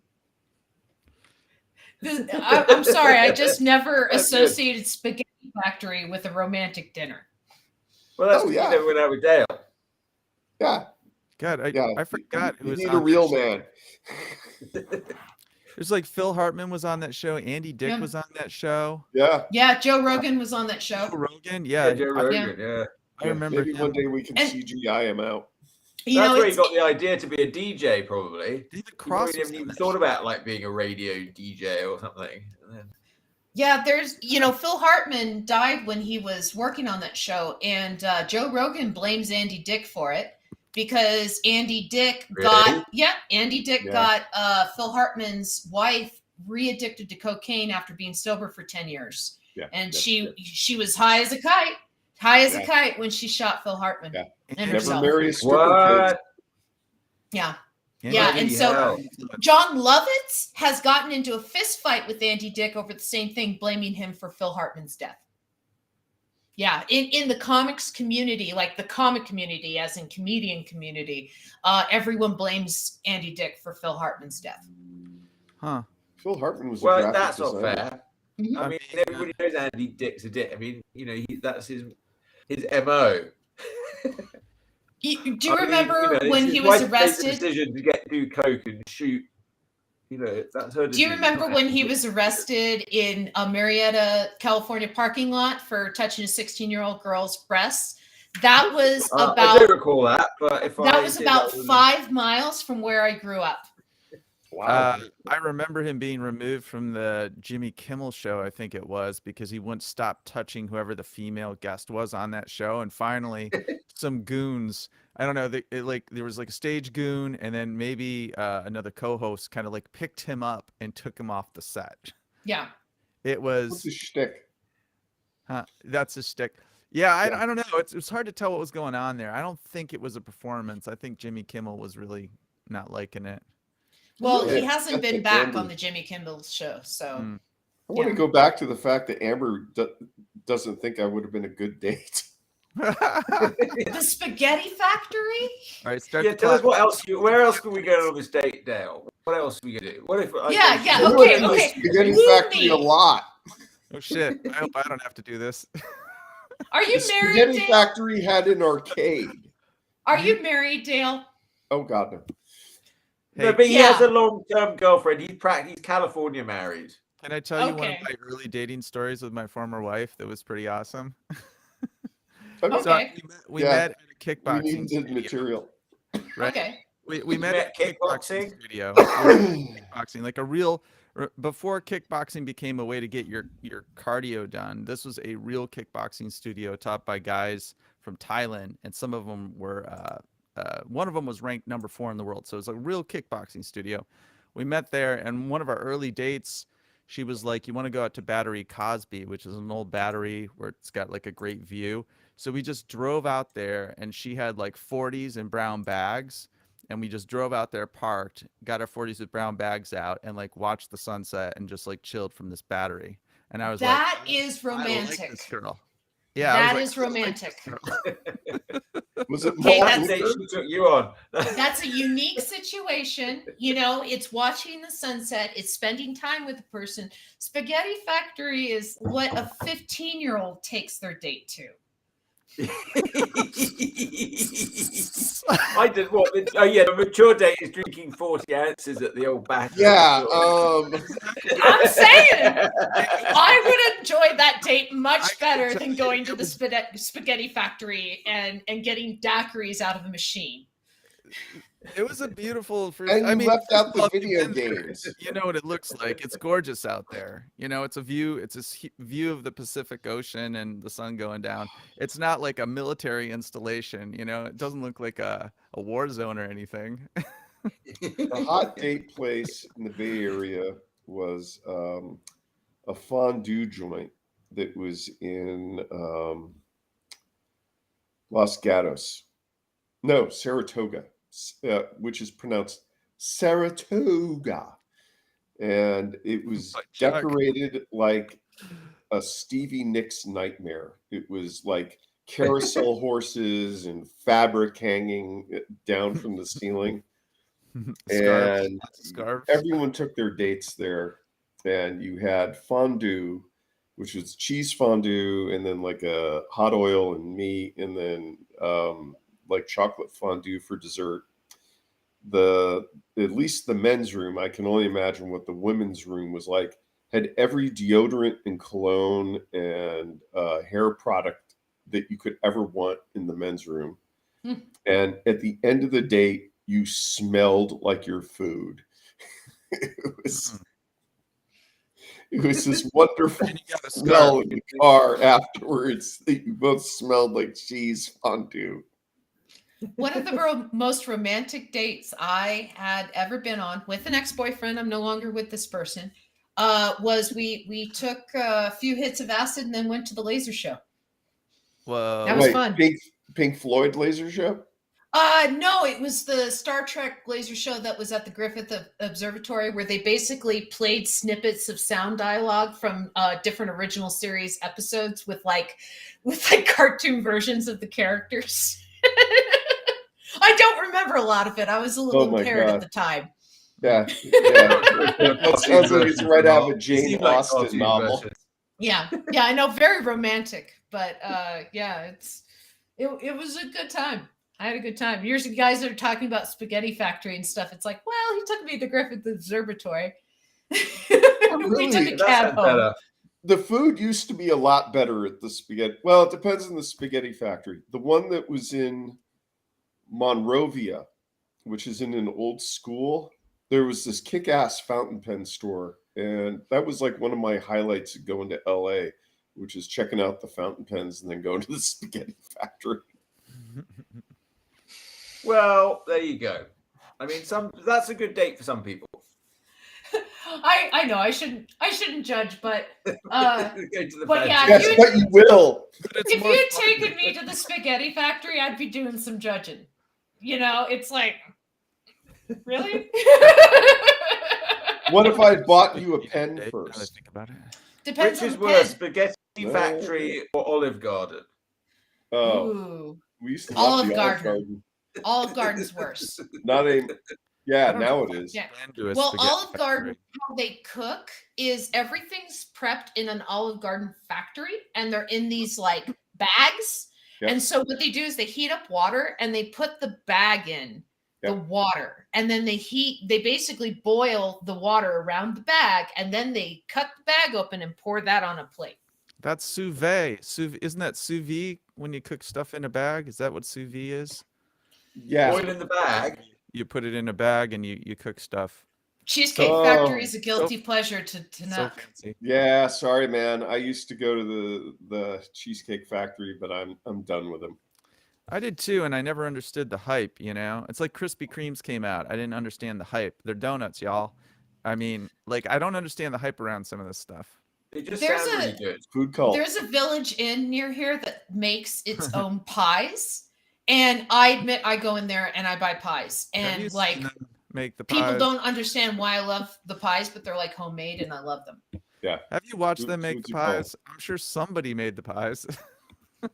S3: I'm sorry, I just never associated Spaghetti Factory with a romantic dinner.
S1: Well, that's because you never went out with Dale.
S2: Yeah.
S4: God, I forgot
S2: you need a real man.
S4: There's like Phil Hartman was on that show. Andy Dick was on that show.
S2: Yeah.
S3: Yeah, Joe Rogan was on that show.
S4: Joe Rogan,
S1: Joe Rogan, yeah.
S4: I remember
S2: maybe one day we can CGI him out.
S1: That's where he got the idea to be a DJ, probably.
S4: David Cross
S1: he never even thought about like being a radio DJ or something.
S3: Yeah, there's, Phil Hartman died when he was working on that show, and Joe Rogan blames Andy Dick for it because Andy Dick got Phil Hartman's wife re-addicted to cocaine after being sober for 10 years. Yeah, and she was high as a kite when she shot Phil Hartman and herself.
S2: Never marry a stripper kid.
S3: Yeah. Yeah, and so John Lovitz has gotten into a fist fight with Andy Dick over the same thing, blaming him for Phil Hartman's death. Yeah, in the comics community, like the comic community, as in comedian community, everyone blames Andy Dick for Phil Hartman's death.
S4: Huh.
S2: Phil Hartman was
S1: that's not fair. Mm-hmm. I mean, everybody knows Andy Dick's a dick. I mean, that's his MO.
S3: Do you remember when he was arrested?
S1: Made the decision to do coke and shoot. That's her decision.
S3: Do you remember when he was arrested in a Marietta, California parking lot for touching a 16-year-old girl's breasts? That was about.
S1: I do recall that, but
S3: that was about 5 miles from where I grew up.
S2: Wow.
S4: I remember him being removed from the Jimmy Kimmel show, I think it was, because he wouldn't stop touching whoever the female guest was on that show. And finally, some goons, I don't know, there was like a stage goon, and then maybe another co-host kind of like picked him up and took him off the set.
S3: Yeah.
S2: It was. What's his shtick?
S4: That's his shtick. Yeah, I don't know. It's hard to tell what was going on there. I don't think it was a performance. I think Jimmy Kimmel was really not liking it.
S3: Well, he hasn't been back on the Jimmy Kimmel show, so.
S2: I want to go back to the fact that Amber doesn't think I would have been a good date.
S3: The Spaghetti Factory?
S4: All right,
S1: tell us what else. Where else can we go on this date, Dale? What else are we gonna do? What if?
S3: Okay.
S2: Spaghetti Factory a lot.
S4: Oh shit! I hope I don't have to do this.
S3: Are you
S2: the
S3: married?
S2: Spaghetti
S3: Dale?
S2: Factory had an arcade.
S3: Are you married, Dale?
S2: Oh God, no.
S1: No, but he has a long-term girlfriend. He's California married.
S4: Can I tell you one of my early dating stories with my former wife that was pretty awesome?
S3: Okay.
S4: So we met at a kickboxing
S2: we needed material.
S4: Right?
S3: Okay.
S4: We met at kickboxing studio. Kickboxing, like a real. Before kickboxing became a way to get your cardio done, this was a real kickboxing studio taught by guys from Thailand, and some of them were. One of them was ranked number 4 in the world, so it's a real kickboxing studio. We met there, and one of our early dates, she was like, "You want to go out to Battery Cosby, which is an old battery where it's got like a great view." So we just drove out there, and she had like 40s in brown bags, and we just drove out there, parked, got our 40s with brown bags out, and like watched the sunset and just like chilled from this battery. And I was
S3: that is romantic.
S4: I like this girl. Yeah,
S3: that is romantic.
S2: Was it
S1: she took you on?
S3: That's a unique situation. It's watching the sunset. It's spending time with a person. Spaghetti Factory is what a 15-year-old takes their date to.
S1: I did what? The mature date is drinking 40 ounces at the old bath.
S2: Yeah.
S3: I'm saying I would enjoy that date much better than going to the spaghetti factory and getting daiquiris out of the machine.
S4: It was a beautiful first.
S2: And you left out the
S4: well,
S2: video games.
S4: You know what it looks like. It's gorgeous out there. You know, it's a view. It's a view of the Pacific Ocean and the sun going down. It's not like a military installation. You know, it doesn't look like a war zone or anything.
S2: The hot date place in the Bay Area was a fondue joint that was in Los Gatos. No, Saratoga. Which is pronounced Saratoga, and it was decorated like a Stevie Nicks nightmare. It was like carousel horses and fabric hanging down from the ceiling, and everyone took their dates there. And you had fondue, which was cheese fondue, and then like a hot oil and meat, and then like chocolate fondue for dessert. At least the men's room, I can only imagine what the women's room was like, had every deodorant and cologne and hair product that you could ever want in the men's room. And at the end of the date, you smelled like your food. It was this wonderful smell in the car afterwards that you both smelled like cheese fondue.
S3: One of the most romantic dates I had ever been on with an ex-boyfriend, I'm no longer with this person, was we took a few hits of acid and then went to the laser show.
S4: Whoa.
S3: That was fun.
S2: Pink Floyd laser show?
S3: No, it was the Star Trek laser show that was at the Griffith Observatory, where they basically played snippets of sound dialogue from different original series episodes with cartoon versions of the characters. I don't remember a lot of it. I was a little impaired at the time.
S2: Yeah. That sounds like it's right out of a Jane Austen novel.
S3: Yeah, I know, very romantic, but it was a good time. I had a good time. You guys are talking about Spaghetti Factory and stuff. It's like, well, he took me to the Griffith Observatory. We took a cab home.
S2: The food used to be a lot better at the spaghetti. Well, it depends on the Spaghetti Factory. The one that was in Monrovia, which is in an old school, there was this kick-ass fountain pen store. And that was like one of my highlights of going to LA, which is checking out the fountain pens and then going to the Spaghetti Factory.
S1: Well, there you go. I mean, that's a good date for some people.
S3: I know I shouldn't judge, but
S1: yeah,
S2: yes, but you will.
S3: If you had taken me to the Spaghetti Factory, I'd be doing some judging. You know, it's like, really?
S2: What if I bought you a pen first?
S4: Think about it.
S3: Depends
S1: Which is
S3: on the
S1: worse,
S3: pen.
S1: Spaghetti Factory or Olive Garden?
S2: Oh,
S3: Ooh.
S2: we used to love
S3: Olive
S2: the
S3: Garden. Olive Garden's worse.
S2: Not a. Yeah, now it is.
S3: Yeah. Well, Olive Garden, how they cook is everything's prepped in an Olive Garden factory, and they're in these like bags. Yep. And so what they do is they heat up water and they put the bag in the water, and then they basically boil the water around the bag, and then they cut the bag open and pour that on a plate.
S4: That's sous vide. Isn't that sous vide when you cook stuff in a bag? Is that what sous vide is?
S2: Yeah.
S1: Boil in the bag.
S4: You put it in a bag and you cook stuff.
S3: Cheesecake Factory is a guilty pleasure to know.
S2: Yeah, sorry, man. I used to go to the Cheesecake Factory, but I'm done with them.
S4: I did too, and I never understood the hype, you know? It's like Krispy Kremes came out. I didn't understand the hype. They're donuts, y'all. I mean, like, I don't understand the hype around some of this stuff.
S1: It just sounds really good.
S2: Food cult.
S3: There's a Village Inn near here that makes its own pies. And I admit I go in there and I buy pies. And like,
S4: make the pies.
S3: People don't understand why I love the pies, but they're like homemade and I love them.
S2: Yeah.
S4: Have you watched them make the pies? I'm sure somebody made the pies.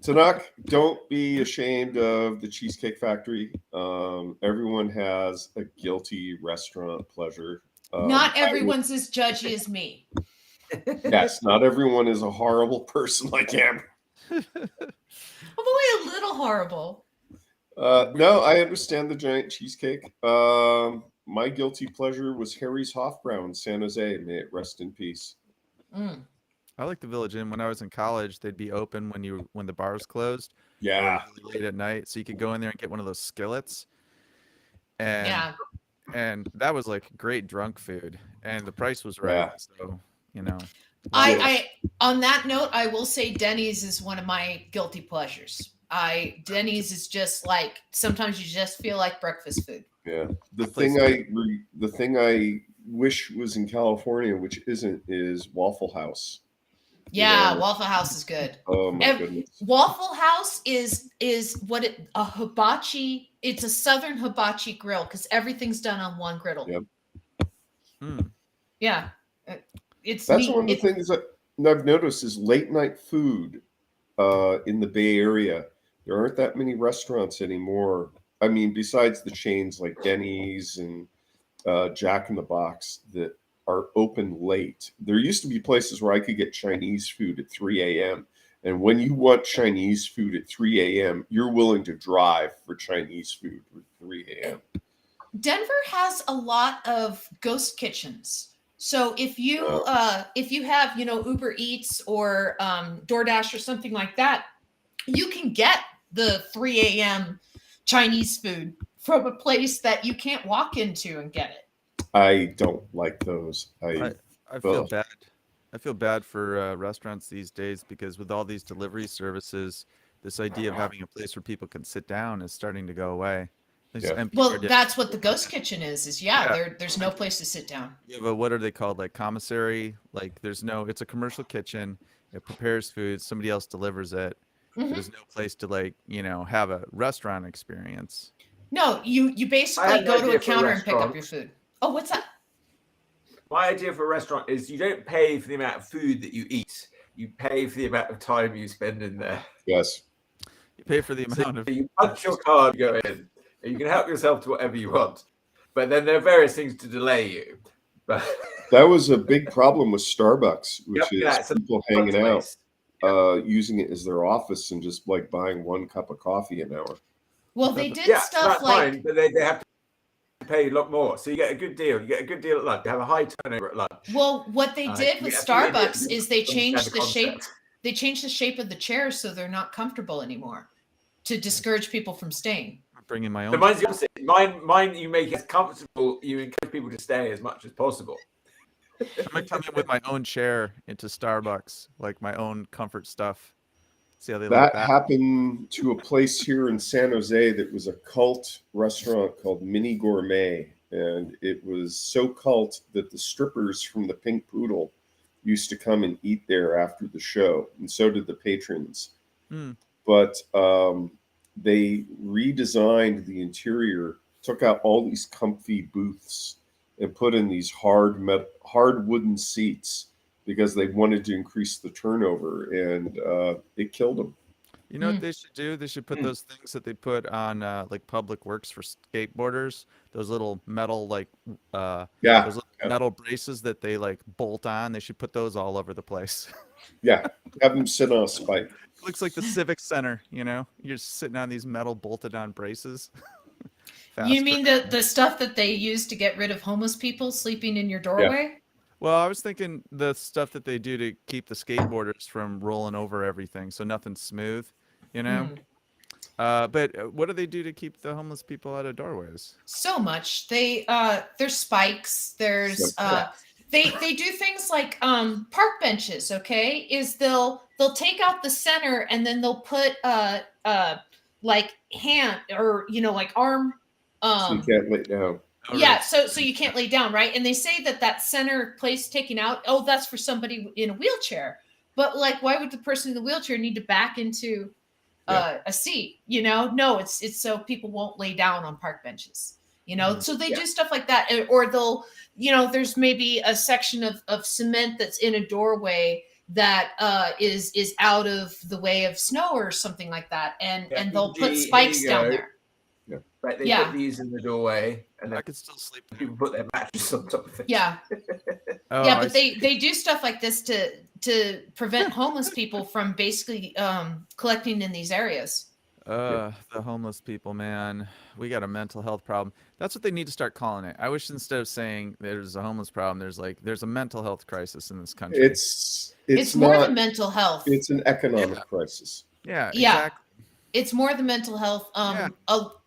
S2: Tanakh, don't be ashamed of the Cheesecake Factory. Everyone has a guilty restaurant pleasure.
S3: Not everyone's as judgy as me.
S2: Yes, not everyone is a horrible person like him.
S3: I'm only a little horrible.
S2: No, I understand the giant cheesecake. My guilty pleasure was Harry's Hofbrau in San Jose. May it rest in peace.
S3: Mm.
S4: I like the Village Inn. When I was in college, they'd be open when the bars closed or
S2: Yeah.
S4: really late at night, so you could go in there and get one of those skillets, and
S3: Yeah.
S4: and that was like great drunk food, and the price was right.
S2: Yeah.
S4: So you know,
S3: I on that note, I will say Denny's is one of my guilty pleasures. Denny's is just like sometimes you just feel like breakfast food.
S2: Yeah. The thing I wish was in California, which isn't, is Waffle House.
S3: Yeah, Waffle House is good.
S2: Oh my goodness.
S3: Waffle House is a hibachi. It's a southern hibachi grill because everything's done on one griddle.
S2: Yep.
S3: Yeah,
S2: That's one of the things that I've noticed is late night food in the Bay Area. There aren't that many restaurants anymore. I mean, besides the chains like Denny's and Jack in the Box that are open late. There used to be places where I could get Chinese food at 3 a.m. And when you want Chinese food at 3 a.m., you're willing to drive for Chinese food at 3 a.m.
S3: Denver has a lot of ghost kitchens. So if you have, Uber Eats or DoorDash or something like that, you can get the 3 a.m. Chinese food from a place that you can't walk into and get it.
S2: I don't like those.
S4: I feel bad. I feel bad for restaurants these days because with all these delivery services, this idea of having a place where people can sit down is starting to go away.
S3: Well, that's what the ghost kitchen is there's no place to sit down.
S4: Yeah, but what are they called? Like commissary? Like it's a commercial kitchen. It prepares food. Somebody else delivers it.
S3: Mm-hmm.
S4: There's no place to have a restaurant experience.
S3: No, you basically go to a counter and pick up your food. Oh, what's that?
S1: My idea for a restaurant is you don't pay for the amount of food that you eat. You pay for the amount of time you spend in there.
S2: Yes.
S4: You pay for the amount of...
S1: You punch your card, go in. And you can help yourself to whatever you want. But then there are various things to delay you. But
S2: that was a big problem with Starbucks, which is people hanging out, using it as their office and just like buying one cup of coffee an hour.
S3: Well, they did stuff like...
S1: Fine, but they have to pay a lot more. So you get a good deal. You get a good deal at lunch. You have a high turnover at lunch.
S3: Well, what they did with Starbucks is they changed the shape. They changed the shape of the chairs so they're not comfortable anymore to discourage people from staying.
S4: I'm bringing my own.
S1: So mine's the opposite. Mine, you make it comfortable. You encourage people to stay as much as possible.
S4: I'm gonna come in with my own chair into Starbucks, like my own comfort stuff. See how they like that.
S2: Happened to a place here in San Jose that was a cult restaurant called Mini Gourmet, and it was so cult that the strippers from the Pink Poodle used to come and eat there after the show, and so did the patrons. But they redesigned the interior, took out all these comfy booths, and put in these hard wooden seats because they wanted to increase the turnover, and it killed them.
S4: You know what they should do? They should put those things that they put on like public works for skateboarders. Those little metal metal braces that they like bolt on. They should put those all over the place.
S2: Yeah, have them sit on a spike.
S4: It looks like the Civic Center. You're just sitting on these metal bolted on braces.
S3: You mean the stuff that they use to get rid of homeless people sleeping in your doorway?
S4: Yeah. Well, I was thinking the stuff that they do to keep the skateboarders from rolling over everything, so nothing's smooth, But what do they do to keep the homeless people out of doorways?
S3: So much. There's spikes. There's they do things like park benches. Okay, is they'll take out the center and then they'll put like hand or like arm.
S2: So you can't lay down.
S3: So you can't lay down, right? And they say that center place taken out, that's for somebody in a wheelchair. But like, why would the person in the wheelchair need to back into a seat? No, it's so people won't lay down on park benches. So they do stuff like that, or they'll, there's maybe a section of cement that's in a doorway that is out of the way of snow or something like that, and they'll put spikes down there.
S1: Right, they put these in the doorway, and
S4: I could still sleep.
S1: People put their mattress on top of it.
S3: Yeah, but they do stuff like this to prevent homeless people from basically collecting in these areas.
S4: The homeless people, man. We got a mental health problem. That's what they need to start calling it. I wish instead of saying there's a homeless problem, there's a mental health crisis in this country.
S3: It's more
S2: not
S3: than mental health.
S2: it's an economic crisis.
S4: Yeah,
S3: Yeah.
S4: exactly.
S3: It's more than mental health.
S4: Yeah.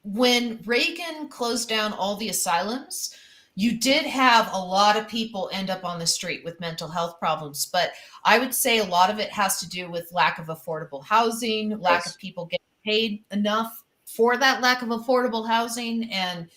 S3: When Reagan closed down all the asylums, you did have a lot of people end up on the street with mental health problems. But I would say a lot of it has to do with lack of affordable housing, lack of people getting paid enough for that lack of affordable housing. And,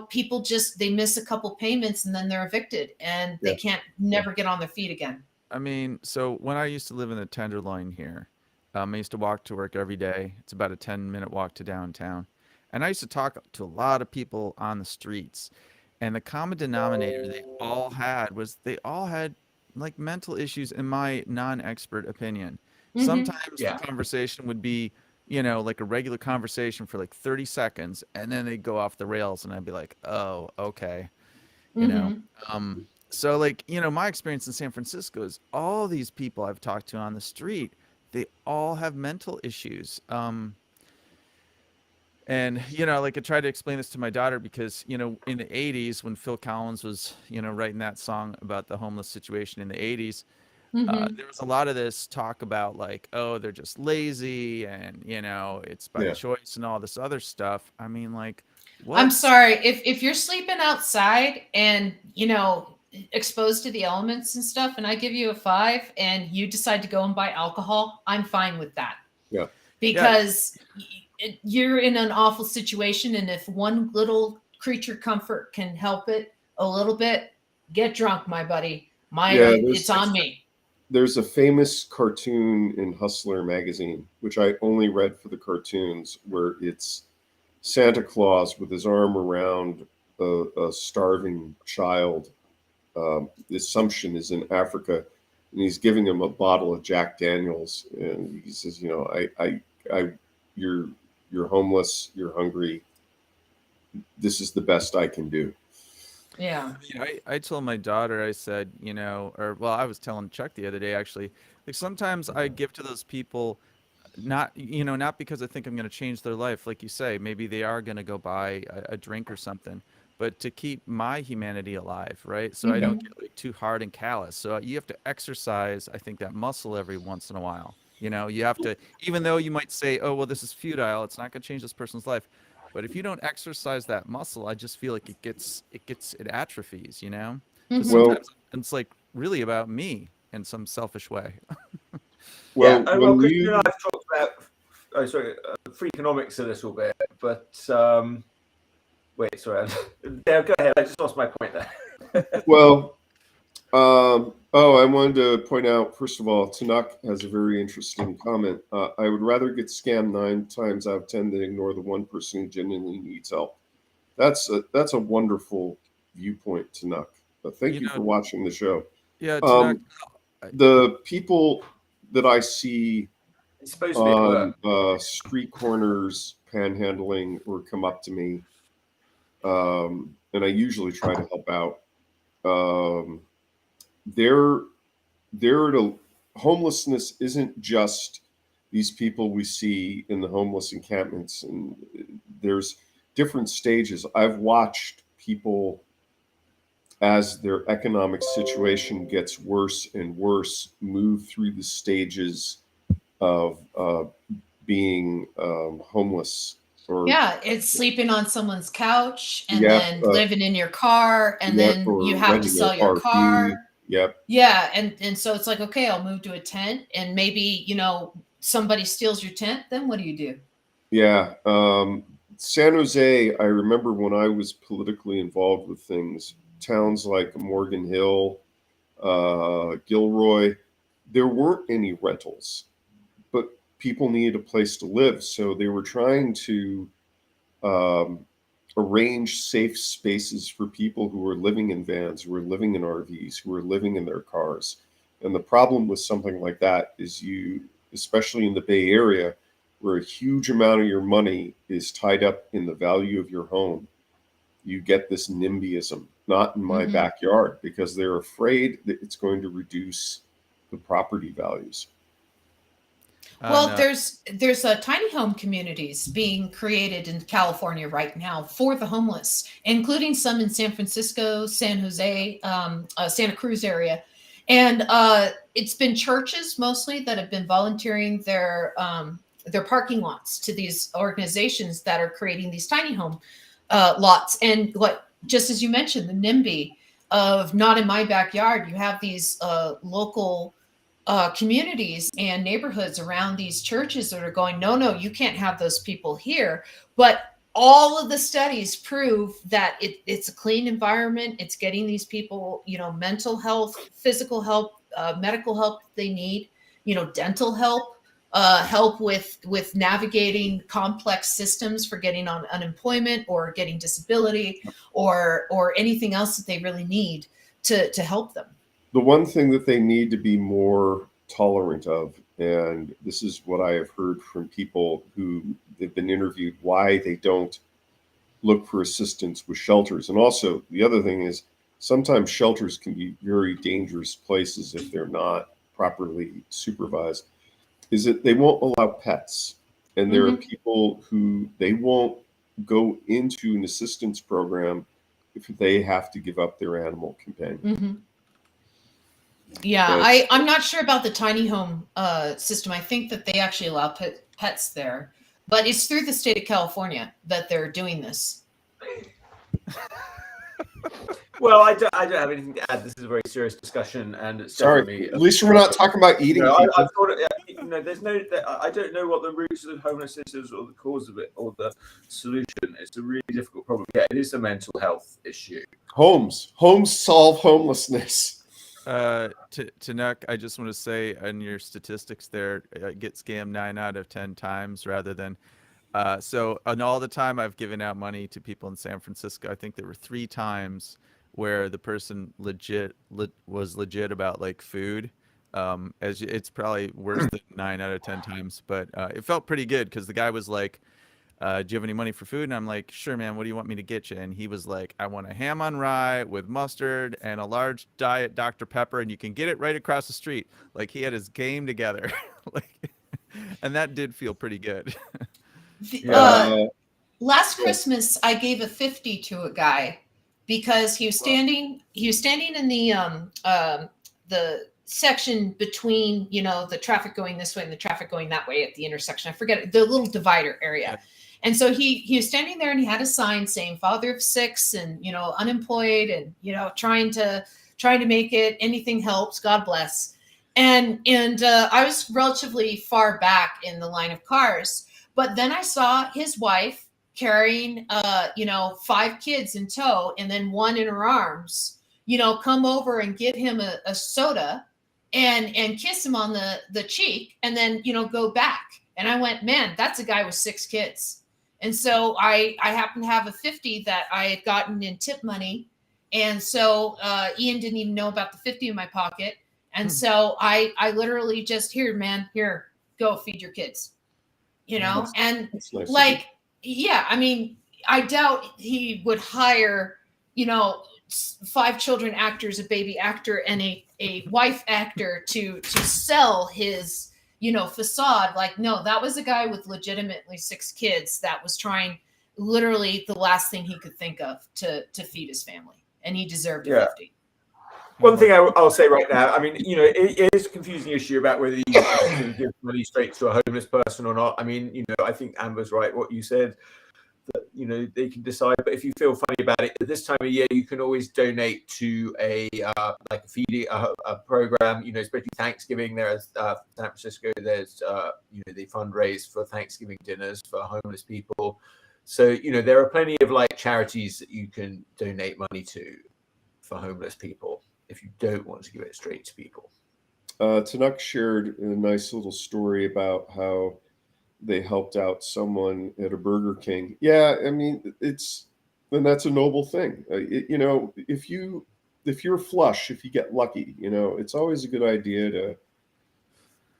S3: people they miss a couple payments and then they're evicted and they can't never get on their feet again.
S4: I mean, so when I used to live in the Tenderloin here, I used to walk to work every day. It's about a 10-minute walk to downtown. And I used to talk to a lot of people on the streets. And the common denominator they all had was they all had like mental issues, in my non-expert opinion.
S3: Mhm.
S4: Sometimes the conversation would be, like a regular conversation for like 30 seconds, and then they'd go off the rails, and I'd be like, oh, okay. So like, my experience in San Francisco is all these people I've talked to on the street, they all have mental issues. And, like I tried to explain this to my daughter because, in the 80s when Phil Collins was, writing that song about the homeless situation in the 80s, there was a lot of this talk about like, oh, they're just lazy and, it's by choice and all this other stuff. I mean, like, what?
S3: I'm sorry. If you're sleeping outside and, exposed to the elements and stuff, and I give you a 5 and you decide to go and buy alcohol, I'm fine with that.
S2: Yeah.
S3: Because you're in an awful situation. And if one little creature comfort can help it a little bit, get drunk, my buddy. It's on me.
S2: There's a famous cartoon in Hustler magazine, which I only read for the cartoons, where it's Santa Claus with his arm around a starving child. The assumption is in Africa, and he's giving him a bottle of Jack Daniels, and he says, you're homeless, you're hungry. This is the best I can do.
S3: Yeah.
S4: I told my daughter, I said, I was telling Chuck the other day, actually, like sometimes I give to those people, not because I think I'm going to change their life. Like you say, maybe they are going to go buy a drink or something, but to keep my humanity alive. Right. So I don't get like too hard and callous. So you have to exercise, I think, that muscle every once in a while. You have to, even though you might say, oh, well, this is futile, it's not going to change this person's life. But if you don't exercise that muscle, I just feel like it atrophies, So sometimes it's like really about me in some selfish way.
S2: Well,
S1: Christian and I've talked about Freakonomics a little bit, but wait, sorry. Yeah, go ahead. I just lost my point there.
S2: Well, I wanted to point out, first of all, Tanakh has a very interesting comment. I would rather get scammed 9 times out of 10 than ignore the one person who genuinely needs help. That's a wonderful viewpoint, Tanakh. Thank you for watching the show.
S4: Yeah, Tanakh,
S2: the people that I see on street corners panhandling or come up to me, and I usually try to help out. Homelessness isn't just these people we see in the homeless encampments, and there's different stages. I've watched people, as their economic situation gets worse and worse, move through the stages of being homeless.
S3: It's sleeping on someone's couch and then living in your car, and then you have to sell your car.
S2: Yep.
S3: Yeah, and so it's like, okay, I'll move to a tent, and maybe somebody steals your tent. Then what do you do?
S2: Yeah, San Jose. I remember when I was politically involved with things, towns like Morgan Hill, Gilroy, there weren't any rentals, but people needed a place to live, so they were trying to arrange safe spaces for people who were living in vans, who were living in RVs, who were living in their cars. And the problem with something like that is especially in the Bay Area, where a huge amount of your money is tied up in the value of your home, you get this NIMBYism, not in my backyard, because they're afraid that it's going to reduce the property values.
S3: Well,
S4: No.
S3: there's tiny home communities being created in California right now for the homeless, including some in San Francisco, San Jose, Santa Cruz area, and it's been churches mostly that have been volunteering their parking lots to these organizations that are creating these tiny home lots. And what, just as you mentioned, the NIMBY of not in my backyard, you have these local communities and neighborhoods around these churches that are going, no, you can't have those people here. But all of the studies prove that it's a clean environment. It's getting these people, mental health, physical help, medical help they need, dental help, help with navigating complex systems for getting on unemployment or getting disability or anything else that they really need to help them.
S2: The one thing that they need to be more tolerant of, and this is what I have heard from people who have been interviewed, why they don't look for assistance with shelters. And also the other thing is sometimes shelters can be very dangerous places if they're not properly supervised, is that they won't allow pets. And there are people who they won't go into an assistance program if they have to give up their animal companion.
S3: Mm-hmm. Yeah, I'm not sure about the tiny home system. I think that they actually allow pets there, but it's through the state of California that they're doing this.
S1: Well, I don't have anything to add. This is a very serious discussion, and it's
S2: Sorry, at least we're not talking about eating.
S1: I thought, there's no. I don't know what the roots of homelessness is, or the cause of it, or the solution. It's a really difficult problem. Yeah, it is a mental health issue.
S2: Homes solve homelessness.
S4: Tanuk, I just want to say on your statistics there, get scammed 9 out of 10 times rather than. So on all the time I've given out money to people in San Francisco, I think there were 3 times where the person was legit about like food. As it's probably worse than 9 out of 10 times, but it felt pretty good because the guy was like, do you have any money for food? And I'm like, sure, man. What do you want me to get you? And he was like, I want a ham on rye with mustard and a large diet Dr. Pepper, and you can get it right across the street. Like he had his game together. And that did feel pretty good.
S3: Last Christmas, I gave a 50 to a guy because he was standing in the section between, the traffic going this way and the traffic going that way at the intersection. I forget the little divider area. And so he was standing there and he had a sign saying father of 6 and, unemployed and, trying to make it. Anything helps. God bless. And I was relatively far back in the line of cars, but then I saw his wife carrying, 5 kids in tow and then one in her arms, come over and give him a soda and kiss him on the cheek and then, go back. And I went, man, that's a guy with 6 kids. And so I happened to have a 50 that I had gotten in tip money. And so Ian didn't even know about the 50 in my pocket. And so I literally just, here, man, here, go feed your kids, that's nice. Yeah, I mean, I doubt he would hire, 5 children actors, a baby actor, and a wife actor to sell his, facade. Like, no, that was a guy with legitimately 6 kids that was trying literally the last thing he could think of to feed his family. And he deserved a 50.
S1: One thing I'll say right now, I mean, it is a confusing issue about whether you can give money straight to a homeless person or not. I mean, I think Amber's right, what you said, that, they can decide. But if you feel funny about it, at this time of year, you can always donate to a feeding a program, especially Thanksgiving. There's San Francisco, there's, they fundraise for Thanksgiving dinners for homeless people. So, there are plenty of charities that you can donate money to for homeless people if you don't want to give it straight to people.
S2: Tanuk shared a nice little story about how they helped out someone at a Burger King. Yeah, I mean, that's a noble thing. If you're flush, if you get lucky, it's always a good idea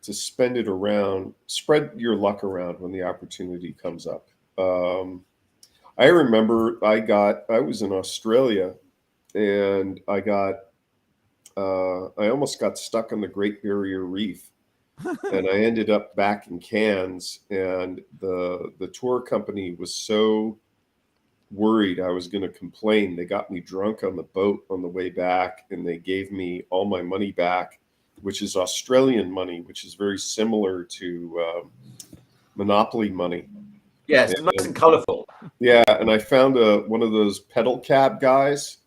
S2: to spend it around, spread your luck around when the opportunity comes up. I remember I was in Australia and I almost got stuck on the Great Barrier Reef and I ended up back in Cairns, and the tour company was so worried I was going to complain. They got me drunk on the boat on the way back, and they gave me all my money back, which is Australian money, which is very similar to Monopoly money.
S1: Yes, nice and colorful.
S2: Yeah, and I found one of those pedal cab guys.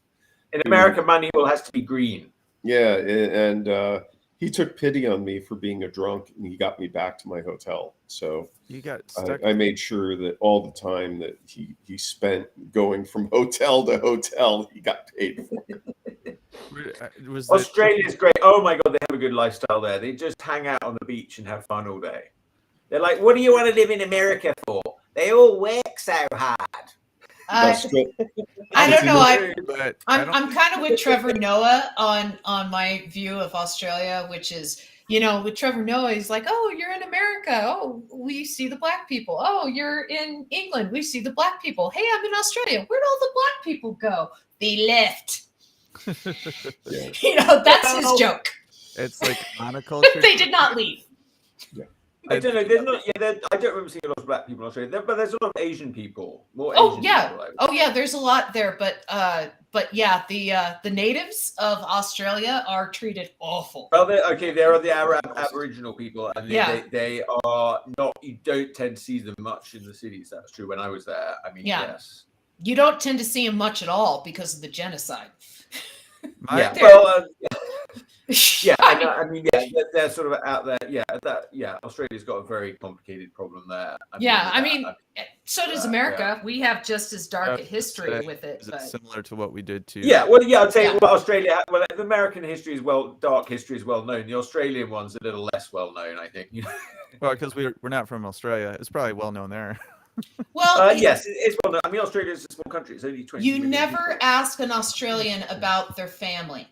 S1: In America, money has to be green.
S2: Yeah, and he took pity on me for being a drunk, and he got me back to my hotel. So
S4: You got stuck.
S2: I made sure that all the time that he spent going from hotel to hotel, he got paid for it.
S1: Australia's great. Oh my God, they have a good lifestyle there. They just hang out on the beach and have fun all day. They're like, what do you want to live in America for? They all work so hard.
S3: I don't know. I'm kind of with Trevor Noah on my view of Australia, which is, with Trevor Noah, he's like, oh, you're in America. Oh, we see the black people. Oh, you're in England. We see the black people. Hey, I'm in Australia. Where'd all the black people go? They left. That's his joke.
S4: It's like monoculture.
S3: They did not leave.
S2: Yeah.
S1: I don't know. There's not. Yeah, I don't remember seeing a lot of black people in Australia, but there's a lot of Asian people. More Asian people,
S3: there's a lot there, but yeah, the natives of Australia are treated awful.
S1: Well, there are the Aboriginal people, and they are not. You don't tend to see them much in the cities. That's true. When I was there, I mean, yes,
S3: you don't tend to see them much at all because of the genocide.
S1: They're sort of out there. Australia's got a very complicated problem there.
S3: So does America. We have just as dark a history with it.
S4: But similar to what we did too.
S1: I'd say Australia. Well, the American history is dark history is well known. The Australian one's a little less well known, I think.
S4: Well, because we're not from Australia, it's probably well known there.
S3: Well,
S1: yes, it's well known. I mean, Australia is a small country. It's only 20 million
S3: never
S1: people.
S3: ask an Australian about their family.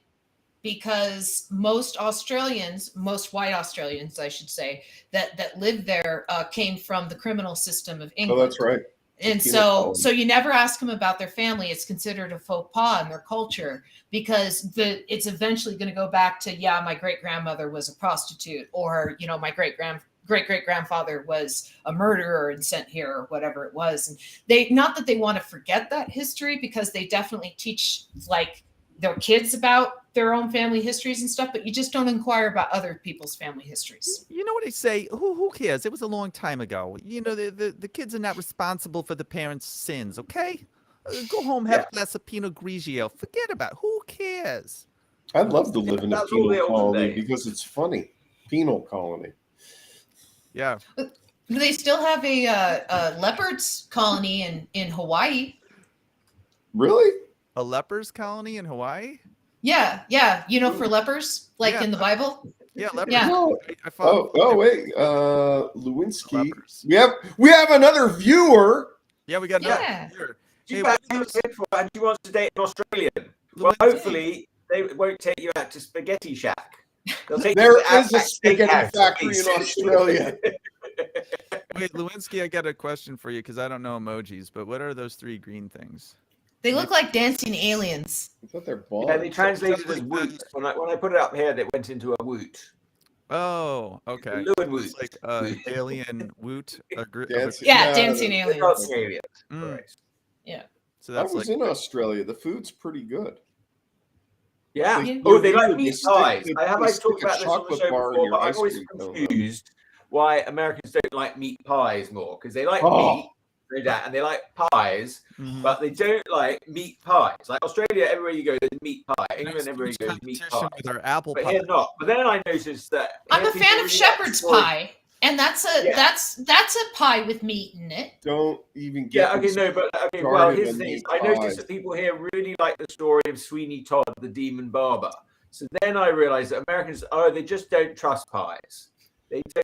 S3: Because most white Australians, I should say, that live there came from the criminal system of England.
S2: Oh, that's right.
S3: And so you never ask them about their family. It's considered a faux pas in their culture because it's eventually going to go back to, my great-grandmother was a prostitute, or, my great-great-grandfather was a murderer and sent here, or whatever it was. And not that they want to forget that history, because they definitely teach their kids about their own family histories and stuff, but you just don't inquire about other people's family histories.
S4: You know what they say? Who cares? It was a long time ago. The kids are not responsible for the parents' sins, okay? Go home, have a glass of Pinot Grigio. Forget about it. Who cares?
S2: I'd love to live in a penal colony because it's funny. Penal colony.
S4: Yeah.
S3: They still have a leopards colony in Hawaii.
S2: Really?
S4: A leopards colony in Hawaii?
S3: Yeah. For lepers, in the Bible.
S4: Yeah, leopards.
S3: Yeah.
S2: Wait, Lewinsky. We have another viewer.
S4: Yeah, we got
S3: Yeah.
S4: another
S1: Hey, and she wants to date an Australian. Well, hopefully they won't take you out to Spaghetti Shack.
S2: There is a spaghetti factory in Australia.
S4: Wait, Lewinsky, I got a question for you because I don't know emojis, but what are those three green things?
S3: They look like dancing aliens.
S2: I thought they're balls.
S1: Yeah, they translated as woot. When I put it up here, they went into a woot.
S4: Oh, okay.
S1: Woot.
S4: It's like alien woot.
S3: Dancing aliens. Yeah.
S4: So that's
S2: I was in Australia. The food's pretty good.
S1: Yeah.
S3: They
S1: They like meat pies. I talked about this on the show before, but I'm always confused why Americans don't like meat pies more, because they like meat. And they like pies, but they don't like meat pies. Like Australia, everywhere you go, there's meat pie. England, everywhere you go, there's meat pie.
S4: With our apple
S1: but
S4: pie.
S1: here not. But then I noticed that
S3: I'm a fan of shepherd's pie, and that's a pie with meat in it.
S2: Don't even get.
S1: Well, here's the thing. I noticed that people here really like the story of Sweeney Todd, the demon barber. So then I realized that Americans, they just don't trust pies.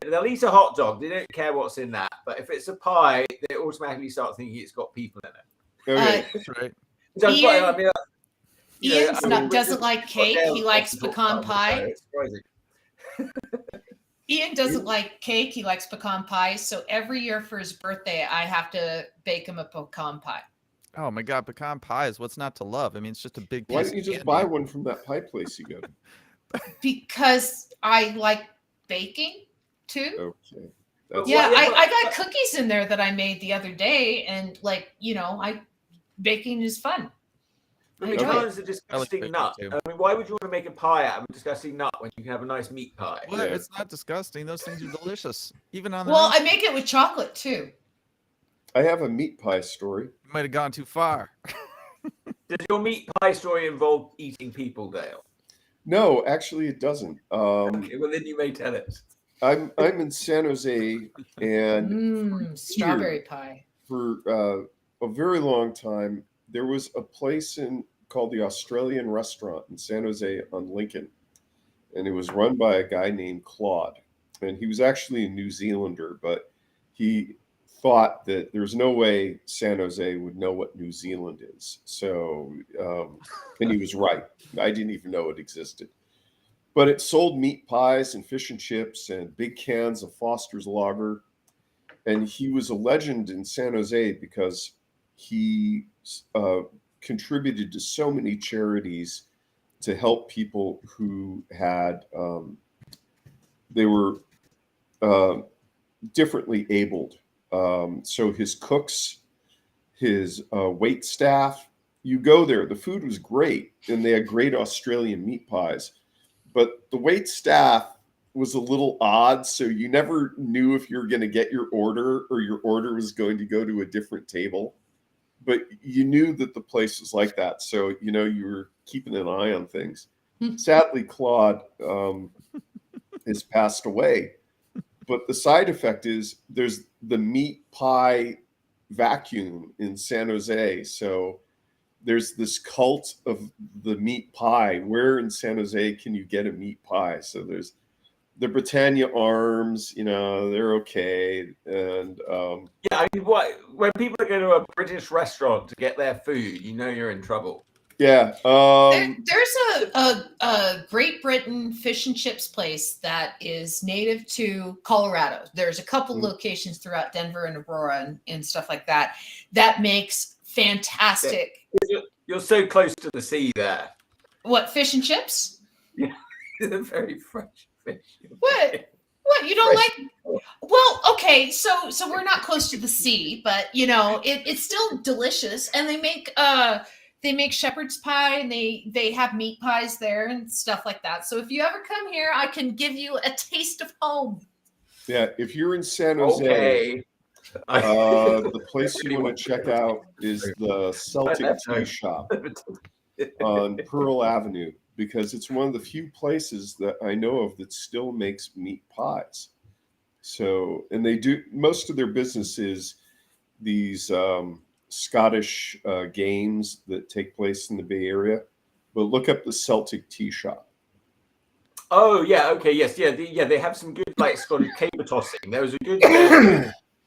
S1: They'll eat a hot dog. They don't care what's in that. But if it's a pie, they automatically start thinking it's got people in it.
S2: Okay.
S4: That's right.
S3: Ian doesn't like cake. He likes pecan pie. Ian doesn't like cake. He likes pecan pie. So every year for his birthday, I have to bake him a pecan pie.
S4: Oh my God, pecan pies. What's not to love? I mean, it's just a big piece.
S2: Why don't you just buy one from that pie place you go to?
S3: Because I like baking. too.
S2: Okay.
S3: Yeah, I got cookies in there that I made the other day, and baking is fun.
S1: Pecans are disgusting nut.
S4: too.
S1: I mean, why would you want to make a pie out of a disgusting nut when you can have a nice meat pie?
S4: Well, it's not disgusting. Those things are delicious. Even on the
S3: Well, I make it with chocolate too.
S2: I have a meat pie story.
S4: You might have gone too far.
S1: Does your meat pie story involve eating people, Dale?
S2: No, actually, it doesn't.
S1: Okay, well, then you may tell it.
S2: I'm in San Jose, and
S3: strawberry pie.
S2: For a very long time, there was a place called the Australian Restaurant in San Jose on Lincoln, and it was run by a guy named Claude, and he was actually a New Zealander, but he thought that there's no way San Jose would know what New Zealand is. So, and he was right. I didn't even know it existed. But it sold meat pies and fish and chips and big cans of Foster's Lager. And he was a legend in San Jose because he contributed to so many charities to help people who had, they were differently abled. So his cooks, his wait staff, you go there, the food was great, and they had great Australian meat pies. But the wait staff was a little odd, so you never knew if you were going to get your order or your order was going to go to a different table. But you knew that the place was like that, so you were keeping an eye on things. Sadly, Claude has passed away. But the side effect is there's the meat pie vacuum in San Jose. So there's this cult of the meat pie. Where in San Jose can you get a meat pie? So there's the Britannia Arms, they're okay. And
S1: yeah, I mean, when people are going to a British restaurant to get their food, you're in trouble.
S2: Yeah.
S3: There's a Great Britain fish and chips place that is native to Colorado. There's a couple locations throughout Denver and Aurora and stuff like that makes fantastic.
S1: You're so close to the sea there.
S3: What, fish and chips?
S1: Yeah, they're very fresh fish.
S3: What you don't like? Well, okay, so we're not close to the sea, but it's still delicious, and they make shepherd's pie, and they have meat pies there and stuff like that. So if you ever come here, I can give you a taste of home.
S2: Yeah, if you're in San Jose,
S1: okay.
S2: The place you want to check out is the Celtic Tea Shop on Pearl Avenue, because it's one of the few places that I know of that still makes meat pies. So, and they do, most of their business is these Scottish games that take place in the Bay Area, but look up the Celtic Tea Shop.
S1: Oh yeah, okay, yes, yeah, they have some good Scottish caber tossing. There was a good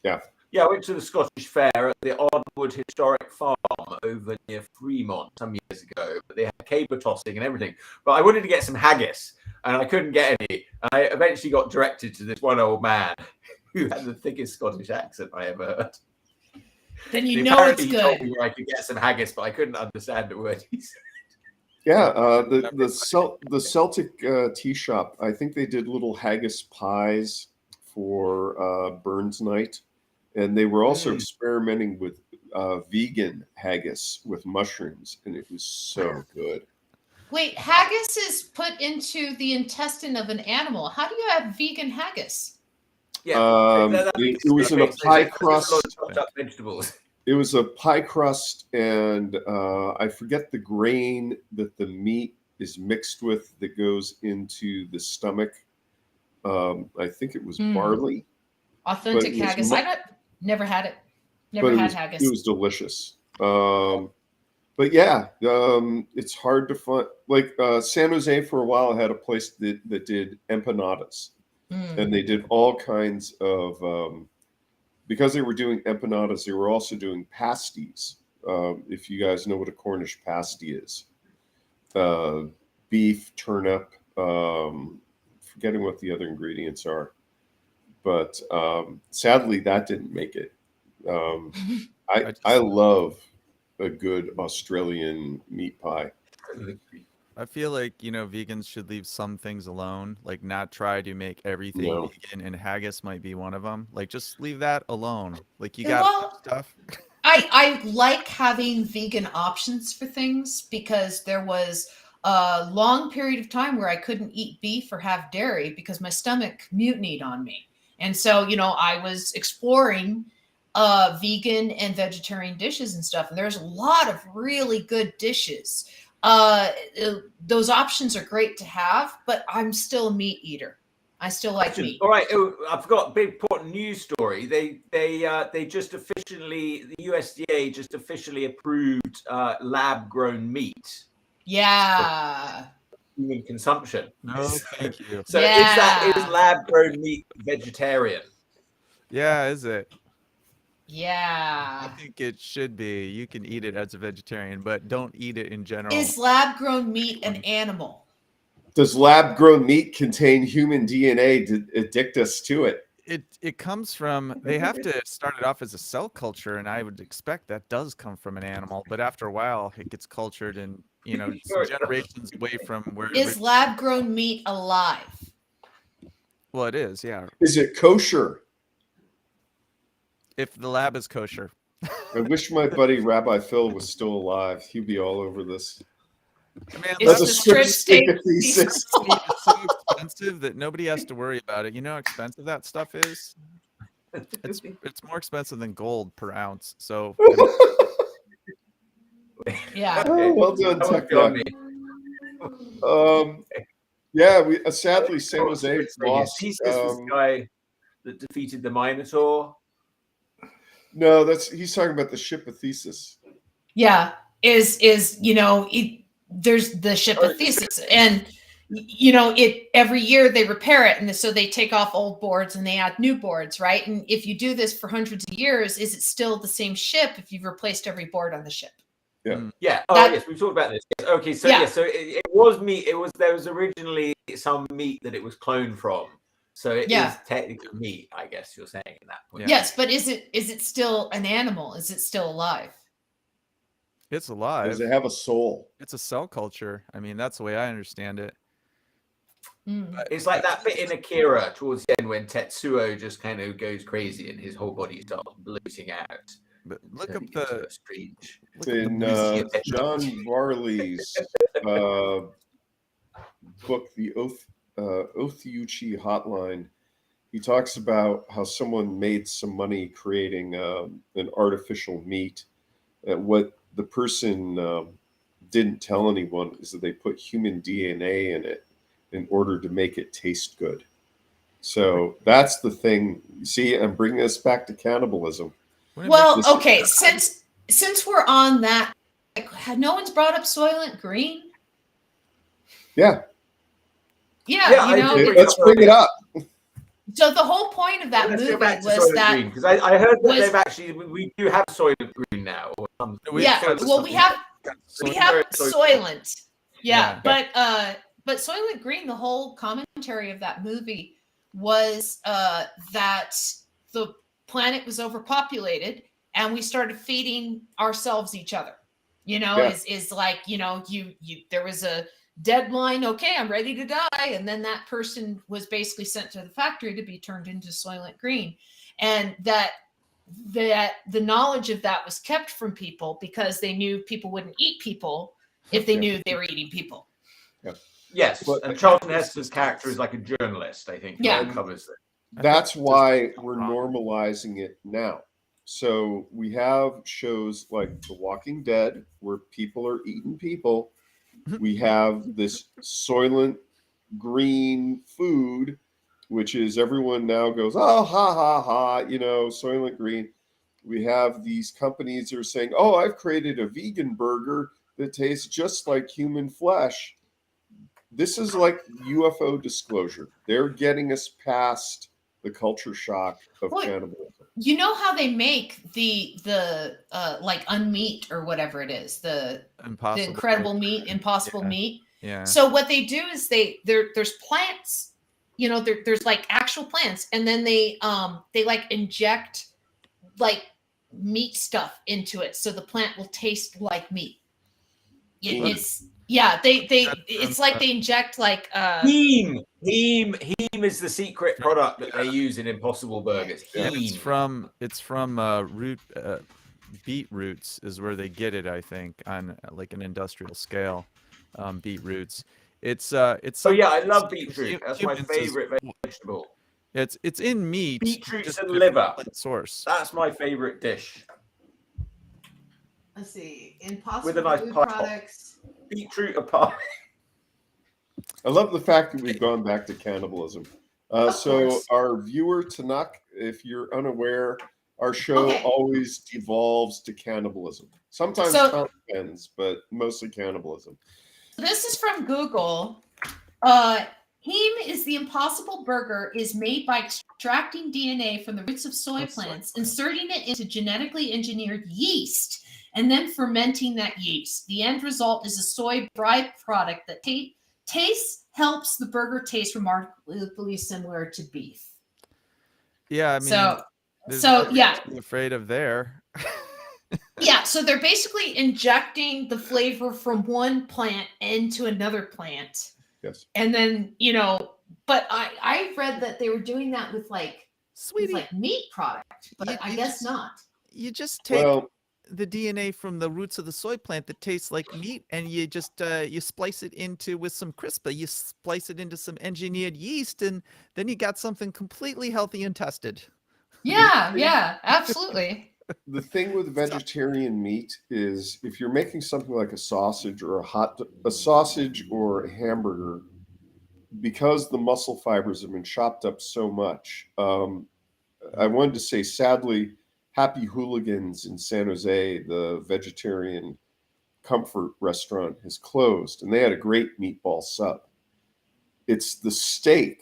S1: yeah. I went to the Scottish Fair at the Ardwood Historic Farm over near Fremont some years ago. But they had caber tossing and everything. But I wanted to get some haggis, and I couldn't get any. I eventually got directed to this one old man who had the thickest Scottish accent I ever heard.
S3: Then you know it's good.
S1: Told me where I could get some haggis, but I couldn't understand a word he said.
S2: Yeah, the Celtic Tea Shop, I think they did little haggis pies for Burns Night, and they were also experimenting with vegan haggis with mushrooms, and it was so good.
S3: Wait, haggis is put into the intestine of an animal. How do you have vegan haggis?
S1: Yeah,
S2: it was in a pie crust.
S1: Vegetables.
S2: It was a pie crust, and I forget the grain that the meat is mixed with that goes into the stomach. I think it was barley.
S3: Authentic haggis. Never had it. Never had haggis.
S2: It was delicious. But yeah, it's hard to find. Like San Jose for a while had a place that did empanadas. And they did all kinds of, because they were doing empanadas, they were also doing pasties. If you guys know what a Cornish pasty is. Beef, turnip, forgetting what the other ingredients are. But sadly, that didn't make it. I love a good Australian meat pie.
S4: I feel like, vegans should leave some things alone, like not try to make everything
S2: No.
S4: vegan, and haggis might be one of them. Like, just leave that alone. Like, you
S3: And
S4: got
S3: well,
S4: stuff.
S3: I like having vegan options for things because there was a long period of time where I couldn't eat beef or have dairy because my stomach mutinied on me. And so, I was exploring vegan and vegetarian dishes and stuff. And there's a lot of really good dishes. Those options are great to have, but I'm still a meat eater. I still like meat.
S1: All right, I forgot a big important news story. They just officially, the USDA just officially approved lab grown meat.
S3: Yeah.
S1: Human consumption.
S4: No, thank you.
S1: So
S3: Yeah.
S1: is lab grown meat vegetarian?
S4: Yeah, is it?
S3: Yeah.
S4: I think it should be. You can eat it as a vegetarian, but don't eat it in general.
S3: Is lab grown meat an animal?
S2: Does lab-grown meat contain human DNA to addict us to it?
S4: It comes from, they have to start it off as a cell culture, and I would expect that does come from an animal, but after a while it gets cultured and some generations away from where
S3: Is lab grown meat alive?
S4: well, it is, yeah.
S2: Is it kosher?
S4: If the lab is kosher.
S2: I wish my buddy Rabbi Phil was still alive. He'd be all over this.
S4: Man,
S3: It's
S2: That's a
S3: the strip
S2: steak
S3: steak
S2: thesis.
S4: meat is so expensive that nobody has to worry about it. You know how expensive that stuff is? It's more expensive than gold per ounce. So
S3: Yeah.
S2: Oh, well done,
S1: That
S2: Tech
S1: would be on me.
S2: Yeah, we sadly San Jose lost.
S1: He's this guy that defeated the Minotaur.
S2: No, he's talking about the ship of Theseus.
S3: Yeah. There's the ship of Theseus, and it every year they repair it, and so they take off old boards and they add new boards, right? And if you do this for hundreds of years, is it still the same ship if you've replaced every board on the ship?
S2: Yeah.
S1: Yeah. Oh, yes, we've talked about this. Okay, so so it was meat. There was originally some meat that it was cloned from. So it is technically meat, I guess you're saying at that point.
S3: Yes, but is it still an animal? Is it still alive?
S4: it's alive.
S2: Does it have a soul?
S4: It's a cell culture. I mean, that's the way I understand it.
S1: It's like that bit in Akira towards the end when Tetsuo just kind of goes crazy and his whole body starts bloating out.
S4: But look up
S1: the strange.
S2: In John Varley's book, The Othiuchi Hotline, he talks about how someone made some money creating an artificial meat. What the person didn't tell anyone is that they put human DNA in it in order to make it taste good. So that's the thing. See, I'm bringing us back to cannibalism.
S3: Well, okay, since we're on that, no one's brought up Soylent Green.
S2: Yeah.
S3: Yeah,
S2: let's bring it up.
S3: So the whole point of that movie was that
S1: because I heard that they've actually we do have Soylent Green now.
S3: We have Soylent. Yeah. But Soylent Green, the whole commentary of that movie was that the planet was overpopulated and we started feeding ourselves each other. Is like, there was a deadline. Okay, I'm ready to die. And then that person was basically sent to the factory to be turned into Soylent Green. And that the knowledge of that was kept from people because they knew people wouldn't eat people if they knew they were eating people.
S2: Yeah.
S1: Yes, and Charlton Heston's character is like a journalist, I think.
S3: Yeah.
S1: That covers it.
S2: That's why we're normalizing it now. So we have shows like The Walking Dead where people are eating people. We have this Soylent Green food, which is everyone now goes, oh, ha, ha, ha, Soylent Green. We have these companies that are saying, oh, I've created a vegan burger that tastes just like human flesh. This is like UFO disclosure. They're getting us past the culture shock of cannibalism.
S3: You know how they make the like unmeat or whatever it is, the incredible meat, impossible meat.
S4: Yeah.
S3: So what they do is there's plants, there's like actual plants, and then they like inject like meat stuff into it so the plant will taste like meat. It's it's like they inject like
S1: heme. Heme is the secret product that they use in Impossible Burgers.
S4: And
S1: Heme.
S4: it's from beet roots is where they get it, I think, on like an industrial scale. Beet roots. It's
S1: Oh
S4: something
S1: yeah, I
S4: that's
S1: love beetroot. That's my
S4: humans is-
S1: favorite vegetable.
S4: It's in meat.
S1: Beetroots
S4: just
S1: and
S4: different
S1: liver.
S4: plant source.
S1: That's my favorite dish.
S3: let's see, Impossible
S1: With a nice
S3: Food
S1: pie.
S3: products.
S1: Beetroot apart.
S2: I love the fact that we've gone back to cannibalism. So
S3: course.
S2: our viewer Tanakh, if you're unaware, our show
S3: Okay.
S2: always devolves to cannibalism. Sometimes
S3: So-
S2: ends, but mostly cannibalism.
S3: This is from Google. Heme is the Impossible Burger is made by extracting DNA from the roots of soy plants, inserting it into genetically engineered yeast, and then fermenting that yeast. The end result is a soy byproduct that helps the burger taste remarkably similar to beef.
S4: Yeah, I mean,
S3: So
S4: there's
S3: so,
S4: nothing
S3: yeah.
S4: to be afraid of there.
S3: Yeah, so they're basically injecting the flavor from one plant into another plant.
S2: Yes.
S3: And then, but I read that they were doing that with like
S4: Sweetie,
S3: meat product, but I guess not.
S4: you just take
S2: Well,
S4: the DNA from the roots of the soy plant that tastes like meat, and you just you splice it into with some CRISPR. You splice it into some engineered yeast, and then you got something completely healthy and tested.
S3: Yeah, absolutely.
S2: the thing with vegetarian meat is if you're making something like a sausage or a sausage or a hamburger, because the muscle fibers have been chopped up so much. I wanted to say, sadly, Happy Hooligans in San Jose, the vegetarian comfort restaurant, has closed, and they had a great meatball sub. It's the steak,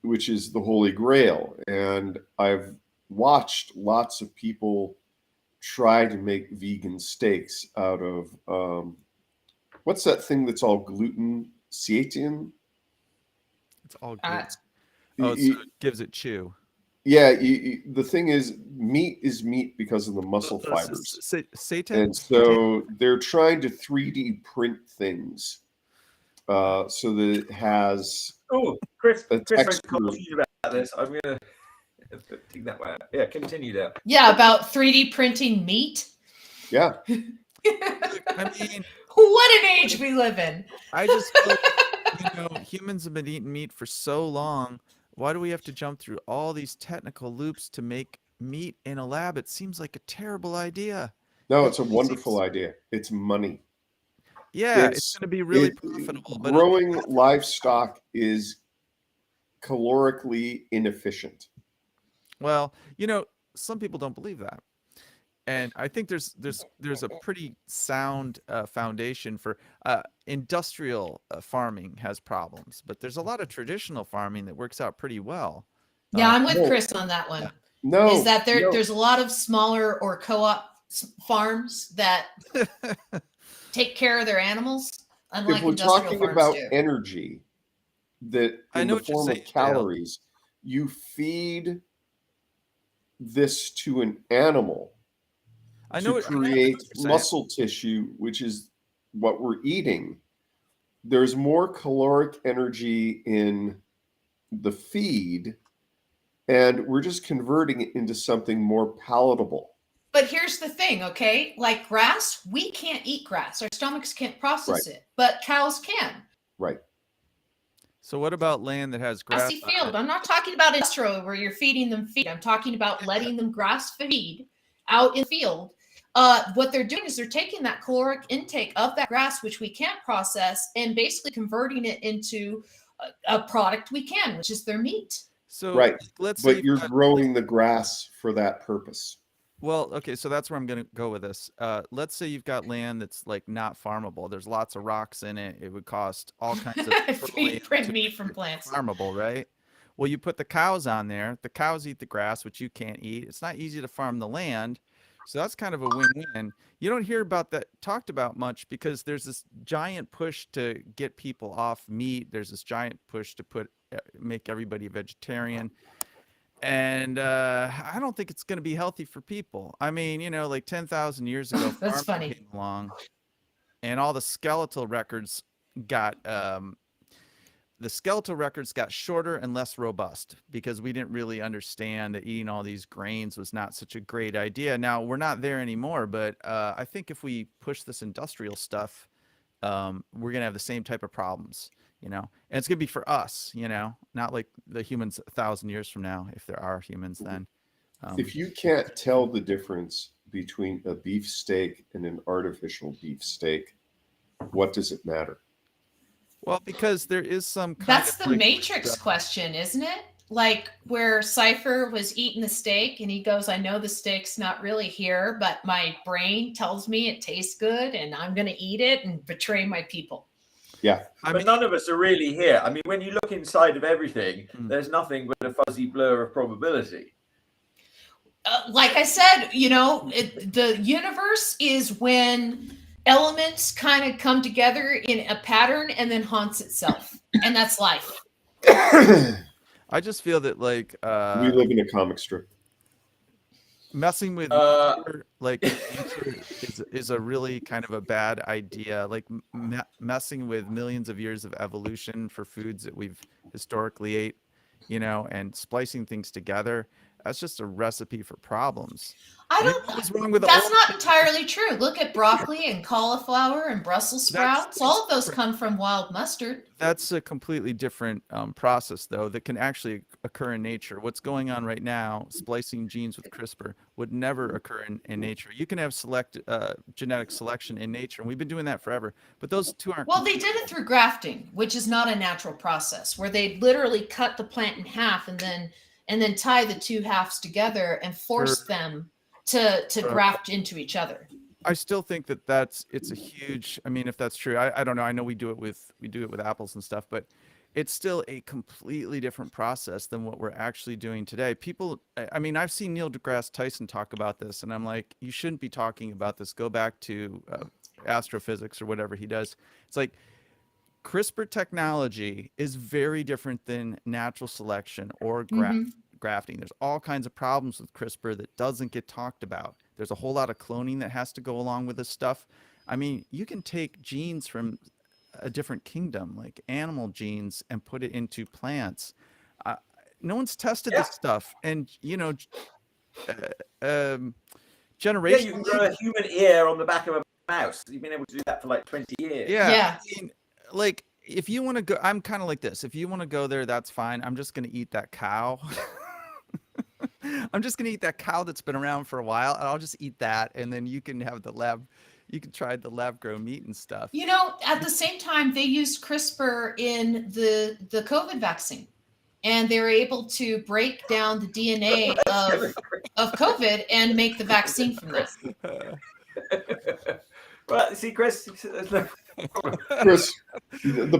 S2: which is the holy grail, and I've watched lots of people try to make vegan steaks out of what's that thing that's all gluten? Seitan?
S4: It's all
S3: Uh,
S4: good. Oh, so it gives it chew.
S2: Yeah, the thing is, meat is meat because of the muscle fibers.
S4: Satan.
S2: And so they're trying to 3D print things so that it has
S1: Oh, Chris
S2: a
S1: went
S2: texture.
S1: confused about this. I'm gonna take that way. Yeah, continue there.
S3: Yeah, about 3D printing meat.
S2: Yeah.
S4: I mean,
S3: What an age we live in.
S4: I just feel humans have been eating meat for so long. Why do we have to jump through all these technical loops to make meat in a lab? It seems like a terrible idea.
S2: No, it's a wonderful idea. It's money.
S4: Yeah, it's going to be really profitable. But
S2: growing livestock is calorically inefficient.
S4: well, some people don't believe that, and I think there's a pretty sound foundation for industrial farming has problems, but there's a lot of traditional farming that works out pretty well.
S3: Yeah, I'm with
S2: No.
S3: Chris on that one.
S2: No,
S3: Is that
S2: no.
S3: there's a lot of smaller or co-op farms that take care of their animals, unlike
S2: If we're
S3: industrial
S2: talking
S3: farms
S2: about
S3: do.
S2: energy, that
S4: I
S2: in
S4: know
S2: the
S4: what you're
S2: form
S4: saying,
S2: of
S4: Dale.
S2: calories, you feed this to an animal
S4: I know
S2: to
S4: I know what
S2: create
S4: you're saying.
S2: muscle tissue, which is what we're eating. There's more caloric energy in the feed, and we're just converting it into something more palatable.
S3: But here's the thing, okay? Like grass, we can't eat grass. Our stomachs can't process
S2: Right.
S3: it, but cows can.
S2: Right.
S4: So what about land that has grass?
S3: Grassy
S4: on
S3: field.
S4: it?
S3: I'm not talking about industrial where you're feeding them feed. I'm talking about letting them grass feed out in the field. What they're doing is they're taking that caloric intake of that grass, which we can't process, and basically converting it into a product we can, which is their meat.
S4: So
S2: Right.
S4: let's say
S2: But you're growing the grass for that purpose.
S4: well, okay, so that's where I'm going to go with this. Let's say you've got land that's like not farmable. There's lots of rocks in it. It would cost all kinds of petroleum
S3: Print
S4: to
S3: meat from plants.
S4: farmable, right? Well, you put the cows on there. The cows eat the grass, which you can't eat. It's not easy to farm the land. So that's kind of a win-win. You don't hear about that talked about much because there's this giant push to get people off meat. There's this giant push to make everybody vegetarian. And I don't think it's going to be healthy for people. I mean, like 10,000 years ago,
S3: That's
S4: farming
S3: funny.
S4: came along, and all the skeletal records got shorter and less robust because we didn't really understand that eating all these grains was not such a great idea. Now we're not there anymore, but I think if we push this industrial stuff, we're gonna have the same type of problems, and it's gonna be for us, not like the humans 1,000 years from now, if there are humans then.
S2: If you can't tell the difference between a beef steak and an artificial beef steak, what does it matter?
S4: Well, because there is some kind
S3: That's
S4: of
S3: the
S4: like,
S3: Matrix question, isn't it? Like where Cypher was eating the steak and he goes, I know the steak's not really here, but my brain tells me it tastes good and I'm going to eat it and betray my people.
S2: Yeah.
S1: But none of us are really here. I mean, when you look inside of everything, there's nothing but a fuzzy blur of probability.
S3: Like I said, the universe is when elements kind of come together in a pattern and then haunts itself. And that's life.
S4: I just feel that like
S2: we live in a comic strip.
S4: Messing with nature, like nature is a really kind of a bad idea. Like messing with millions of years of evolution for foods that we've historically ate, and splicing things together. That's just a recipe for problems.
S3: That's not entirely true. Look at broccoli and cauliflower and Brussels sprouts. All of those come from wild mustard.
S4: That's a completely different process, though, that can actually occur in nature. What's going on right now, splicing genes with CRISPR, would never occur in nature. You can have genetic selection in nature, and we've been doing that forever. But those two aren't.
S3: Well, they did it through grafting, which is not a natural process, where they literally cut the plant in half and then tie the two halves together and force them to graft into each other.
S4: I still think it's a huge, I mean, if that's true, I don't know. I know we do it with apples and stuff, but it's still a completely different process than what we're actually doing today. People, I mean, I've seen Neil deGrasse Tyson talk about this, and I'm like, you shouldn't be talking about this. Go back to astrophysics or whatever he does. It's like, CRISPR technology is very different than natural selection or grafting. There's all kinds of problems with CRISPR that doesn't get talked about. There's a whole lot of cloning that has to go along with this stuff. I mean, you can take genes from a different kingdom, like animal genes, and put it into plants. No one's tested this stuff. And, generation.
S1: Yeah, you can grow a human ear on the back of a mouse. You've been able to do that for like 20 years.
S4: Yeah. I mean, like, if you want to go, I'm kind of like this. If you want to go there, that's fine. I'm just going to eat that cow. I'm just going to eat that cow that's been around for a while, and I'll just eat that. And then you can have you can try the lab grown meat and stuff.
S3: At the same time, they used CRISPR in the COVID vaccine, and they were able to break down the DNA of COVID and make the vaccine from that.
S1: Well, see, Chris,
S2: the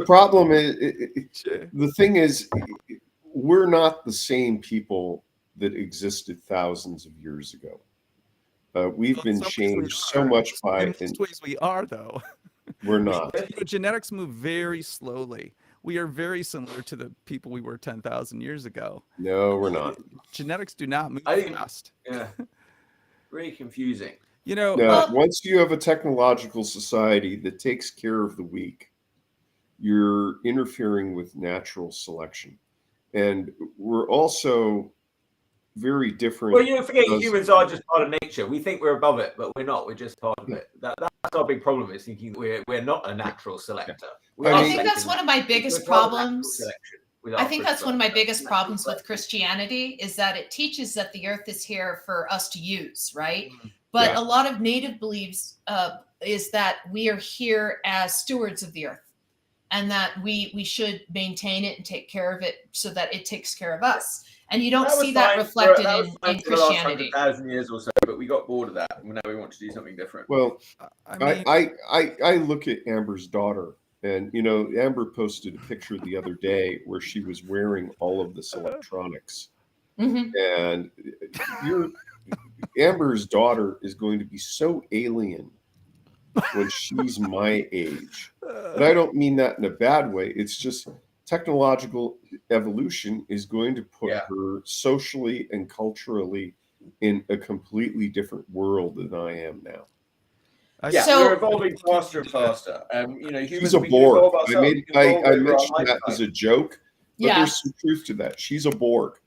S2: problem is, the thing is, we're not the same people that existed thousands of years ago. We've been changed so much by.
S4: In most ways, we are, though.
S2: We're not.
S4: Genetics move very slowly. We are very similar to the people we were 10,000 years ago.
S2: No, we're not.
S4: Genetics do not move fast.
S1: Yeah, really confusing.
S2: Once you have a technological society that takes care of the weak, you're interfering with natural selection. And we're also very different.
S1: Well, you forget humans are just part of nature. We think we're above it, but we're not. We're just part of it. That's our big problem, is thinking we're not a natural selector.
S3: I think that's one of my biggest problems. I think that's one of my biggest problems with Christianity, is that it teaches that the earth is here for us to use, right? But a lot of native beliefs is that we are here as stewards of the earth, and that we should maintain it and take care of it so that it takes care of us. And you don't see that reflected in Christianity.
S1: 1,000 years or so, but we got bored of that, and now we want to do something different.
S2: Well, I look at Amber's daughter, and Amber posted a picture the other day where she was wearing all of this electronics, and Amber's daughter is going to be so alien when she's my age. And I don't mean that in a bad way. It's just technological evolution is going to put her socially and culturally in a completely different world than I am now.
S1: Yeah,
S3: So-
S1: we're evolving faster and faster. Humans,
S2: She's a
S1: we can
S2: Borg.
S1: evolve
S2: I
S1: ourselves.
S2: made
S1: We can evolve
S2: I
S1: over our
S2: mentioned that
S1: lifetime.
S2: as a joke, but
S3: Yeah.
S2: there's some truth to that. She's a Borg.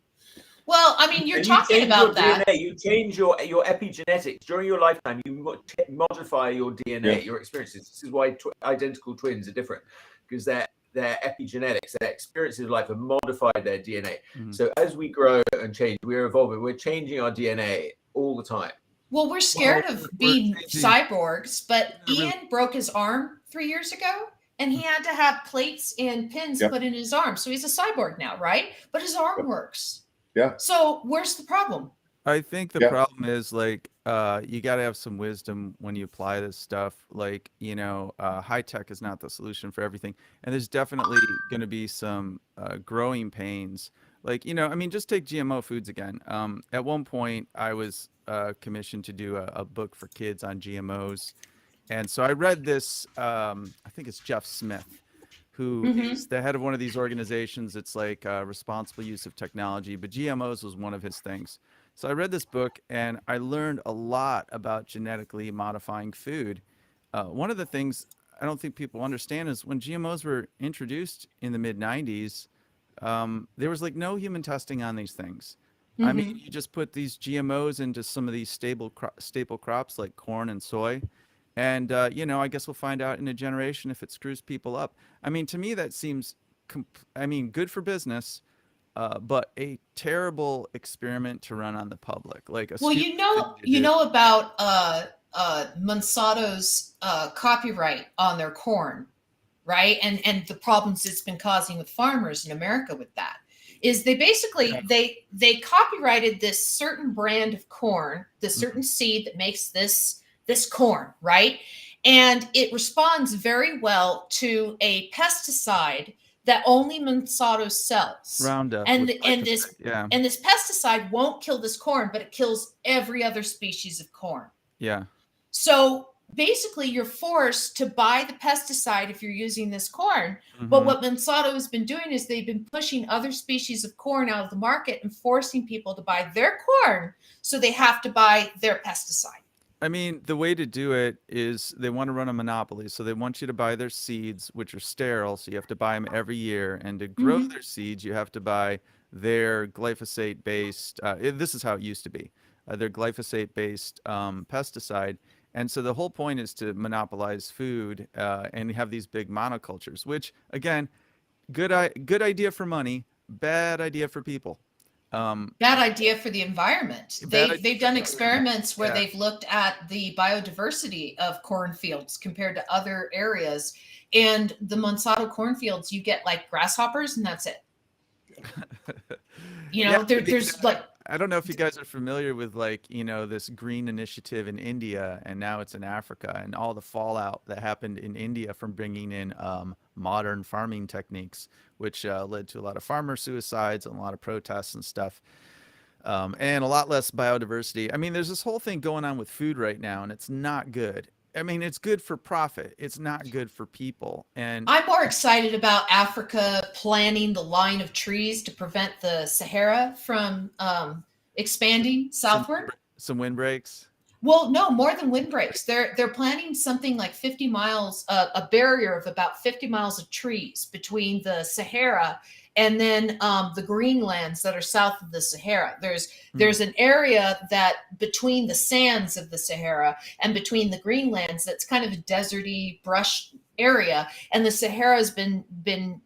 S3: Well, I mean, you're
S1: And
S3: talking
S1: change
S3: about
S1: your
S3: that.
S1: DNA, you change your epigenetics during your lifetime. You modify your DNA,
S2: Yeah.
S1: your experiences. This is why identical twins are different, because their epigenetics, their experiences of life have modified their DNA.
S4: Mhm.
S1: So as we grow and change, we're evolving. We're changing our DNA all the time.
S3: Well, we're scared
S4: Well,
S3: of
S4: we're
S3: being
S4: changing-
S3: cyborgs, but
S4: We're really-
S3: Ian broke his arm 3 years ago, and he had to have plates and pins
S2: Yep.
S3: put in his arm. So he's a cyborg now, right? But his arm works.
S2: Yeah.
S3: So where's the problem?
S4: I think the
S2: Yeah.
S4: problem is like you got to have some wisdom when you apply this stuff. Like high tech is not the solution for everything, and there's definitely going to be some growing pains. Like I mean, just take GMO foods again. At one point, I was commissioned to do a book for kids on GMOs, and so I read this. I think it's Jeff Smith, who
S3: Mhm.
S4: is the head of one of these organizations. It's like responsible use of technology, but GMOs was one of his things. So I read this book and I learned a lot about genetically modifying food. One of the things I don't think people understand is when GMOs were introduced in the mid 90s, there was like no human testing on these things. I mean, you just put these GMOs into some of these staple crops like corn and soy. And, I guess we'll find out in a generation if it screws people up. I mean, to me, that seems, good for business, but a terrible experiment to run on the public. Like
S3: Well,
S4: stupid thing to
S3: you
S4: do.
S3: know about Monsanto's copyright on their corn, right? And the problems it's been causing with farmers in America with that is they basically they copyrighted this certain brand of corn, this certain seed that makes this corn, right? And it responds very well to a pesticide that only Monsanto sells.
S4: Roundup.
S3: And
S4: with
S3: this
S4: glyphosate.
S3: and this pesticide won't kill this corn, but it kills every other species of corn.
S4: Yeah.
S3: So basically, you're forced to buy the pesticide if you're using this corn. But what Monsanto has been doing is they've been pushing other species of corn out of the market and forcing people to buy their corn, so they have to buy their pesticide.
S4: I mean, the way to do it is they want to run a monopoly. So they want you to buy their seeds, which are sterile. So you have to buy them every year. And to grow their seeds, you have to buy their glyphosate-based, this is how it used to be, their glyphosate-based pesticide. And so the whole point is to monopolize food and have these big monocultures, which, again, good idea for money, bad idea for people.
S3: Bad idea for the environment. They've done experiments where they've looked at the biodiversity of cornfields compared to other areas. And the Monsanto cornfields, you get like grasshoppers and that's it. There's like,
S4: I don't know if you guys are familiar with this green initiative in India, and now it's in Africa, and all the fallout that happened in India from bringing in modern farming techniques, which led to a lot of farmer suicides and a lot of protests and stuff, and a lot less biodiversity. I mean, there's this whole thing going on with food right now, and it's not good. I mean, it's good for profit. It's not good for people. And
S3: I'm more excited about Africa planting the line of trees to prevent the Sahara from expanding southward.
S4: Some windbreaks.
S3: Well, no, more than windbreaks. They're planting something like 50 miles, a barrier of about 50 miles of trees between the Sahara and then the greenlands that are south of the Sahara. There's an area that between the sands of the Sahara and between the greenlands that's kind of a deserty brush area, and the Sahara has been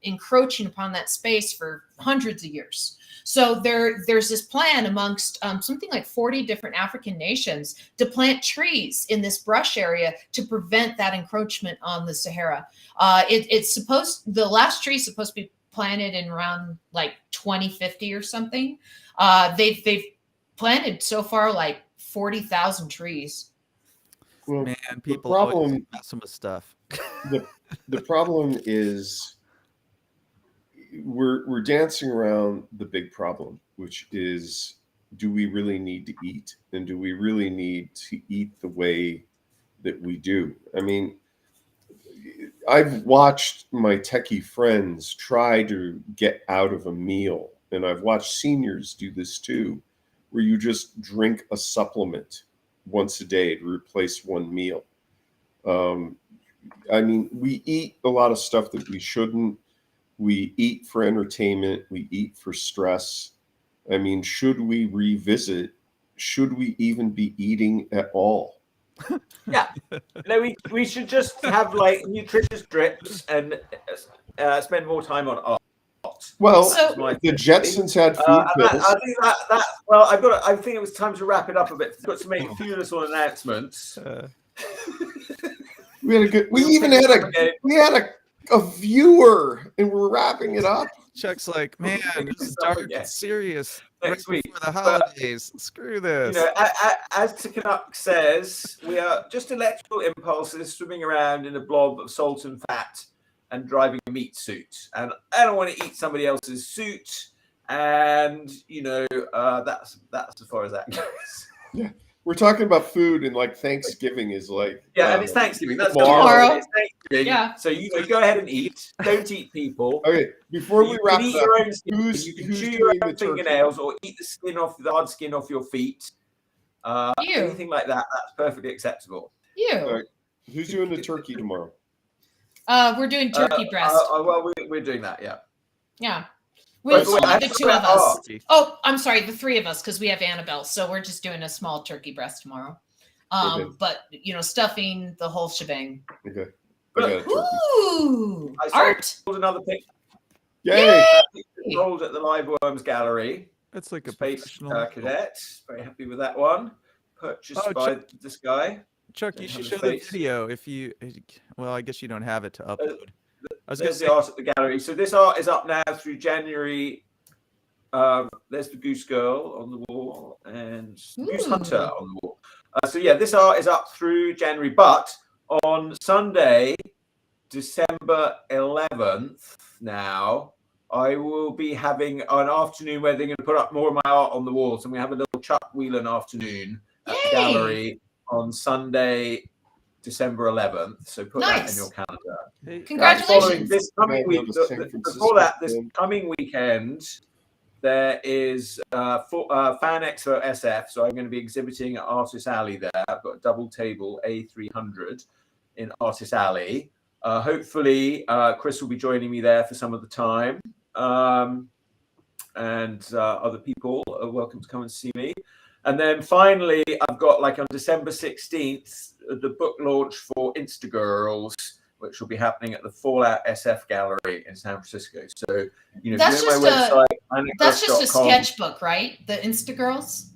S3: encroaching upon that space for hundreds of years. So there's this plan amongst something like 40 different African nations to plant trees in this brush area to prevent that encroachment on the Sahara. The last tree is supposed to be planted in around like 2050 or something. They've planted so far like 40,000 trees.
S2: Well,
S4: Man, people always messing with stuff.
S2: the problem is we're dancing around the big problem, which is, do we really need to eat? And do we really need to eat the way that we do? I mean, I've watched my techie friends try to get out of a meal, and I've watched seniors do this too, where you just drink a supplement once a day to replace one meal. I mean, we eat a lot of stuff that we shouldn't. We eat for entertainment. We eat for stress. I mean, should we revisit? Should we even be eating at all?
S1: Yeah, we should just have like nutritious drips and spend more time on art.
S2: Well,
S3: So-
S2: the Jetsons had food pills.
S1: I think that well, I think it was time to wrap it up a bit. Got to make a few little announcements.
S2: We had a good. We even had a viewer, and we're wrapping it up.
S4: Chuck's like, man, this is dark and serious.
S1: Next
S4: right
S1: week.
S4: before the holidays. Screw this.
S1: You know, as Canuck says, we are just electrical impulses swimming around in a blob of salt and fat and driving a meat suit. And I don't want to eat somebody else's suit. And, you know, that's as far as that goes.
S2: Yeah. We're talking about food, and like Thanksgiving is like
S1: and it's Thanksgiving. That's
S3: tomorrow.
S1: It's Thanksgiving.
S3: Yeah.
S1: So you go ahead and eat. Don't eat people.
S2: Okay, before we wrap
S1: eat
S2: it
S1: your
S2: up,
S1: own skin. You can
S2: who's
S1: chew your
S2: doing the
S1: own
S2: turkey?
S1: fingernails or eat the hard skin off your feet.
S3: Ew.
S1: Anything like that, that's perfectly acceptable.
S3: Ew.
S2: Right. Who's doing the turkey tomorrow?
S3: We're doing turkey breast.
S1: Well, we're doing that, yeah.
S3: Yeah.
S1: By
S3: It's
S1: the way, I
S3: only
S1: have
S3: the
S1: to
S3: two of
S1: wrap
S3: us.
S1: up.
S3: Oh, I'm sorry, the three of us, because we have Annabelle. So we're just doing a small turkey breast tomorrow.
S2: Okay.
S3: But you know, stuffing, the whole shebang.
S2: Okay. I got a turkey.
S3: Ooh,
S1: I
S3: art.
S1: sold another picture.
S2: Yay!
S1: Sold at the Live Worms Gallery.
S4: That's like a
S1: Space
S4: professional.
S1: Cadet. Very happy with that one. Purchased by this guy.
S4: Chuck, you
S1: Don't
S4: should
S1: have
S4: show
S1: a
S4: the
S1: face.
S4: video if you. Well, I guess you don't have it to upload. I was gonna
S1: There's
S4: say,
S1: the art at the gallery. So this art is up now through January. There's the Goose Girl on the wall and Goose Hunter on the wall. So yeah, this art is up through January, but on Sunday, December 11th, now I will be having an afternoon where they're going to put up more of my art on the wall. So I'm going to have a little Chuck Whelon afternoon at the gallery on Sunday, December 11th. So put that in your calendar.
S4: hey,
S3: Congratulations.
S1: This coming week,
S2: Go to San
S1: before that, this
S2: Francisco.
S1: coming weekend, there is Fan Expo SF. So I'm going to be exhibiting at Artist Alley there. I've got a double table A300 in Artist Alley. Hopefully, Chris will be joining me there for some of the time. And other people are welcome to come and see me. And then finally, I've got like on December 16th, the book launch for Instagirls, which will be happening at the Fallout SF Gallery in San Francisco. So, you know,
S3: That's
S1: if you go to
S3: just
S1: my website,
S3: That's just a
S1: anecdotes.com.
S3: sketchbook, right? The Instagirls.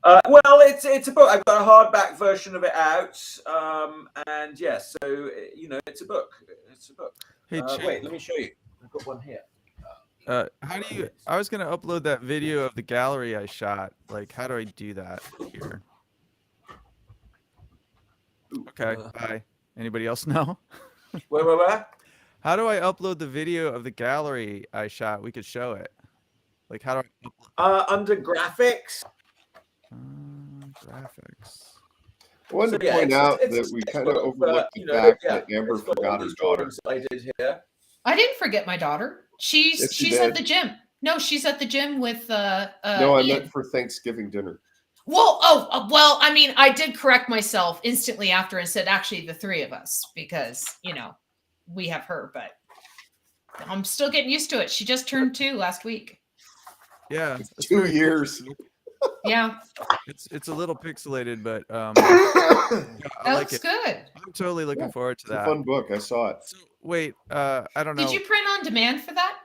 S1: Well, it's a book. I've got a hardback version of it out, and yes, so you know, it's a book. It's a book.
S4: Hey,
S1: Wait, let me show you. I've got one here.
S4: how do you? I was gonna upload that video of the gallery I shot. Like, how do I do that here? Okay, bye. Anybody else know?
S1: Where?
S4: How do I upload the video of the gallery I shot? We could show it. Like, how do I?
S1: Under graphics.
S4: Graphics.
S2: I wanted to point out that we kind of overlooked the fact that Amber forgot her daughter.
S1: I did here.
S3: I didn't forget my daughter. She's
S2: Yes, you
S3: she's at
S2: did.
S3: the gym. No, she's at the gym with
S2: No, I
S3: Ian.
S2: meant for Thanksgiving dinner.
S3: Well, well, I mean, I did correct myself instantly after and said actually the three of us because, you know, we have her, but I'm still getting used to it. She just turned 2 last week.
S4: Yeah, that's
S2: 2
S4: very cool.
S2: years.
S3: Yeah,
S4: It's a little pixelated, but I
S3: that
S4: like
S3: looks
S4: it.
S3: good.
S4: I'm totally looking forward to
S2: It's a
S4: that.
S2: fun book. I saw it.
S4: So, wait, I don't know.
S3: Did you print on demand for that?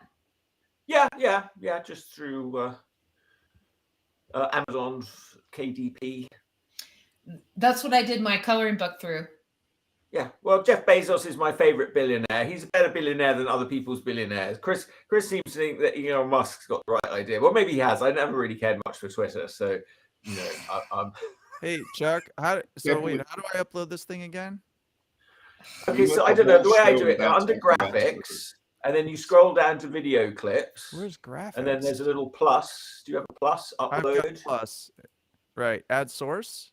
S1: Yeah, just through Amazon KDP.
S3: That's what I did my coloring book through.
S1: Yeah, well, Jeff Bezos is my favorite billionaire. He's a better billionaire than other people's billionaires. Chris seems to think that Elon Musk's got the right idea. Well, maybe he has. I never really cared much for Twitter, so you know, I'm.
S4: Hey, Chuck, how do I
S2: believe-
S4: upload this thing again?
S1: Okay,
S2: You
S1: so
S2: went
S1: I
S2: the
S1: don't know the
S2: whole
S1: way I
S2: show
S1: do it.
S2: without
S1: Under
S2: talking about Twitter.
S1: graphics, and then you scroll down to video clips,
S4: Where's graphics?
S1: and then there's a little plus. Do you have a plus?
S4: I've got
S1: Upload.
S4: plus. Right, add source.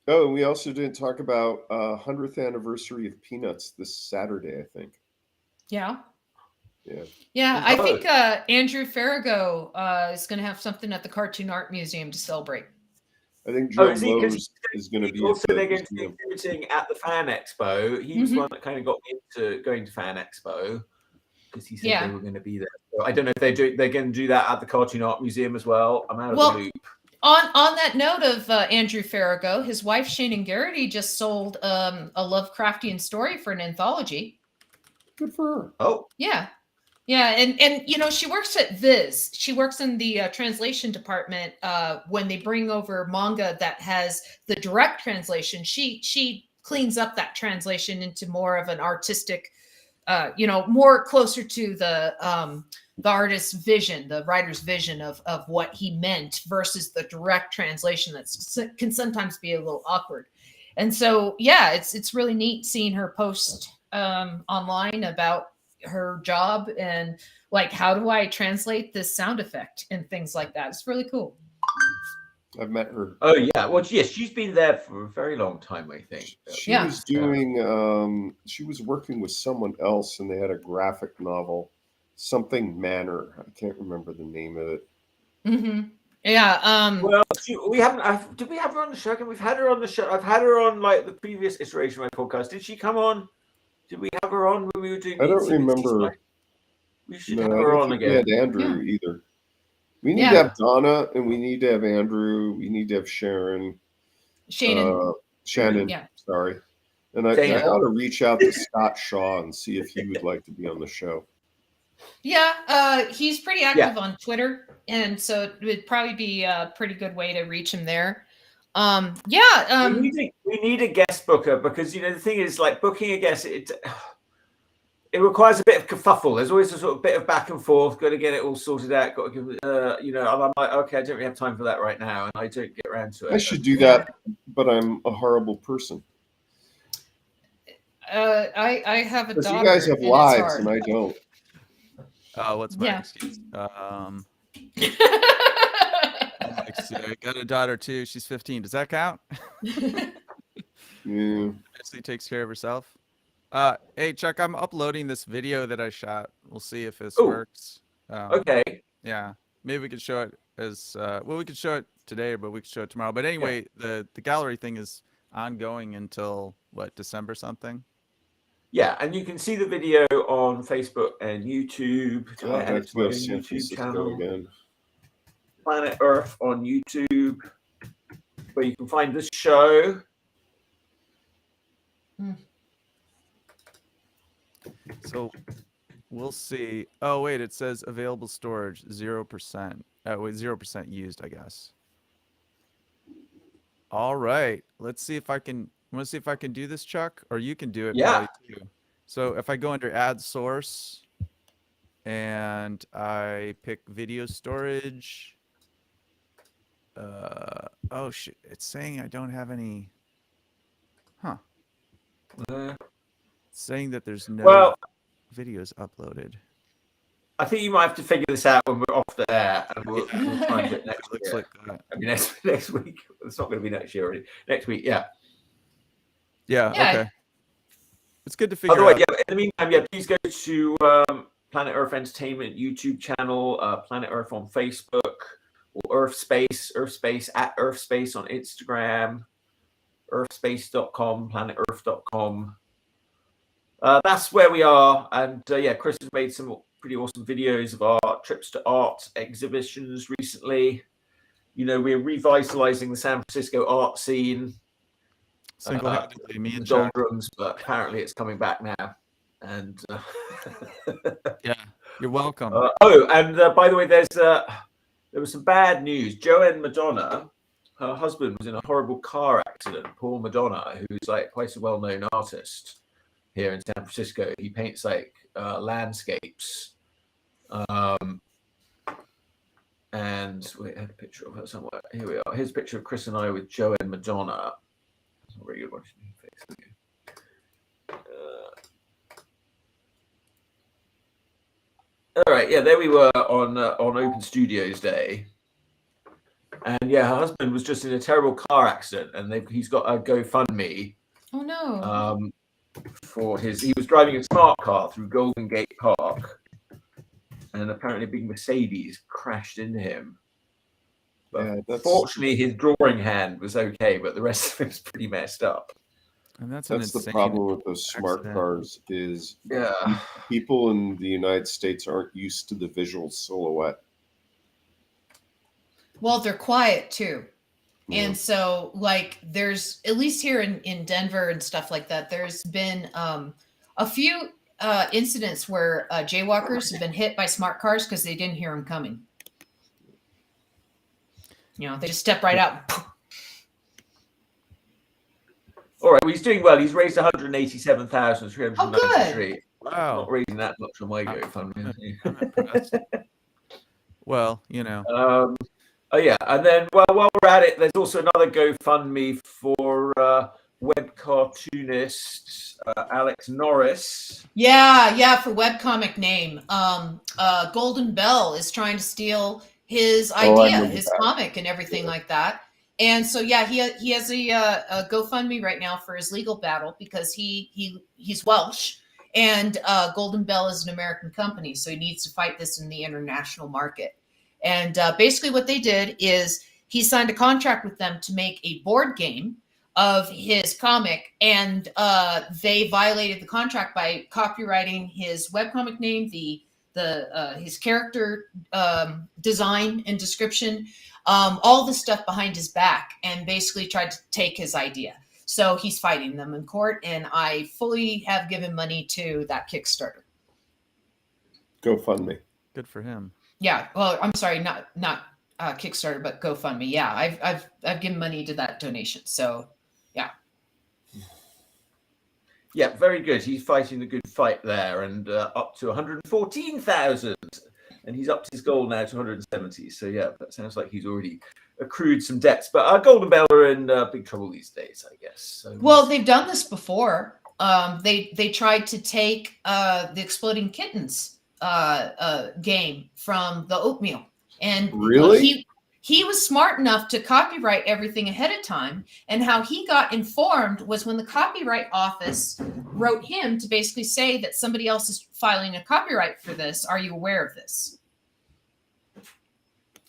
S2: Oh, and we also didn't talk about 100th anniversary of Peanuts this Saturday, I think.
S3: Yeah.
S2: Yeah.
S3: Yeah, I
S1: Oh.
S3: think Andrew Farrago is going to have something at the Cartoon Art Museum to celebrate.
S2: I think Joe Lowe's is going to be
S1: also
S2: at
S1: they're
S2: the
S1: going to be
S2: museum.
S1: exhibiting at the Fan Expo. He was the one that kind of got me into going to Fan Expo because he said they were going to be there. So I don't know if they're going to do that at the Cartoon Art Museum as well. I'm out of the loop.
S3: On that note of Andrew Farrago, his wife Shannon Garrity just sold a Lovecraftian story for an anthology.
S2: Good for her.
S1: Oh,
S3: yeah. Yeah, and you know, she works at Viz. She works in the translation department. When they bring over manga that has the direct translation, she cleans up that translation into more of an artistic, you know, more closer to the artist's vision, the writer's vision of what he meant versus the direct translation that can sometimes be a little awkward. And so, yeah, it's really neat seeing her post online about her job and like, how do I translate this sound effect and things like that. It's really cool.
S2: I've met her.
S1: Oh yeah, well yes, she's been there for a very long time, I think.
S2: She was doing she was working with someone else and they had a graphic novel, something Manor. I can't remember the name of it.
S3: Yeah.
S1: Well, we haven't. Did we have her on the show? We've had her on the show. I've had her on like the previous iteration of my podcast. Did she come on? Did we have her on when we were doing?
S2: I don't remember.
S1: We should have her on again.
S2: We had Andrew either. We need to have Donna, and we need to have Andrew. We need to have Shannon.
S3: Yeah.
S2: Sorry. And I ought to reach out to Scott Shaw and see if he would like to be on the show.
S3: Yeah, he's pretty active on Twitter, and so it would probably be a pretty good way to reach him there.
S1: We need a guest booker because, you know, the thing is, like, booking a guest, it requires a bit of kerfuffle. There's always a sort of bit of back and forth. Got to get it all sorted out. Got to give, you know, I'm like, okay, I don't really have time for that right now, and I don't get around to it.
S2: I should do that, but I'm a horrible person.
S3: I have a daughter.
S2: You guys have lives, and I don't.
S4: What's my excuse? I got a daughter too. She's 15. Does that count?
S2: Yeah.
S4: She takes care of herself. Hey Chuck, I'm uploading this video that I shot. We'll see if this works.
S1: Okay.
S4: Yeah, maybe we could show it as well. We could show it today, but we could show it tomorrow. But anyway, the gallery thing is ongoing until what, December something.
S1: Yeah, and you can see the video on Facebook and YouTube.
S2: YouTube channel again.
S1: Planet Earth on YouTube, where you can find this show.
S4: So we'll see. Oh wait, it says available storage 0%. Wait, 0% used, I guess. All right, let's see if I can. Want to see if I can do this, Chuck, or you can do it.
S1: Yeah.
S4: Too. So if I go under add source and I pick video storage. Oh shit! It's saying I don't have any. Huh. It's saying that there's no videos uploaded.
S1: I think you might have to figure this out when we're off the air, and we'll try and do it next week.
S4: Like that.
S1: I mean, next week. It's not going to be next year already. Next week, yeah.
S4: Okay. It's good to figure out.
S1: In the meantime, please go to Planet Earth Entertainment YouTube channel, Planet Earth on Facebook, or Urfspace at Urfspace on Instagram, Urfspace.com, planetearth.com. That's where we are. And Chris has made some pretty awesome videos of our trips to art exhibitions recently. You know, we're revitalizing the San Francisco art scene.
S4: Single-handedly, me and Chuck.
S1: Doldrums, but apparently it's coming back now. And
S4: yeah, you're welcome.
S1: And by the way, there was some bad news. Joanne Madonna, her husband was in a horrible car accident. Paul Madonna, who's like quite a well-known artist here in San Francisco. He paints like landscapes. And wait, I had a picture of her somewhere. Here we are. Here's a picture of Chris and I with Joanne Madonna. That's not very good watching your face. All right, there we were on Open Studios Day, and her husband was just in a terrible car accident, and he's got a GoFundMe.
S3: Oh no!
S1: He was driving a smart car through Golden Gate Park, and apparently a big Mercedes crashed into him. But fortunately, his drawing hand was okay, but the rest of it was pretty messed up.
S4: And that's
S2: the problem with those smart cars is people in the United States aren't used to the visual silhouette.
S3: Well, they're quiet too. And so, like, there's, at least here in Denver and stuff like that, there's been a few incidents where jaywalkers have been hit by smart cars because they didn't hear them coming. You know, they just step right out.
S1: All right, well, he's doing well. He's raised 187,393.
S3: Oh,
S1: Wow. I'm not raising that much on my GoFundMe.
S4: Well, you know.
S1: Oh yeah, and then while we're at it, there's also another GoFundMe for web cartoonist Alex Norris.
S3: Yeah, for webcomic name. Golden Bell is trying to steal his idea, his comic, and everything like that. And so he has a GoFundMe right now for his legal battle because he's Welsh, and Golden Bell is an American company, so he needs to fight this in the international market. And basically what they did is he signed a contract with them to make a board game of his comic, and they violated the contract by copyrighting his webcomic name, his character design and description, all the stuff behind his back, and basically tried to take his idea. So he's fighting them in court, and I fully have given money to that Kickstarter.
S2: GoFundMe.
S4: Good for him.
S3: Yeah, well, I'm sorry, not Kickstarter, but GoFundMe. Yeah, I've given money to that donation. So, yeah.
S1: Yeah, very good. He's fighting a good fight there, and up to 114,000, and he's upped his goal now to 170. So yeah, that sounds like he's already accrued some debts. But Golden Bell are in big trouble these days, I guess. So,
S3: well, they've done this before. They tried to take the Exploding Kittens game from the Oatmeal, and
S2: really
S3: he was smart enough to copyright everything ahead of time. And how he got informed was when the copyright office wrote him to basically say that somebody else is filing a copyright for this. Are you aware of this?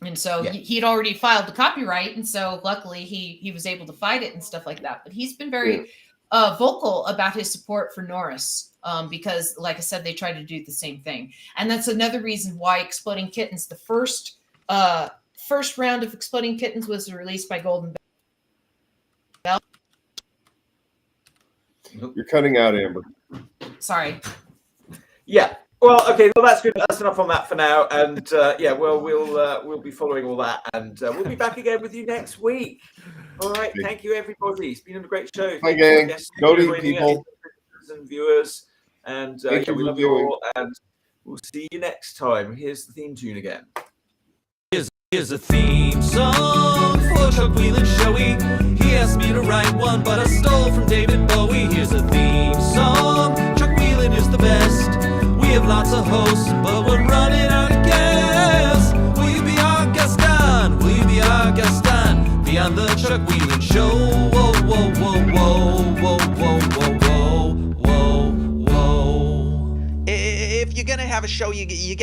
S3: And so he'd already filed the copyright, and so luckily he was able to fight it and stuff like that. But he's been very vocal about his support for Norris. Because, like I said, they tried to do the same thing. And that's another reason why Exploding Kittens, the first round of Exploding Kittens was released by Golden Bell.
S2: You're cutting out, Amber.
S3: Sorry.
S1: Yeah. Well, okay. Well, that's good. That's enough on that for now. And we'll be following all that, and we'll be back again with you next week. All right. Thank you, everybody. It's been a great show.
S2: Hi, gang. Go to people
S1: and viewers. And we love you all, and we'll see you next time. Here's the theme tune again.
S5: Here's a theme song for Chuck Whelon Showy. He asked me to write one, but I stole from David Bowie. Here's a theme song. Chuck Whelon is the best. We have lots of hosts, but we're running out of gas. Will you be our guest on? Will you be our guest on? Be on the Chuck Whelon Show. Whoa, whoa, whoa, whoa, whoa, whoa, whoa, whoa, whoa, whoa.
S6: If you're gonna have a show, you